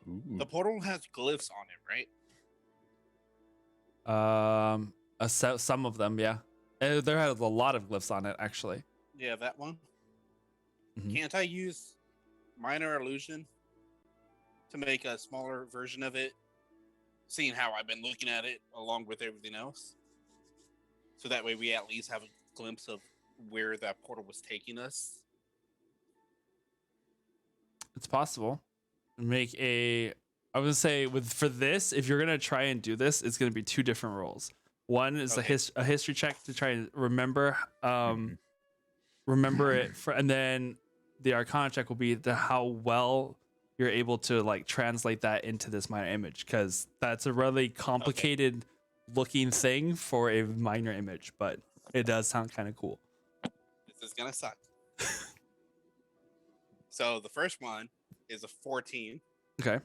Ooh. The portal has glyphs on it, right? Some of them, yeah. There has a lot of glyphs on it, actually. Yeah, that one. Mhm. Can't I use minor illusion to make a smaller version of it, seeing how I've been looking at it along with everything else? So that way we at least have a glimpse of where that portal was taking us. It's possible. I would say for this, if you're gonna try and do this, it's gonna be two different roles. One is Okay. a history check to try and remember it, and then the Arcana check will be how well you're able to like translate that into this minor image, because that's a really complicated looking thing for a minor image, but it does sound kind of cool. This is gonna suck. So the first one is a 14. Okay.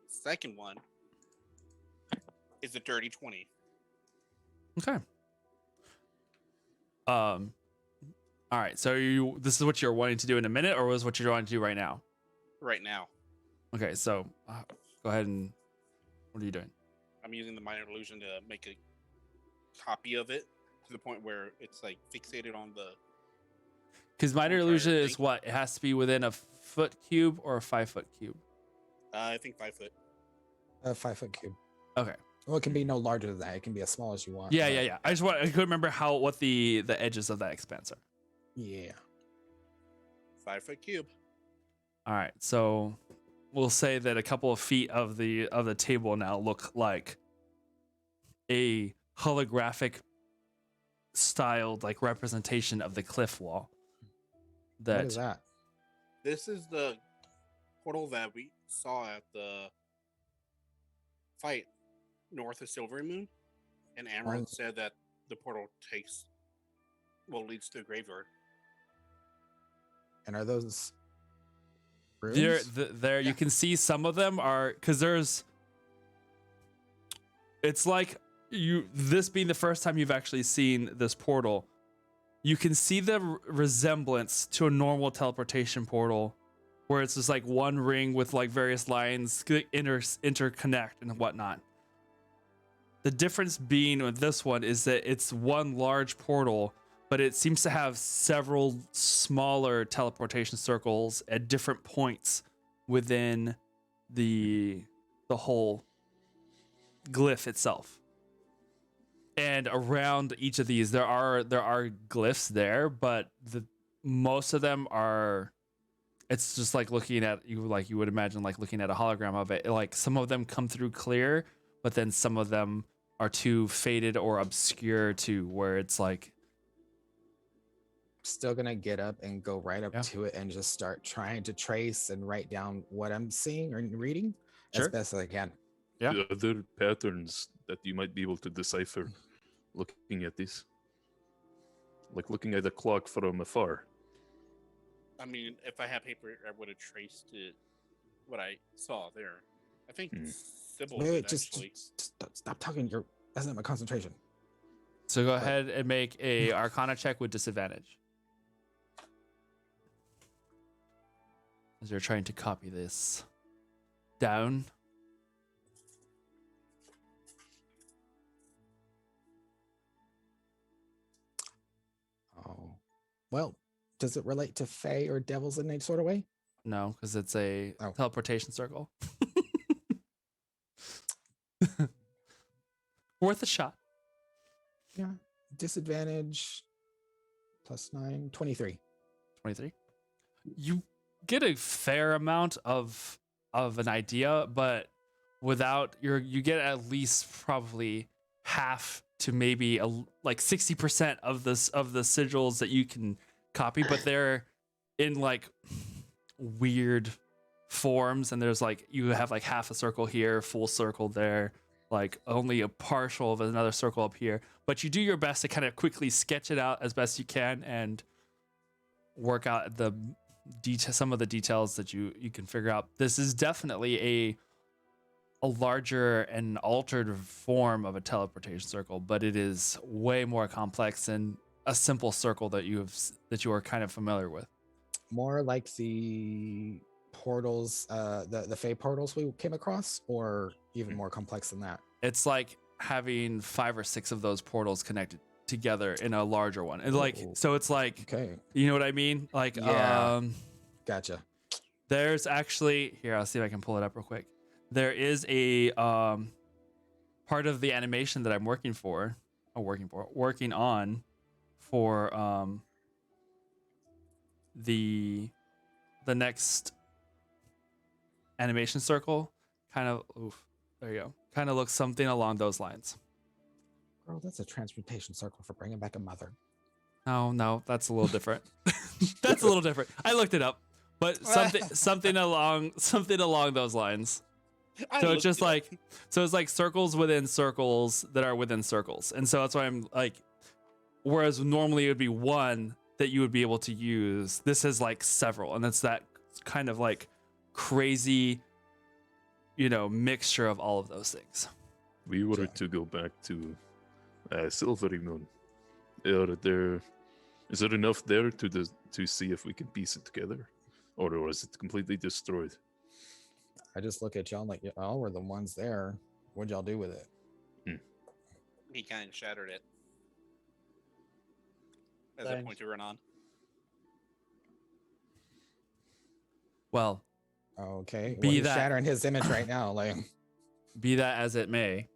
Second one is a dirty 20. Okay. All right. So this is what you're wanting to do in a minute, or was what you're wanting to do right now? Right now, Okay. So go ahead and what are you doing? I'm using the minor illusion to make a copy of it to the point where it's like fixated on the. Because minor entire illusion is thing. what? It has to be within a foot cube or a 5 foot cube. I think 5 foot. A 5-foot cube. Okay. Well, it can be no larger than that. It can be as small as you want. Yeah, but- yeah, yeah. I couldn't remember what the edges of that expanse are. Yeah. 5 foot cube. All right. So we'll say that a couple of feet of the table now look like a holographic styled like representation of the cliff wall. What is that? This is the portal that we saw at the fight north of Silver Moon, and Amaranth said that the portal leads to the graveyard. And are those There, rooms? there. You can see some of them are because it's like this being the first time you've actually seen this portal. You can see the resemblance to a normal teleportation portal, where it's just like one ring with like various lines interconnect and whatnot. The difference being with this one is that it's one large portal, but it seems to have several smaller teleportation circles at different points within the whole glyph itself. And around each of these, there are glyphs there, but most of them are it's just like looking at you, like you would imagine, like looking at a hologram of it. Like some of them come through clear, but then some of them are too faded or obscure to where it's like, Still gonna get up and go right up Yeah. to it and just start trying to trace and write down what I'm seeing or reading Sure. as best as I can. Yeah. The other patterns that you might be able to decipher looking at this, like looking at a clock from afar. I mean, if I had paper, I would have traced it. What I saw there. I think Sybil Wait, did just actually. stop talking. You're messing up my concentration. So go ahead and make a Arcana check with disadvantage. As you're trying to copy this down. Oh, well, does it relate to Fae or devils in any sort of way? No, because it's a Oh. teleportation circle. Worth a shot. Yeah. Disadvantage +9, 23. 23. You get a fair amount of an idea, but without you get at least probably half to maybe like 60% of this of the sigils that you can copy, but they're in like weird forms, and there's like you have like half a circle here, full circle there, like only a partial of another circle up here, but you do your best to kind of quickly sketch it out as best you can and work out the some of the details that you can figure out. This is definitely a larger and altered form of a teleportation circle, but it is way more complex than a simple circle that you are kind of familiar with. More like the portals, the Fae portals we came across, or even more complex than that. It's like having 5 or 6 of those portals connected together in a larger one. And like, Ooh. so it's like, Okay, you know what I mean? Like, Yeah. Gotcha. there's actually, here, I'll see if I can pull it up real quick. There is a part of the animation that I'm working on for the next animation circle. Kind of, there you go. Kind of looks something along those lines. Girl, that's a transportation circle for bringing back a mother. No, that's a little different. That's a little different. I looked it up, but something along those lines. So it's just like, so it's like circles within circles that are within circles. And so that's why I'm like, whereas normally it would be one that you would be able to use, this is like several. And it's that kind of like crazy, mixture of all of those things. We were to go back to Silvery Moon. Is there enough there to see if we can piece it together? Or is it completely destroyed? I just look at y'all like, y'all were the ones there. What'd y'all do with it? He kind of shattered it. As I point to Renan. Well, Okay. Be Well, he's that- shattering his image right now. Like, be that as it may,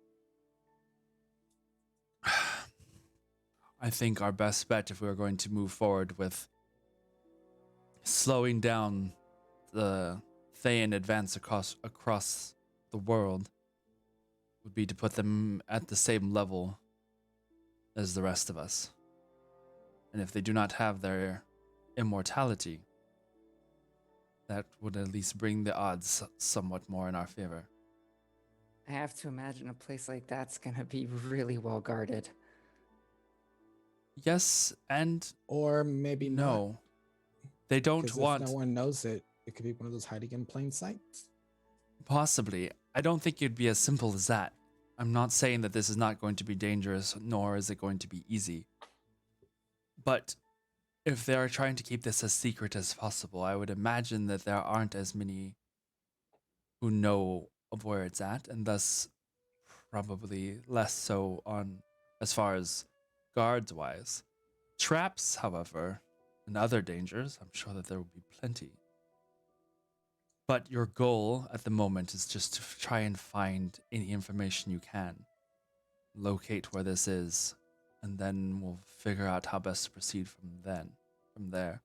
I think our best bet, if we are going to move forward with slowing down the Thayan advance across the world, would be to put them at the same level as the rest of us. And if they do not have their immortality, that would at least bring the odds somewhat more in our favor. I have to imagine a place like that's gonna be really well guarded. Yes and or maybe not. no. They don't 'Cause want... If no one knows it, it could be one of those hiding in plain sight. Possibly. I don't think it'd be as simple as that. I'm not saying that this is not going to be dangerous, nor is it going to be easy. But if they are trying to keep this as secret as possible, I would imagine that there aren't as many who know of where it's at, and thus probably less so on as far as guards wise. Traps, however, and other dangers, I'm sure that there will be plenty. But your goal at the moment is just to try and find any information you can, locate where this is, and then we'll figure out how best to proceed from there.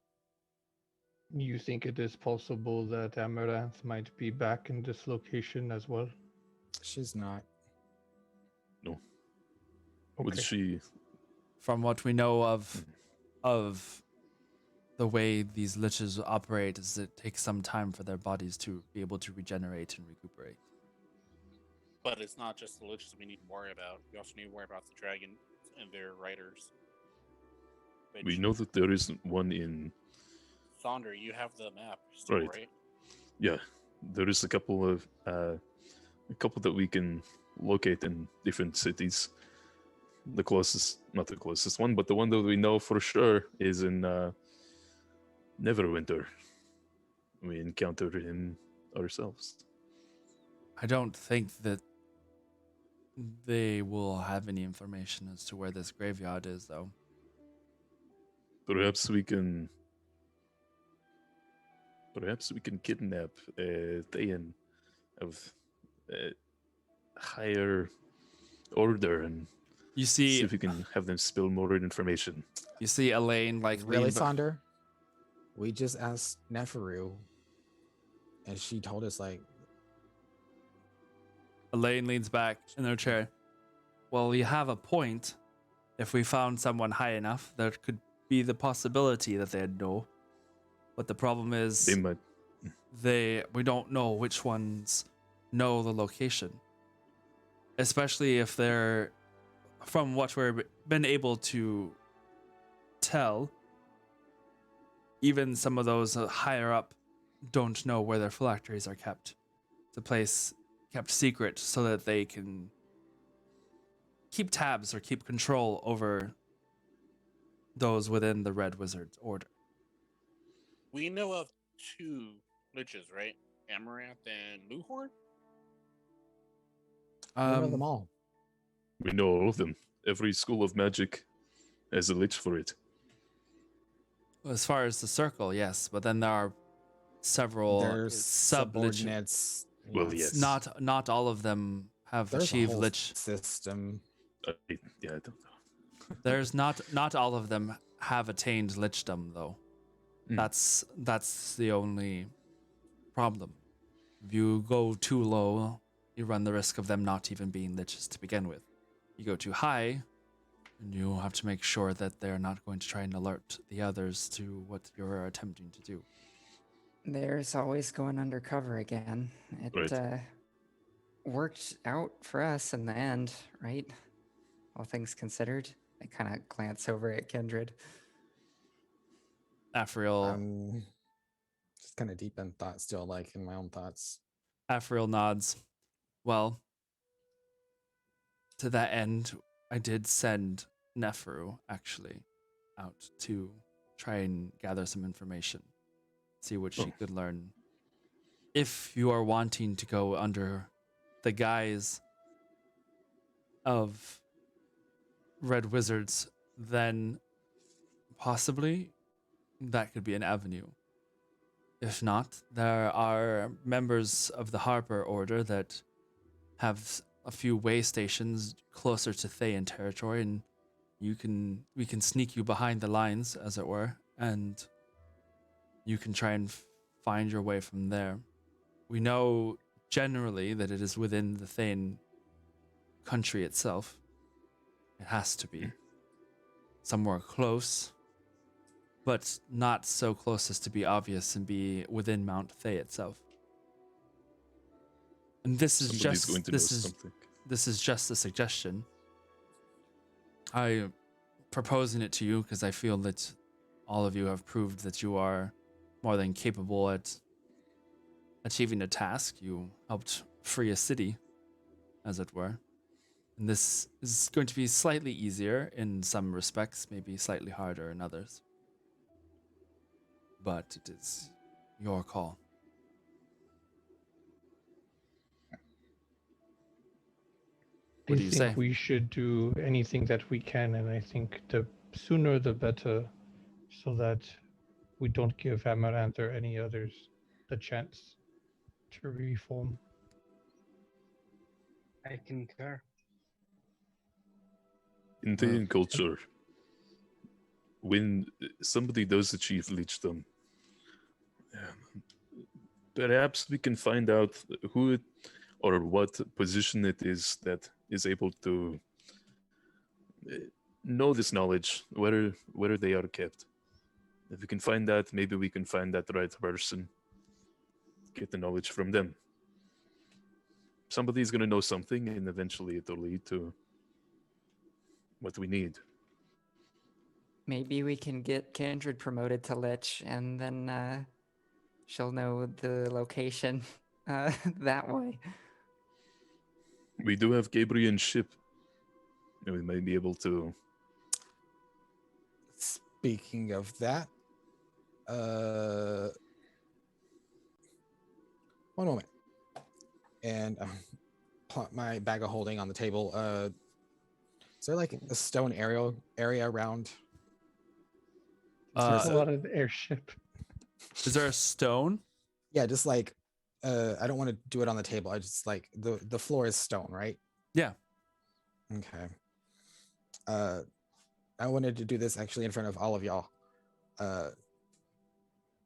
You think it is possible that Amaranth might be back in this location as well? She's not. No. Would Okay. she? From what we know of the way these liches operate, is it takes some time for their bodies to be able to regenerate and recuperate. But it's not just the liches we need to worry about. We also need to worry about the dragon and their riders. We Which, know that there isn't one in. Sonder, you have the map still, Right. right? Yeah, there is a couple that we can locate in different cities. The closest, not the closest one, but the one that we know for sure is in Neverwinter. We encountered him ourselves. I don't think that they will have any information as to where this graveyard is, though. Perhaps we can kidnap Thayan of higher order and You see see, if we can have them spill more information. you see Elaine like Really, lean ba- Sonder? We just asked Neferu, and she told us like, Elaine leans back in her chair. Well, you have a point. If we found someone high enough, there could be the possibility that they'd know. But the problem is They might. we don't know which ones know the location. Especially if they're, from what we've been able to tell, even some of those higher up don't know where their phylacteries are kept. It's a place kept secret so that they can keep tabs or keep control over those within the Red Wizard's order. We know of 2 liches, right? Amaranth and Luhorn? we know them all. We know all of them. Every school of magic has a lich for it. As far as the circle, yes, but then there are several There's sub liches. subordinates. Well, yeah. yes. Not all of them have There's a achieved whole lich. system. I don't know. There's not all of them have attained lichdom though. That's the only problem. If you go too low, you run the risk of them not even being liches to begin with. You go too high, and you have to make sure that they're not going to try and alert the others to what you're attempting to do. There's always going undercover again. It Right. Worked out for us in the end, right? All things considered. I kind of glance over at Kindred. Afriel I'm just kind of deep in thought still, like in my own thoughts. Afriel nods. Well, to that end, I did send Neferu, actually, out to try and gather some information, see what she could learn. If you are wanting to go under the guise of Red Wizards, then possibly that could be an avenue. If not, there are members of the Harper Order that have a few way stations closer to Thayan territory, and we can sneak you behind the lines, as it were, and you can try and find your way from there. We know generally that it is within the Thayan country itself. It has to be somewhere close, but not so close as to be obvious and be within Mount Thay itself. And this is Somebody's going to know something. this is just a suggestion. I'm proposing it to you because I feel that all of you have proved that you are more than capable at achieving a task. You helped free a city, as it were. And this is going to be slightly easier in some respects, maybe slightly harder in others. But it is your call. What do you say? We should do anything that we can, and I think the sooner the better, so that we don't give Amaranth or any others the chance to reform. I concur. In Thayan culture, when somebody does achieve lichdom, Perhaps we can find out who it, or what position it is that is able to know this knowledge, where they are kept. If we can find that, maybe we can find that right person, get the knowledge from them. Somebody's going to know something, and eventually it'll lead to what we need. Maybe we can get Kindred promoted to Lich, and then she'll know the location that way. We do have Gabriel's ship, and we might be able to. Speaking of that, one moment, and plot my bag of holding on the table. Is there like a stone area around? There's a Uh, lot of the airship. is there a stone? Yeah, just like I don't want to do it on the table. I just like the floor is stone, right? Yeah. Okay. I wanted to do this actually in front of all of y'all.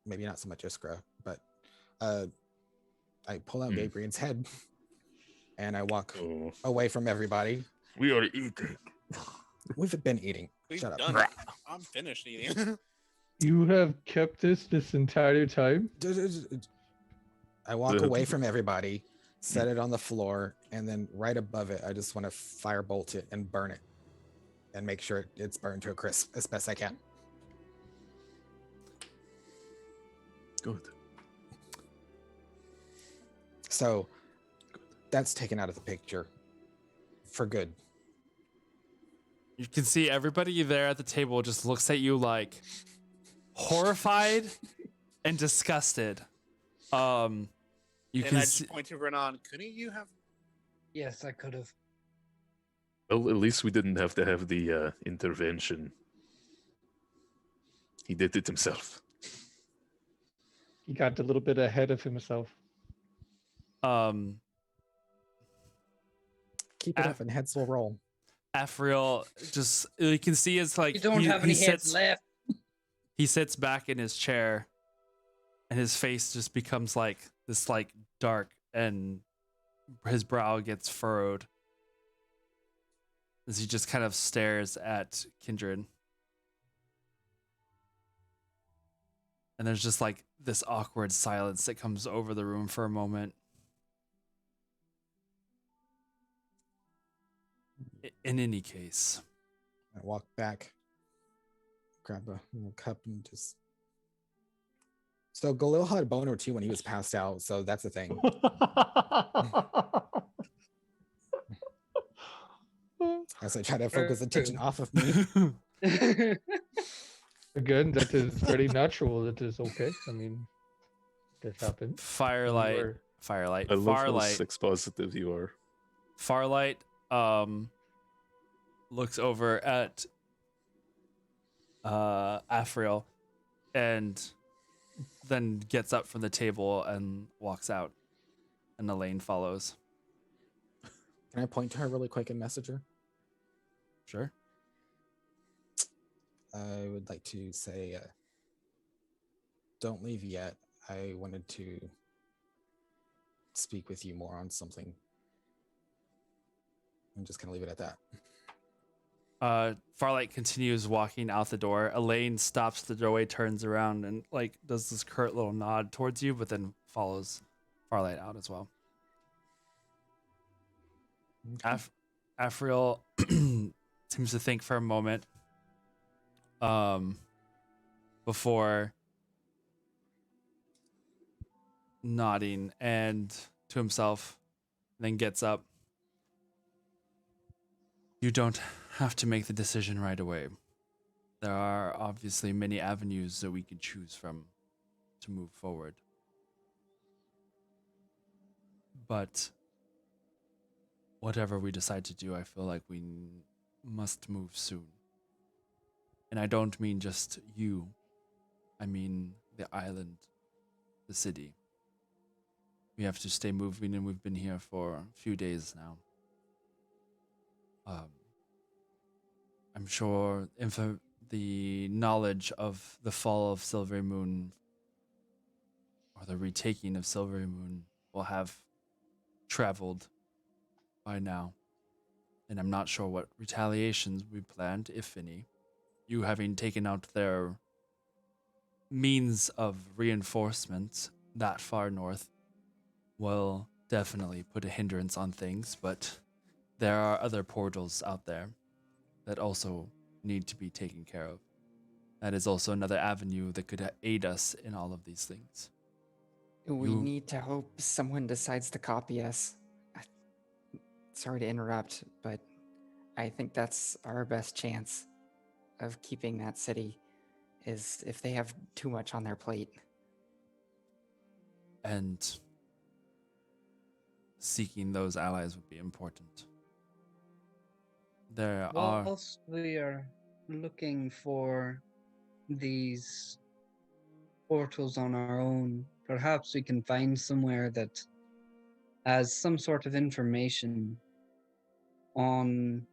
Maybe not so much Iskra, but I pull out Gabriel's head and I walk away from everybody. We are eating. We've been eating. We've Shut up. done it. I'm finished eating. You have kept this entire time? I walk away from everybody, set it on the floor, and then right above it, I just want to firebolt it and burn it and make sure it's burned to a crisp as best I can. Good. So that's taken out of the picture for good. You can see everybody there at the table just looks at you like horrified and disgusted. You And can I see, just point to Renan. Couldn't you have? Yes, I could have. Well, at least we didn't have to have the intervention. He did it himself. He got a little bit ahead of himself. Keep it up and heads will roll. Afriel just, you can see it's like You don't have any heads left. he sits back in his chair and his face just becomes like this like dark and his brow gets furrowed as he just kind of stares at Kindred. And there's just like this awkward silence that comes over the room for a moment. In any case, I walk back, grab a little cup, and just. So Galil had a bone or two when he was passed out, so that's a thing. As I try to focus attention off of me. Again, that is very natural. That is okay. I mean, that happens. Firelight, You are- Firelight, I love how Farlight, sex positive you are. Farlight, looks over at Afriel and then gets up from the table and walks out, and Elaine follows. Can I point to her really quick and message her? Sure. I would like to say, don't leave yet. I wanted to speak with you more on something. I'm just gonna leave it at that. Farlight continues walking out the door. Elaine stops the doorway, turns around, and like does this curt little nod towards you, but then follows Farlight out as well. Afriel seems to think for a moment before nodding and to himself, then gets up. You don't have to make the decision right away. There are obviously many avenues that we could choose from to move forward. But whatever we decide to do, I feel like we must move soon. And I don't mean just you. I mean the island, the city. We have to stay moving, and we've been here for a few days now. I'm sure the knowledge of the fall of Silvery Moon, or the retaking of Silvery Moon will have traveled by now. And I'm not sure what retaliations we planned, if any. You having taken out their means of reinforcement that far north will definitely put a hindrance on things, but there are other portals out there that also need to be taken care of. That is also another avenue that could aid us in all of these things. We You- need to hope someone decides to copy us. Sorry to interrupt, but I think that's our best chance of keeping that city is if they have too much on their plate. And seeking those allies would be important. There are Whilst we are looking for these portals on our own, perhaps we can find somewhere that has some sort of information on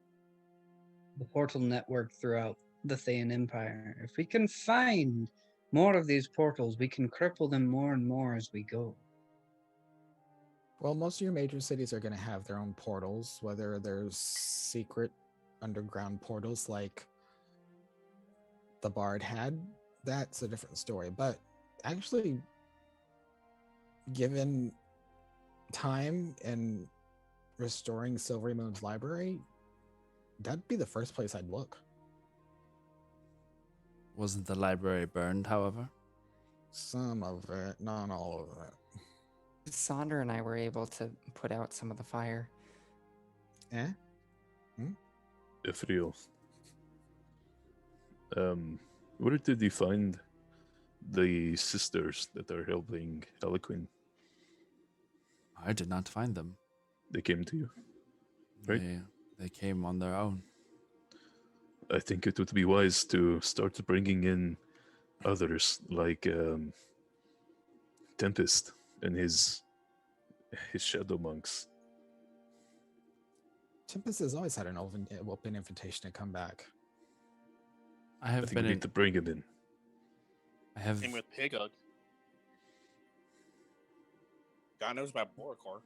the portal network throughout the Thayan Empire. If we can find more of these portals, we can cripple them more and more as we go. Well, most of your major cities are going to have their own portals, whether there's secret underground portals like the Bard had. That's a different story. But actually, given time and restoring Silvery Moon's library, that'd be the first place I'd look. wasn't the library burned, however? Some of it, not all of it. Sonder and I were able to put out some of the fire. Eh? If real. Where did you find the sisters that are helping Eloquin? I did not find them. They came to you. Right. They came on their own. I think it would be wise to start bringing in others like Tempest and his shadow monks. Tempest has always had an open invitation to come back. I I have think been we in. need to bring him in. I have. Same with Pigug. God knows about Boricor.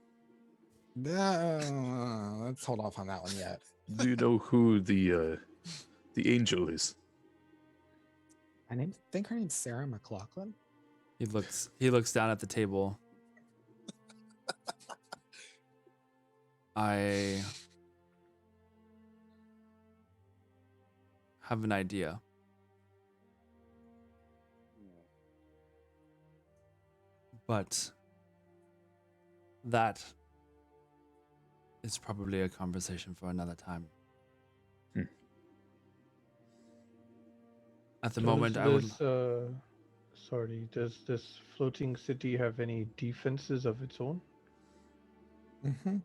Let's hold off on that one yet. Do you know who the angel is? I think her name's Sarah McLaughlin. He looks down at the table. I have an idea. But that is probably a conversation for another time. Hmm. At the moment, I would. Does this floating city have any defenses of its own? Mm-hmm.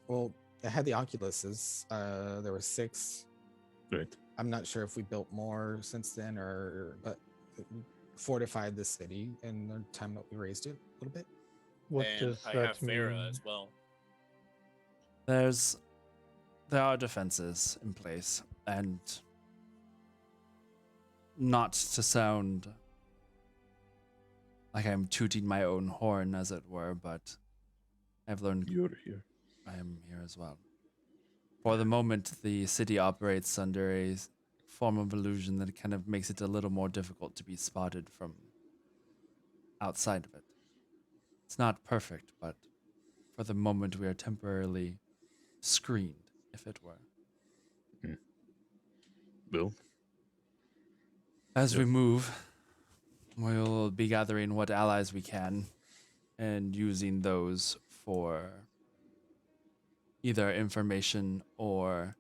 Well, it had the Oculuses. There were 6. Right. I'm not sure if we built more since then, but we fortified the city in the time that we raised it a little bit. What And does I that have mean? Farah as well. There are defenses in place, and not to sound like I'm tooting my own horn, as it were, but I've learned You're here. I am here as well. For the moment, the city operates under a form of illusion that kind of makes it a little more difficult to be spotted from outside of it. It's not perfect, but for the moment, we are temporarily screened, if it were. Well, As we Yep. move, we'll be gathering what allies we can and using those for either information or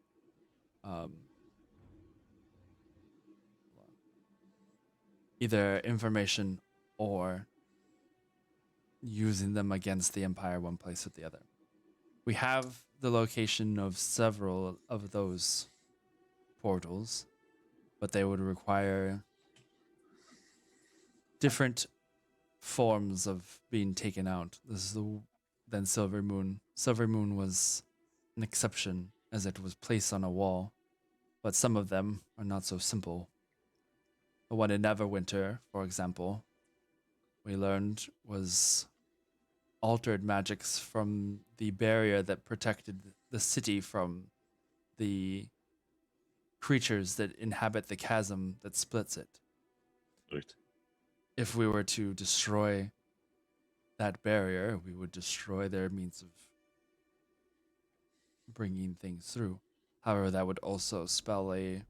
using them against the Empire one place or the other. We have the location of several of those portals, but they would require different forms of being taken out. Than Silver Moon. Silver Moon was an exception as it was placed on a wall, but some of them are not so simple. The one in Neverwinter, for example, we learned was altered magics from the barrier that protected the city from the creatures that inhabit the chasm that splits it. Right. If we were to destroy that barrier, we would destroy their means of bringing things through. However, that would also spell a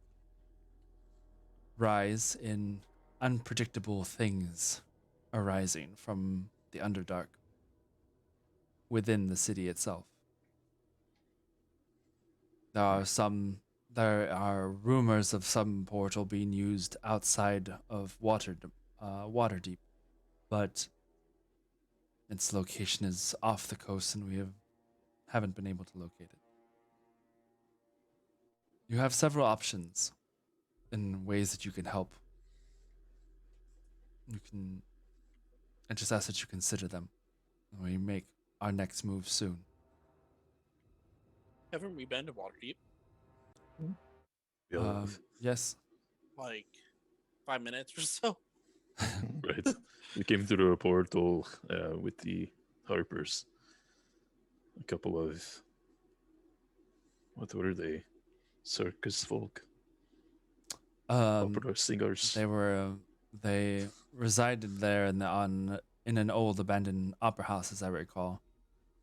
rise in unpredictable things arising from the Underdark within the city itself. There are rumors of some portal being used outside of Waterdeep, but its location is off the coast and we haven't been able to locate it. You have several options in ways that you can help. I just ask that you consider them when we make our next move soon. Haven't we been to Waterdeep? Yeah. Yes. Like 5 minutes or so? Right. We came through a portal with the Harpers. A couple of, what were they? Circus folk? Opera singers? They resided there in an old abandoned opera house, as I recall.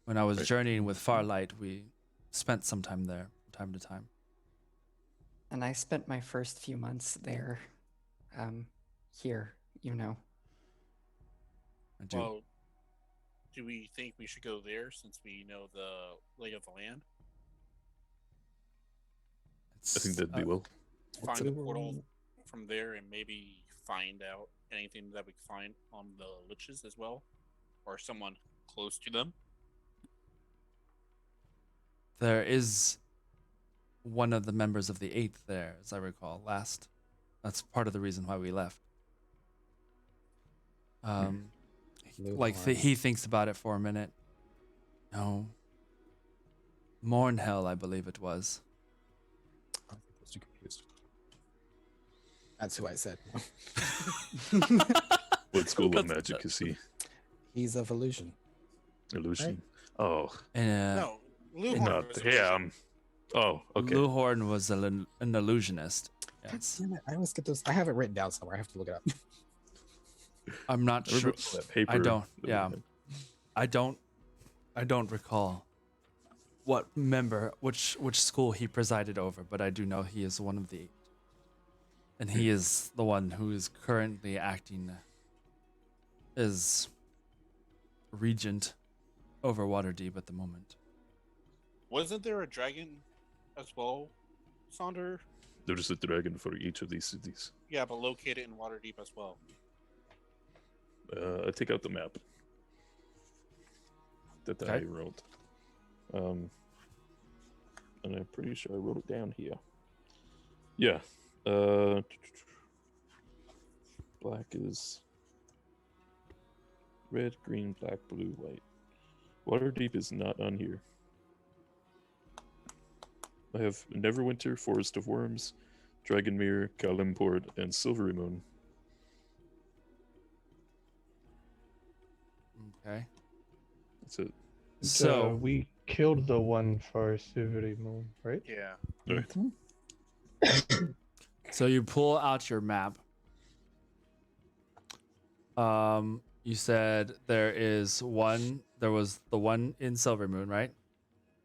When I was Right. journeying with Farlight, we spent some time there from time to time. And I spent my first few months there. Here, you know. I do. Well, do we think we should go there since we know the lay of the land? I think that'd be well. Find a- the portal from there and maybe find out anything that we can find on the liches as well, or someone close to them. There is one of the members of the Eighth there, as I recall, last. That's part of the reason why we left. He thinks about it for a minute. No. Mornhell, I believe it was. That's who I said. What school of magic is he? He's of illusion. Illusion? Oh, No, Luhorn not was him. Oh, okay. Luhorn was an illusionist. God Yes. damn it! I always get those. I have it written down somewhere. I have to look it up. I'm not I remember sure. that paper I don't. that we Yeah. had. I don't recall which school he presided over, but I do know he is one of the Eight. And he is the one who is currently acting as regent over Waterdeep at the moment. Wasn't there a dragon as well, Sonder? There's a dragon for each of these cities. Yeah, but located in Waterdeep as well. I take out the map that I Okay. wrote. And I'm pretty sure I wrote it down here. Yeah. Black is red, green, black, blue, white. Waterdeep is not on here. I have Neverwinter, Forest of Worms, Dragonmere, Kalimport, and Silvery Moon. Okay. That's it. So we killed the one for Silvery Moon, right? Yeah. Right. So you pull out your map. You said there was the one in Silvermoon, right?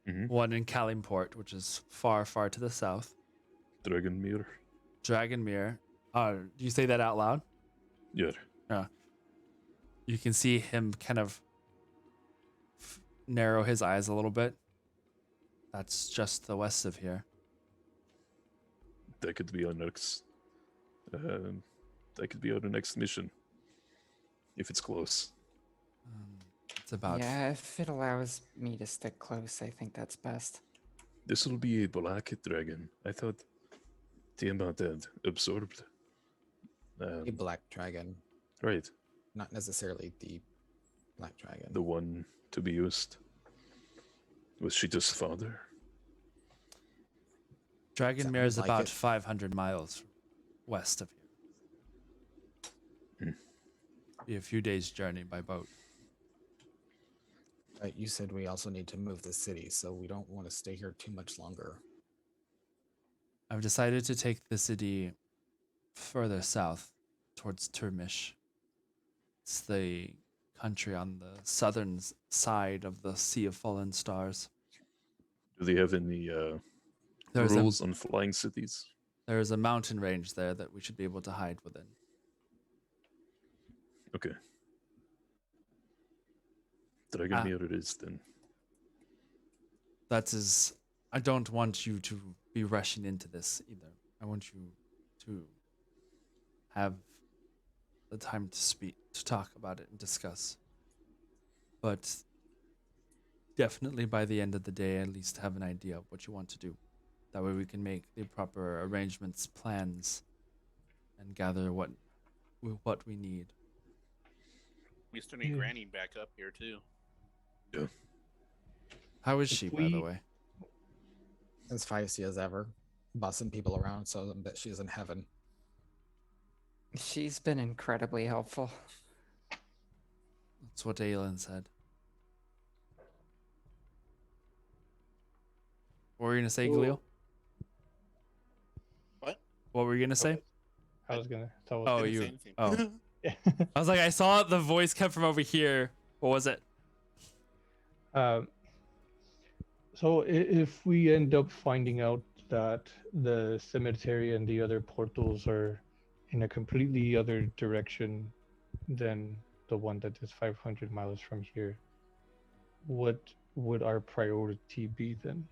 Mhm. One in Kalimport, which is far, far to the south. Dragonmere. Dragonmere. Do you say that out loud? Yeah. You can see him kind of narrow his eyes a little bit. That's just the west of here. That could be our next. That could be our next mission. If it's close. It's about Yeah, if it allows me to stick close, I think that's best. This will be a black dragon. I thought Tiamat had absorbed. A black dragon, Right. not necessarily the black dragon. The one to be used. Was she just father? Dragonmere is Sounds like about it. 500 miles west of here. be a few days' journey by boat. You said we also need to move the city, so we don't want to stay here too much longer. I've decided to take the city further south towards Turmish. It's the country on the southern side of the Sea of Fallen Stars. Do they have any There's rules on flying cities? There's a mountain range there that we should be able to hide within. Okay. Dragomir it is then. That is, I don't want you to be rushing into this either. I want you to have the time to talk about it and discuss. But definitely by the end of the day, at least have an idea of what you want to do. That way we can make the proper arrangements, plans, and gather what we need. We still need Granny back up here too. Yeah. How is she, by the way? As feisty as ever, bossing people around, so I bet she's in heaven. She's been incredibly helpful. That's what Aelin said. What were you gonna say, Galil? What? What were you gonna say? I was gonna. Oh, Didn't you. say anything. Oh, I was like, I saw the voice come from over here. What was it? So if we end up finding out that the cemetery and the other portals are in a completely other direction than the one that is 500 miles from here, what would our priority be then?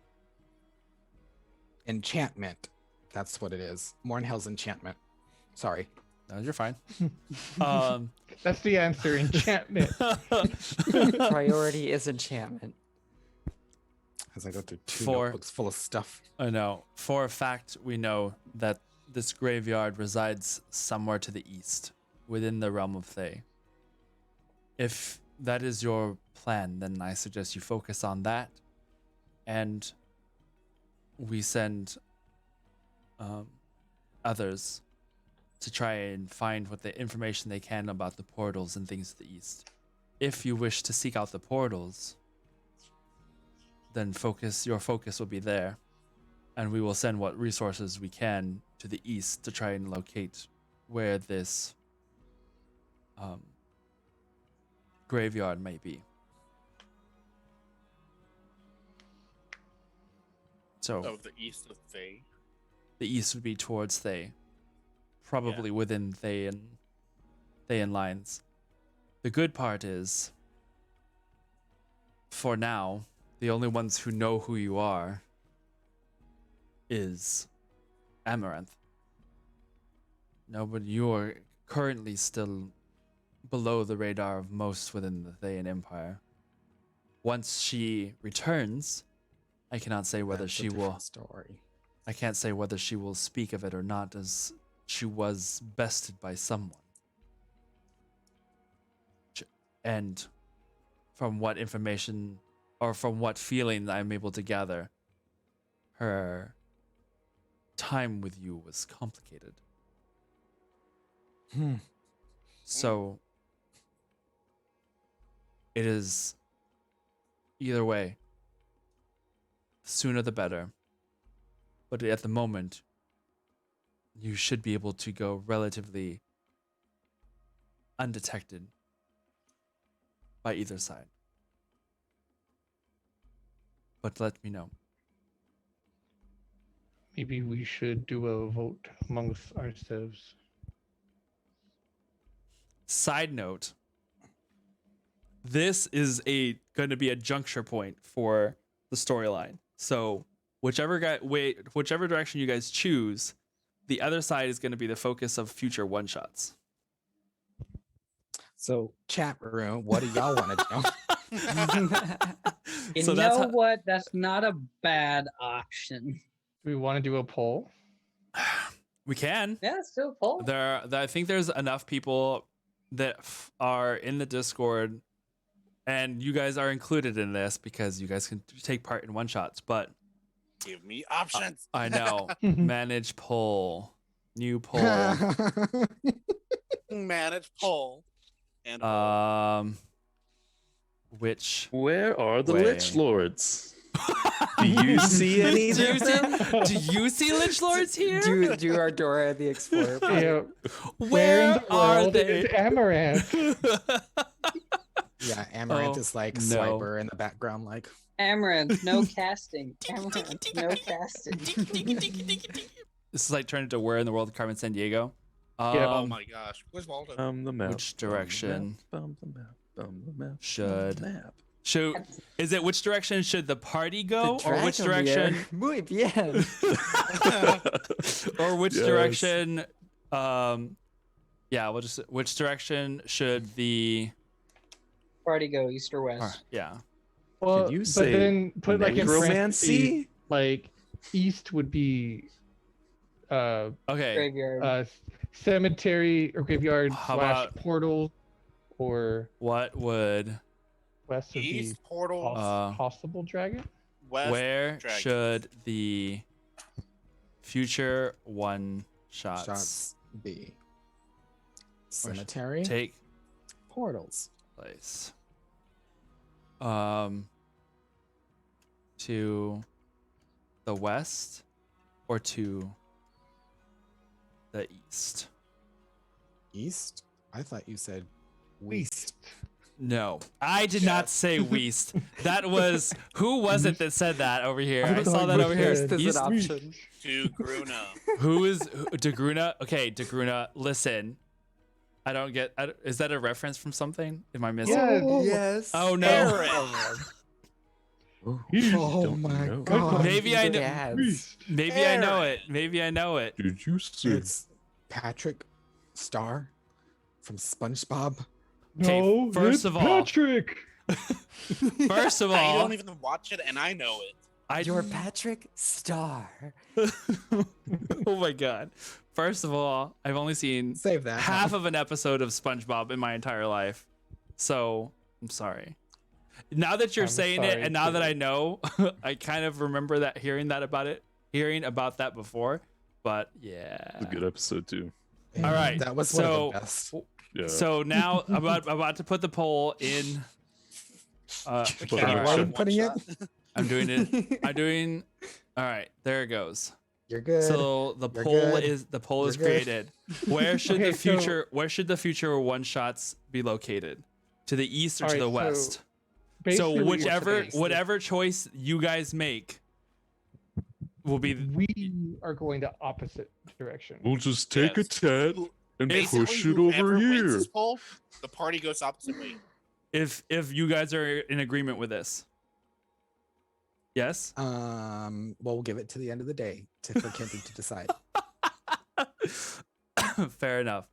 Enchantment. That's what it is. Mornhell's enchantment. Sorry. No, you're fine. That's the answer, enchantment. Priority is enchantment. As I go through two For- notebooks full of stuff. I know. For a fact, we know that this graveyard resides somewhere to the east, within the realm of Thay. If that is your plan, then I suggest you focus on that, and we send others to try and find what the information they can about the portals and things to the east. If you wish to seek out the portals, then your focus will be there, and we will send what resources we can to the east to try and locate where this graveyard may be. So Of the east of Thay. the east would be towards Thay, probably within Thayan lines. The good part is, for now, the only ones who know who you are is Amaranth. No, but you are currently still below the radar of most within the Thayan Empire. Once she returns, I cannot say whether That's a she will. different story. I can't say whether she will speak of it or not, as she was bested by someone. And from what information or from what feeling I'm able to gather, her time with you was complicated. So it is either way, sooner the better. But at the moment, you should be able to go relatively undetected by either side. But let me know. Maybe we should do a vote amongst ourselves. Side note, this is going to be a juncture point for the storyline. So whichever direction you guys choose, the other side is going to be the focus of future one-shots. So, chat room, what do y'all want to do? You So that's know how- what? That's not a bad option. Do we want to do a poll? We can. Yeah, it's still a poll. I think there's enough people that are in the Discord, and you guys are included in this because you guys can take part in one-shots, but Give me options. I know. Manage poll. New poll. Manage poll. And Which Where are the way? Lich Lords? Do you see any do you of them? see, do you see Lich Lords here? Do our Dora the Explorer. part. Yeah, Where in the are world they? is Amaranth? Yeah, Amaranth Oh, is like no. Swiper in the background, like. Amaranth, no casting. Amaranth, no casting. This is like turned into Where in the World of Carmen San Diego. oh my gosh, where's Waldo? The map. Which direction the map. The map. should The map. is it which direction should the party go, or which Dragomir. direction, Muy bien. or which Yes. direction? Yeah, we'll just which direction should the Party go east or west? or- yeah. Well, you but say then put like in necromancy? parentheses, like east would be Okay. Graveyard. cemetery or graveyard How slash about- portal, or What would west would be East portal, possible dragon. west. where dragon. should the future one shots Shots B. Cemetery. take Portals. place? To the west or to the east? East? I thought you said west. No, I did not say west. That was who was it that said that over here? I saw that over here. East is East- an option. To Gruna. Who is Degruna? Okay, Degruna. Listen, I don't get. Is that a reference from something? Am I missing? Yeah. Yes. Oh no. Oh, Oh my god. Maybe I know. Dads. Maybe I know it. Maybe I know it. Did you see? It's Patrick Star from SpongeBob. Okay, No, first it's of all- Patrick. First of I all, don't even watch it, and I know it. You're Patrick Star. Oh my god. First of all, I've only seen Save that. half of an episode of SpongeBob in my entire life, so I'm sorry. Now that you're I'm saying it, sorry, and now that too. I know, I kind of remember that hearing about that before. But yeah. A good episode too. Yeah, All right, That was one so- of the best. Yeah. So now I'm about to put the poll in. But County all I'm right. Road I'm putting one it. shot. I'm doing it. I'm doing. All right, there it goes. You're good. So the You're poll good. is You're good. created. Where should Okay, the so- future one shots be located? To the east or to Alright, the so west? So basically what you're whichever saying is whatever choice you guys make will be. we are going the opposite direction. We'll just take Yes. a tad and Basically, push it whoever over wins here. this poll, the party goes opposite way. If you guys are in agreement with this. Yes. Well, we'll give it to the end of the day for Kenty to decide. Fair enough.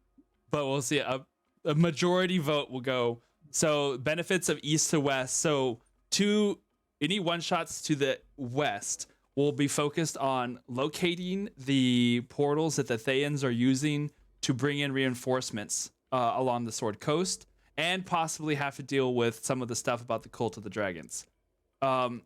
But we'll see. A majority vote will go. So benefits of east to west. So any one shots to the west will be focused on locating the portals that the Thayans are using to bring in reinforcements along the Sword Coast, and possibly have to deal with some of the stuff about the Cult of the Dragons.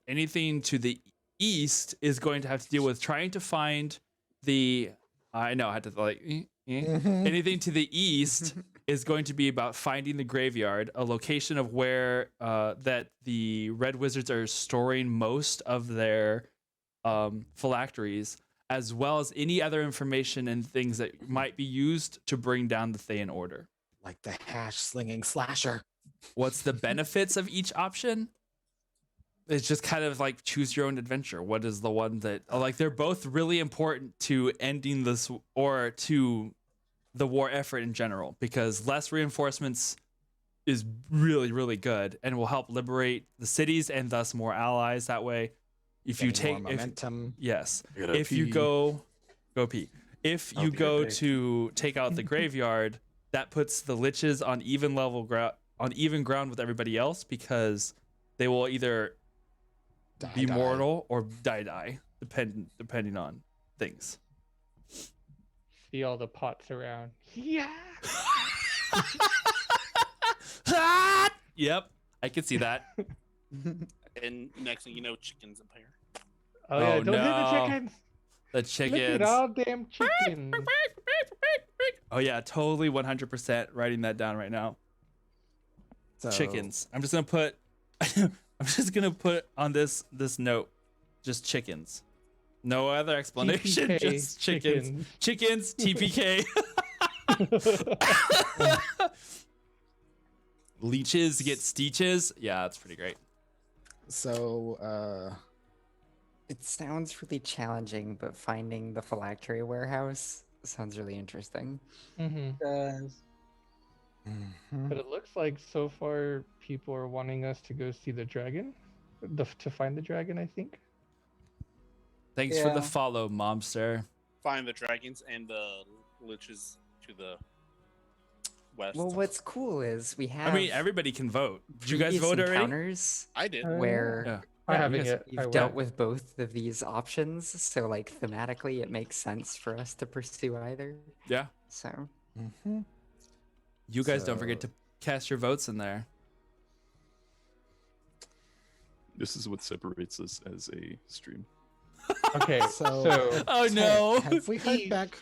Anything to the east is going to have to deal with trying to find the. I know I had to like. Anything to the east is going to be about finding the graveyard, a location of where that the Red Wizards are storing most of their phylacteries, as well as any other information and things that might be used to bring down the Thayan Order. Like the hash slinging slasher. What's the benefits of each option? It's just kind of like choose your own adventure. What is the one that like they're both really important to ending this or to the war effort in general, because less reinforcements is really, really good and will help liberate the cities and thus more allies that way. If you Getting take more momentum. yes, I gotta if you pee. go pee. If I'll you be go right back. to take out the graveyard, that puts the liches on even ground with everybody else, because they will either be Die. mortal or die, depending on things. See all the pots around. Yeah. Yep, I can see that. And next thing you know, chickens appear. Oh, yeah, Oh, don't hit no. the chickens. The Look chickens. at all damn chickens. Oh yeah, totally 100% writing that down right now. So, chickens. I'm just gonna put. I'm just gonna put on this note, just chickens. No other explanation. TPK, Just chickens. Chickens. TPK. Leeches get steeches. Yeah, that's pretty great. So, It sounds really challenging, but finding the phylactery warehouse sounds really interesting. hmm Does But it looks like so far people are wanting us to go see the dragon, to find the dragon. I think. Thanks for the Yeah. follow, Momster. Find the dragons and the liches to the west. Well, what's cool is we have. I mean, everybody can vote. Did you guys previous vote already? encounters I did. where Yeah. I Yeah, you haven't guys- yet. I we've dealt went. with both of these options, so like thematically, it makes sense for us to pursue either. Yeah. So You guys don't forget So- to cast your votes in there. This is what separates us as a stream. Okay, So- so Oh Ted, no. have we heard East- back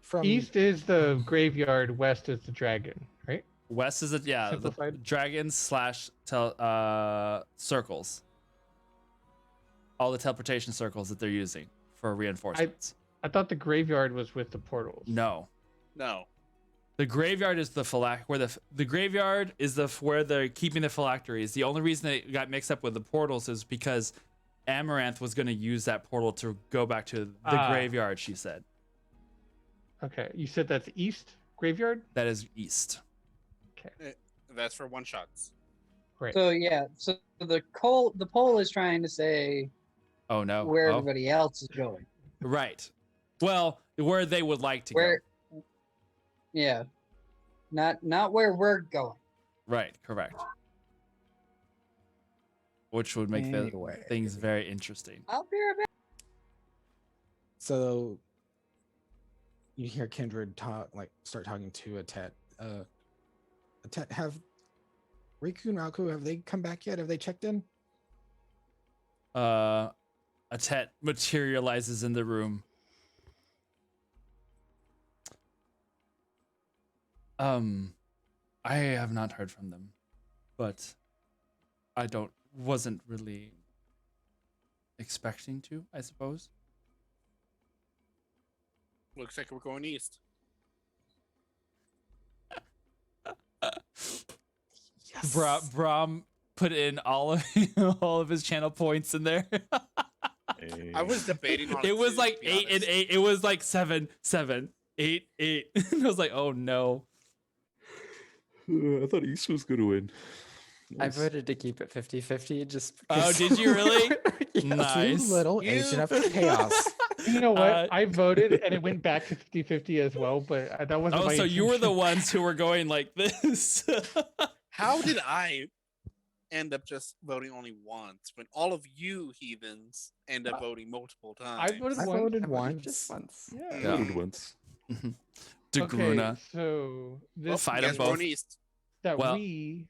from east is the graveyard, west is the dragon, right? West is the the Simplified? dragons slash circles. All the teleportation circles that they're using for reinforcements. I thought the graveyard was with the portals. No. No. The graveyard is the where the graveyard is where they're keeping the phylacteries. The only reason they got mixed up with the portals is because Amaranth was going to use that portal to go back to the Ah. graveyard. She said Okay, you said that's east graveyard. that is east. That's for one shots. Right. so yeah. So the poll is trying to say Oh no. where Oh, everybody else is going. right. Well, where they would like to Where? go. Yeah. Not where we're going. Right. Correct. Which would make Anyway. things very interesting. I'll be right back. So you hear Kindred start talking to Atet. Atet, have Riku and Raku, have they come back yet? Have they checked in? A Tet materializes in the room. I have not heard from them, but I wasn't really expecting to, I suppose. Looks like we're going east. Yes. Brahm put in all of all of his channel points in there. I was debating on It was too, like to be 8 and honest. 8. It was like 7, 7, 8, 8. I was like, oh no. I thought East was going to win. I Nice. voted to keep it 50-50 just Oh, because. did you really? Yes. Nice. You little agent of chaos. You know what? Uh, I voted and it went back to 50-50 as well, but that wasn't Oh, my so you were the intention. ones who were going like this. How did I end up just voting only once when all of you heathens end up voting multiple times? I voted I once. voted I voted once. just once. Yeah. I Yeah. voted once. Degruna. Okay, so Well, this fight you them guys both. going east. that well- we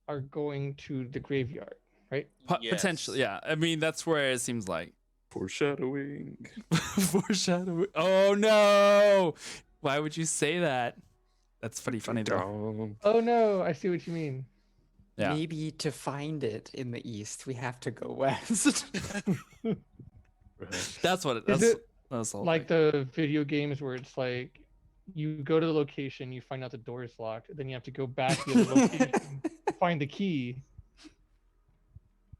are going to the graveyard, right? Potentially, yeah. I mean, that's where it seems like. Foreshadowing. Foreshadowing. Oh no! Why would you say that? That's pretty funny though. Dumb. Oh no, I see what you mean. Yeah. Maybe to find it in the east, we have to go west. Right. That's what it. Is That's, it that's the whole like thing. the video games where it's like you go to the location, you find out the door is locked, then you have to go back to the other location, find the key,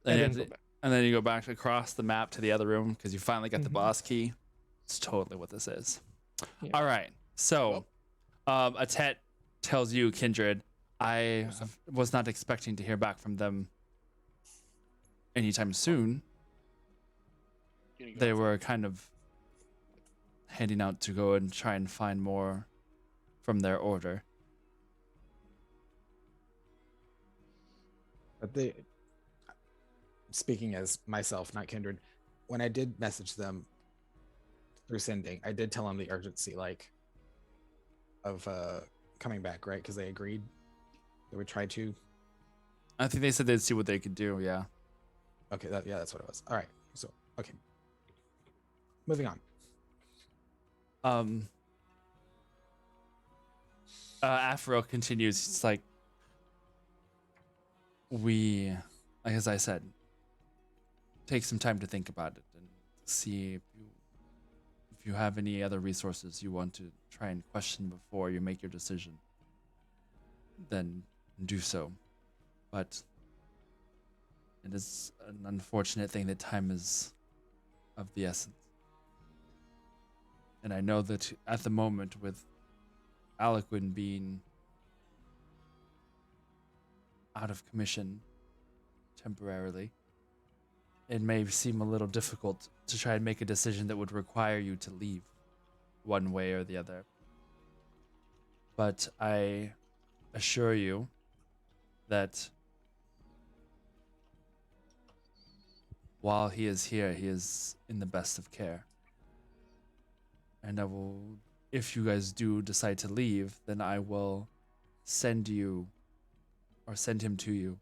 And, and you then have go to- back. and then you go back across the map to the other room because you finally got the Mhm. boss key. It's totally what this is. Yeah. All right. So, Atet tells you, Kindred, was not expecting to hear back from them anytime soon. They were kind of heading out to go and try and find more from their order. But speaking as myself, not Kindred, when I did message them through sending, I did tell them the urgency, of coming back, right? Because they agreed they would try to. I think they said they'd see what they could do. Yeah. Okay, that's what it was. All right, so okay, moving on. Afro continues. It's like, we, as I said, take some time to think about it and see if you have any other resources you want to try and question before you make your decision. Then do so. But it is an unfortunate thing that time is of the essence. And I know that at the moment, with Aliquin being out of commission temporarily, it may seem a little difficult to try and make a decision that would require you to leave one way or the other. But I assure you that while he is here, he is in the best of care. And I will, if you guys do decide to leave, then I will send you or send him to you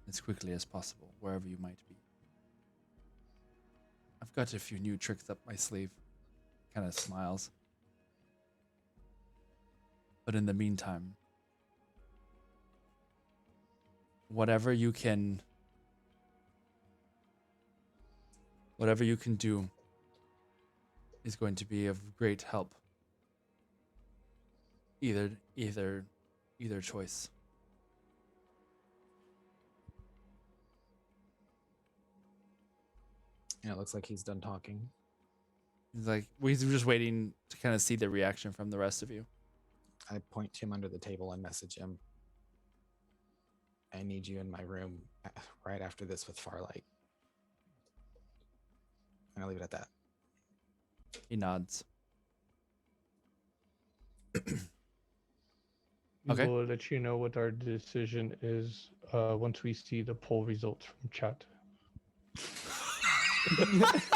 as quickly as possible, wherever you might be. I've got a few new tricks up my sleeve. Kind of smiles. But in the meantime, whatever you can do is going to be of great help. Either choice. Yeah, it looks like he's done talking. He's like, we're just waiting to kind of see the reaction from the rest of you. I point him under the table and message him. I need you in my room right after this with Farlight. And I'll leave it at that. He nods. We Okay. will let you know what our decision is once we see the poll results from chat.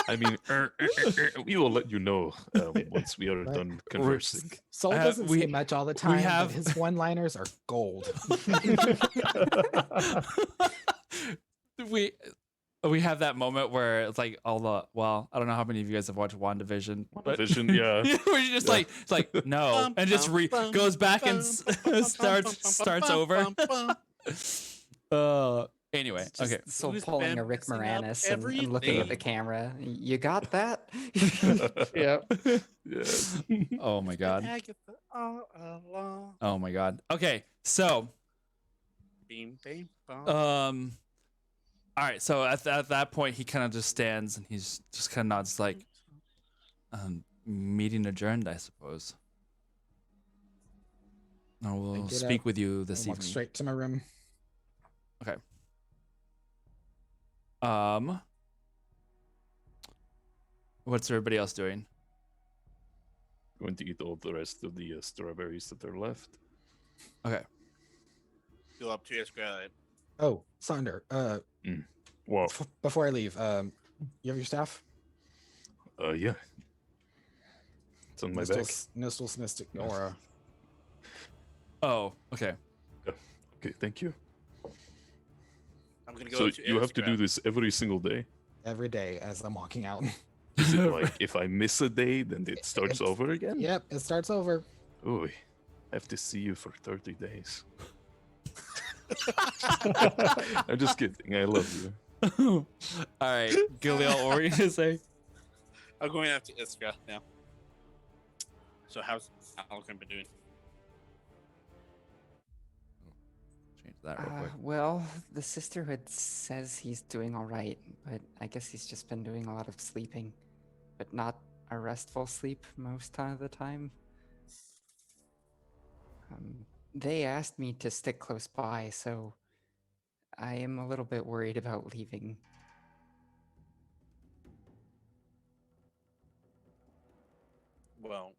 I mean, we will let you know once we are done conversing. Soul doesn't we- say much all the time, have- but his one-liners are gold. we have that moment where it's like all the, well, I don't know how many of you guys have watched WandaVision. but- WandaVision, yeah. Where you just Yeah. it's like no, and just goes back and starts over. Anyway, It's just okay. so Who's pulling been a Rick messing up Moranis and looking everything? at the camera. You got that? Yeah. Yes. Oh my god. Agatha all along. Oh my god. Okay, so Beam, beam, bom. all right, so at that point he kind of just stands and he's just kind of nods like meeting adjourned, I suppose. I will get speak up with you this and walk evening. straight to my room. Okay. What's everybody else doing? Going to eat all the rest of the strawberries that are left. Okay. Go up to Escalade. Oh, Sonder, Well, before I leave, you have your staff? yeah. It's on my back. Nostal's Mystic Aura. Oh, okay. Okay, thank you. I'm gonna go So up to you have to do Escalade. this every single day? Every day as I'm walking out. Is it like if I miss a day, then it starts over again? Yep, it starts over. Oh, I have to see you for 30 days. I'm just kidding. I love you. All right, Gilliel, what were you gonna say? I'm going after Iska now. So how's Alcon been doing? Change that real quick. Well, the Sisterhood says he's doing all right, but I guess he's just been doing a lot of sleeping, but not a restful sleep most of the time. They asked me to stick close by, so I am a little bit worried about leaving. Well,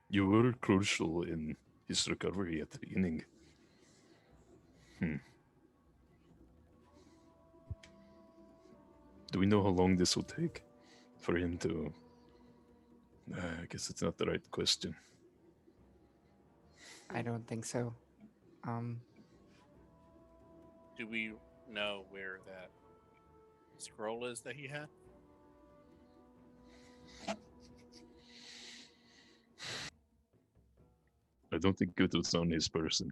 You were crucial in his recovery at the beginning. Do we know how long this will take for him to... I guess it's not the right question. I don't think so. do we know where that scroll is that he had? I don't think it was on his person.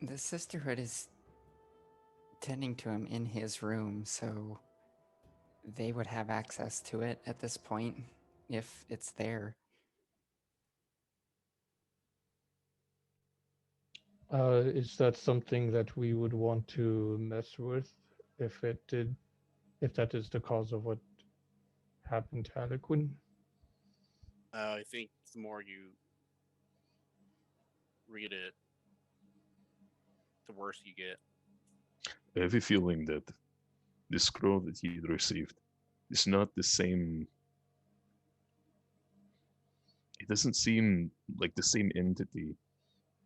The Sisterhood is tending to him in his room, so they would have access to it at this point if it's there. Is that something that we would want to mess with if if that is the cause of what happened to Aliquin? I think the more you read it, the worse you get. I have a feeling that the scroll that he received is not the same. It doesn't seem like the same entity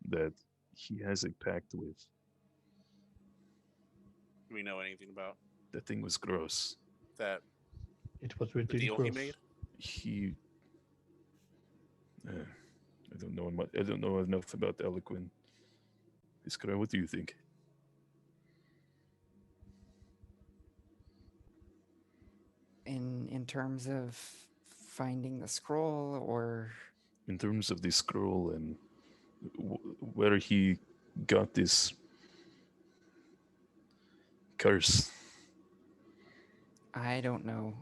that he has a pact with. Do we know anything about That thing was gross. that? It was The really deal he gross. made. He, I don't know much. I don't know enough about Eloquin. Iskra, what do you think? In terms of finding the scroll, or In terms of this scroll and where he got this curse. I don't know.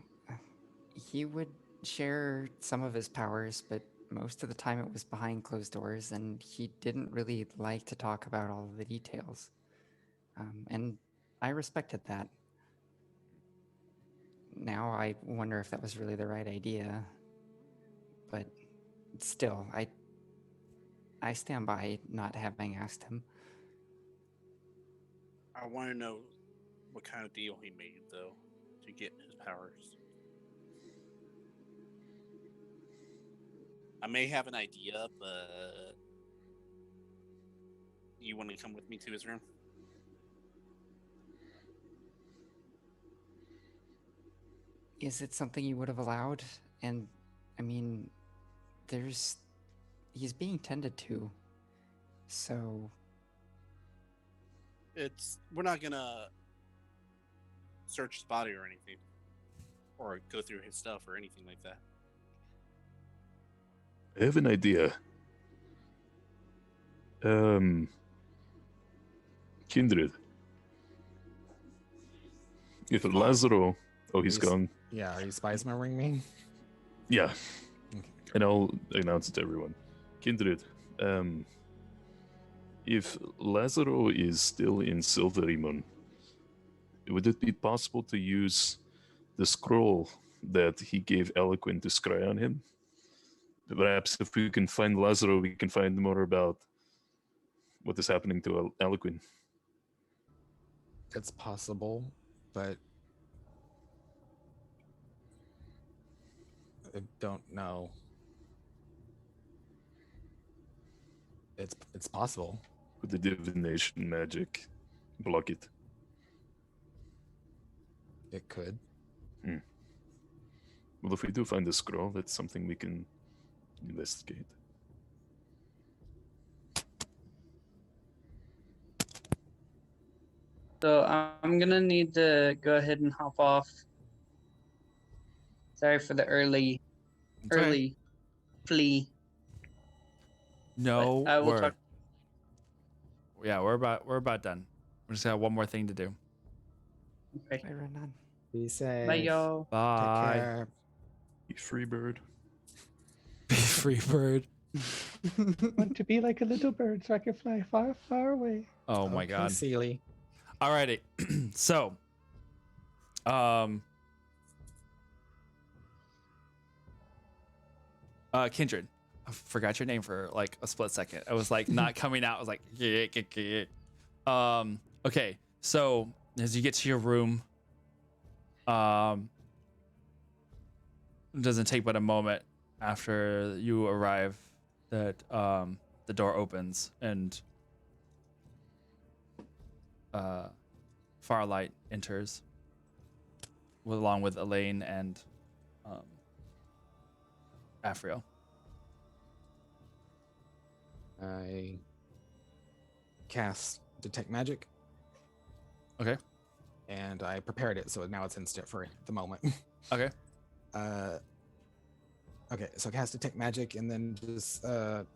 He would share some of his powers, but most of the time it was behind closed doors, and he didn't really like to talk about all of the details. And I respected that. Now I wonder if that was really the right idea. But still, I stand by not having asked him. I want to know what kind of deal he made, though, to get his powers. I may have an idea, but you want to come with me to his room? Is it something you would have allowed? And I mean, he's being tended to. So We're not gonna search his body or anything, or go through his stuff or anything like that. I have an idea. Kindred. If Lazaro. Oh, he's gone. Yeah, are you spies remembering me? Yeah. Okay. And I'll announce it to everyone. Kindred, if Lazaro is still in Silverimon, would it be possible to use the scroll that he gave Eloquin to scry on him? Perhaps if we can find Lazaro, we can find more about what is happening to Eloquin. It's possible, but I don't know. It's possible. With the divination magic, block it. It could. Well, if we do find the scroll, that's something we can investigate. So I'm gonna need to go ahead and hop off. Sorry for the early okay. flee. No But I will word. talk. Yeah, we're about done. We just got one more thing to do. Okay. I run on. Be safe. Bye, y'all. Take Bye. care. Be free bird. Be free bird. Want to be like a little bird so I can fly far, far away. Oh my Okay, god. Sealy. Alrighty. So, Kindred. I forgot your name for like a split second. I was like not coming out. I was like, okay. So as you get to your room, it doesn't take but a moment after you arrive that the door opens and Farlight enters along with Elaine and Afriel. I cast Detect Magic. Okay. And I prepared it, so now it's instant for the moment. Okay. Okay, so cast Detect Magic and then just come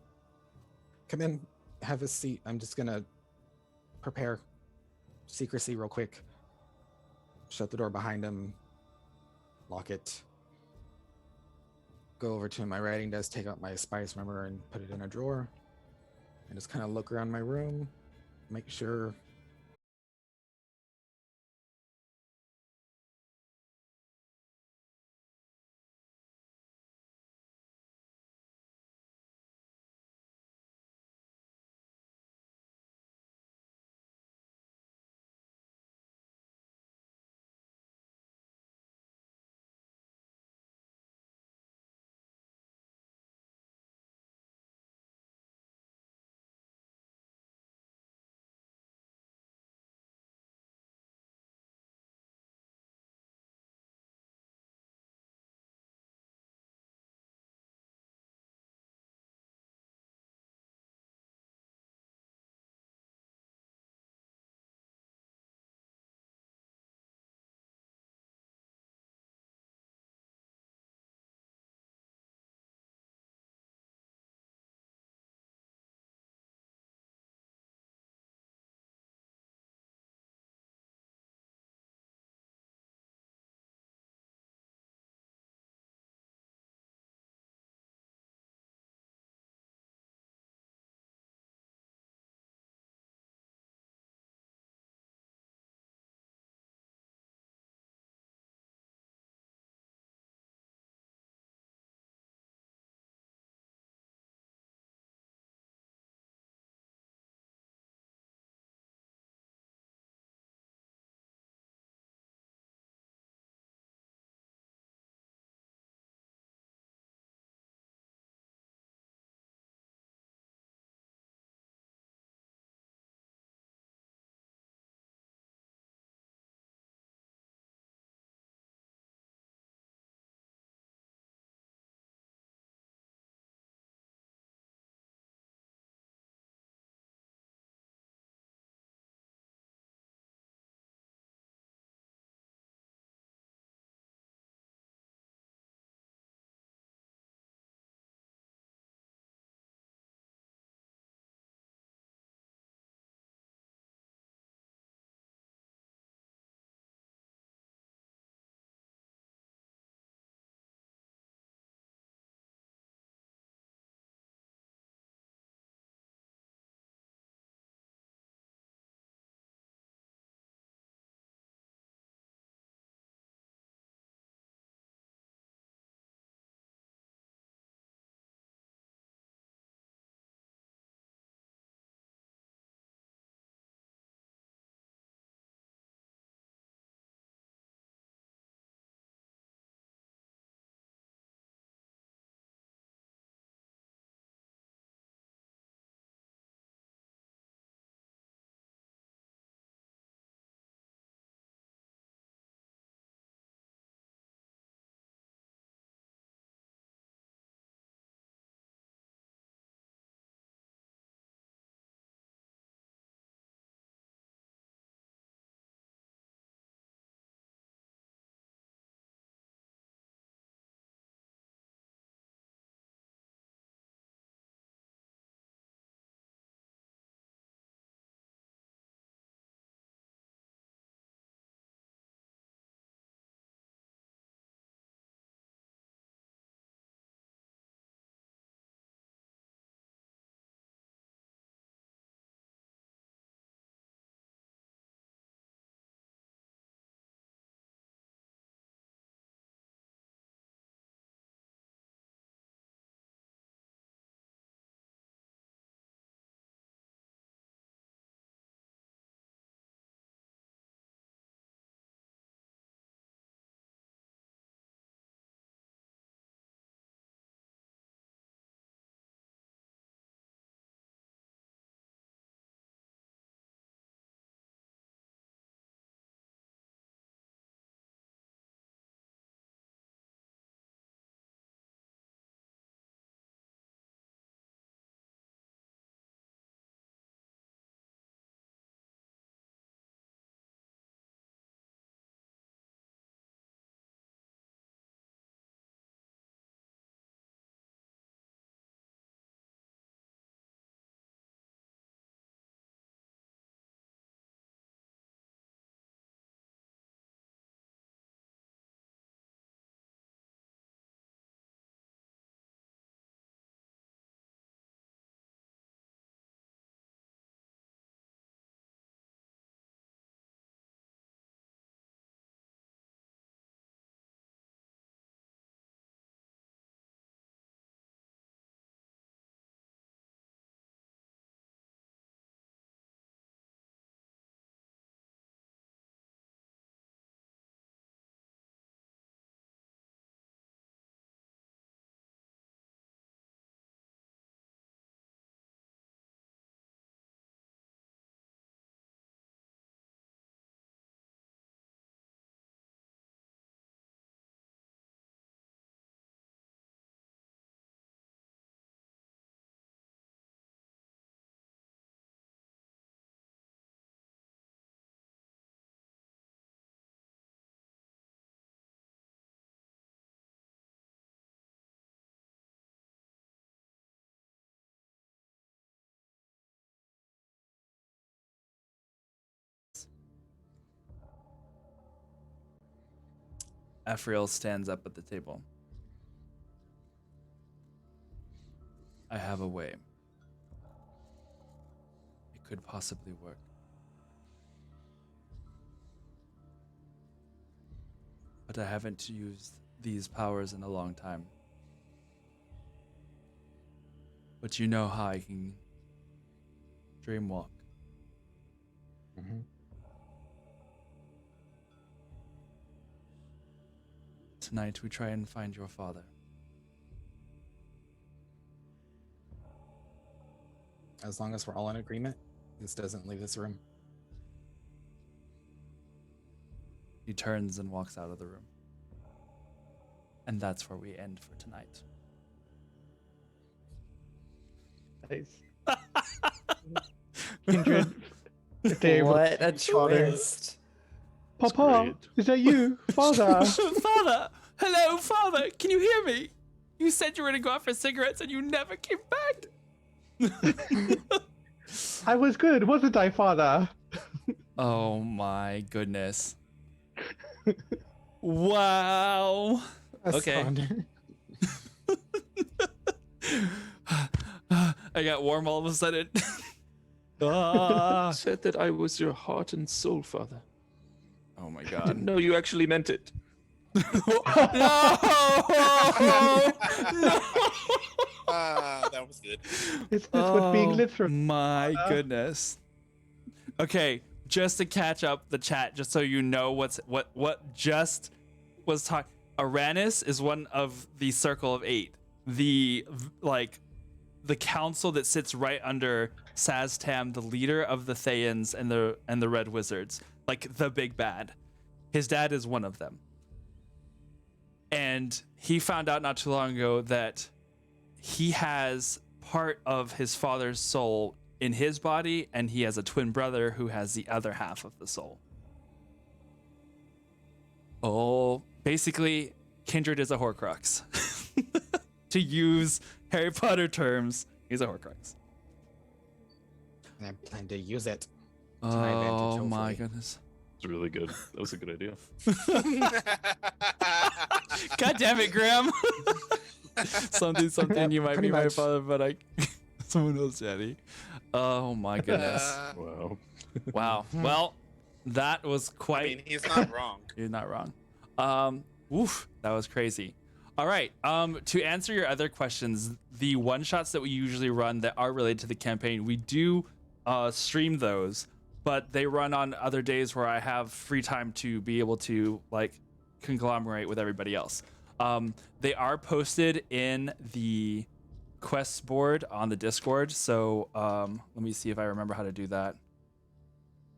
in, have a seat. I'm just gonna prepare secrecy real quick. Shut the door behind him, lock it. Go over to my writing desk, take out my spice remember, and put it in a drawer. And just kind of look around my room, make sure Ephrael stands up at the table. I have a way. It could possibly work. But I haven't used these powers in a long time. But you know how I can dreamwalk. Mm-hmm. Tonight we try and find your father. As long as we're all in agreement, this doesn't leave this room. He turns and walks out of the room. And that's where we end for tonight. Nice. Kindred, if they were What a each other- twist. Papa, great. is that you? Father. Father! Hello, Father! Can you hear me? You said you were gonna go out for cigarettes and you never came back. I was good, wasn't I, Father? Oh my goodness. Wow. Okay. Asunder. I got warm all of a sudden. Said that I was your heart and soul, Father. Oh my I god. didn't know you actually meant it. No! No! That was good. Is this what being Oh literal? my goodness. Okay, just to catch up the chat, just so you know what just was talking. Aranis is one of the Circle of Eight, the council that sits right under Saztam, the leader of the Thayans and the Red Wizards, like the big bad. His dad is one of them. And he found out not too long ago that he has part of his father's soul in his body, and he has a twin brother who has the other half of the soul. Oh, basically, Kindred is a Horcrux. To use Harry Potter terms, he's a Horcrux. And I plan to use it. To my advantage, Oh my hopefully. goodness. It's really good. That was a good idea. God damn it, Graham. something Yeah, you might pretty be my much. father, but I someone else, Daddy. Oh my goodness. Wow. Wow. Well, that was I quite mean, he's not wrong. You're not wrong. Woof, that was crazy. All right. To answer your other questions, the one shots that we usually run that are related to the campaign, we do stream those, but they run on other days where I have free time to be able to like conglomerate with everybody else. They are posted in the quests board on the Discord. So let me see if I remember how to do that.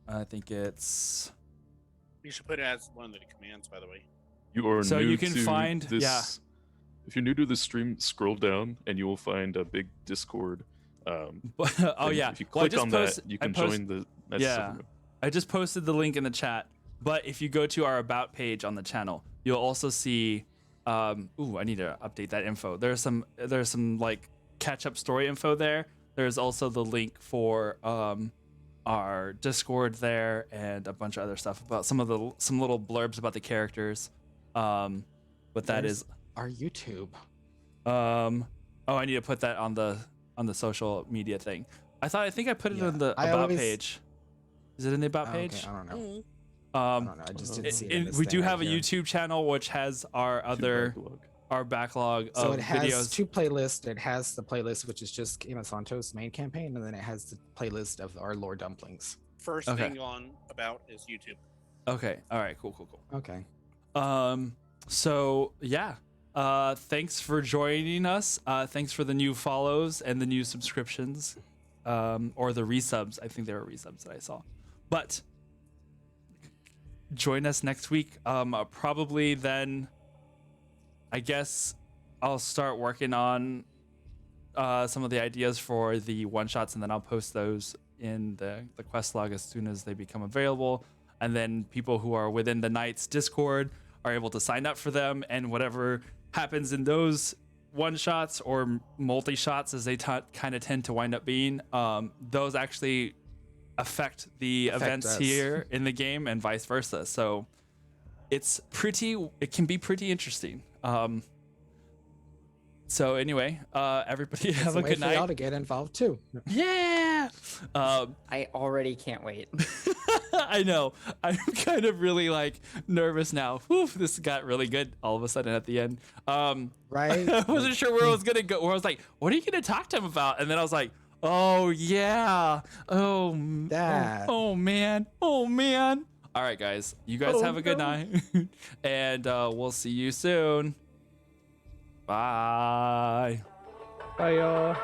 I think it's. You should put it as one of the commands, by the way. You are So new you can to find- this. yeah. If you're new to the stream, scroll down and you will find a big Discord. Oh thing. yeah. If you Well, I click just on post- that, you I can post- join the. Knights of Yeah. Silvermoon. I just posted the link in the chat, but if you go to our about page on the channel, you'll also see. I need to update that info. There's some like catch up story info there. There's also the link for our Discord there and a bunch of other stuff about some little blurbs about the characters. But that Where's is our YouTube. I need to put that on the social media thing. I think I put it Yeah, on the I about always- page. Is it in the about Oh, page? okay, I don't know. Mm. I don't know. I just didn't see it. in this We thing do right have a here. YouTube channel which has our other backlog. our backlog So of it has videos. two playlists. It has the playlist which is just Game of Santos main campaign, and then it has the playlist of our lore dumplings. First Okay. thing on about is YouTube. Okay. All right. Cool. Okay. So yeah. Thanks for joining us. Thanks for the new follows and the new subscriptions. Or the resubs. I think there were resubs that I saw. But join us next week. Probably then I guess I'll start working on some of the ideas for the one shots, and then I'll post those in the quest log as soon as they become available. And then people who are within the Knights Discord are able to sign up for them, and whatever happens in those one shots or multi shots, as they kind of tend to wind up being, those actually affect the Affect events us. here in the game and vice versa. So it can be pretty interesting. So anyway, everybody have It's a a way good for y'all night. to get involved too. Yeah. I already can't wait. I know. I'm kind of really like nervous now. Whew, this got really good all of a sudden at the end. Right? I wasn't sure where I was gonna go. Where I was like, what are you gonna talk to him about? And then I was like, oh yeah. That. Oh man. Oh man. All right, guys. You guys Oh, have a good no. night, and we'll see you soon. Bye. Bye, y'all.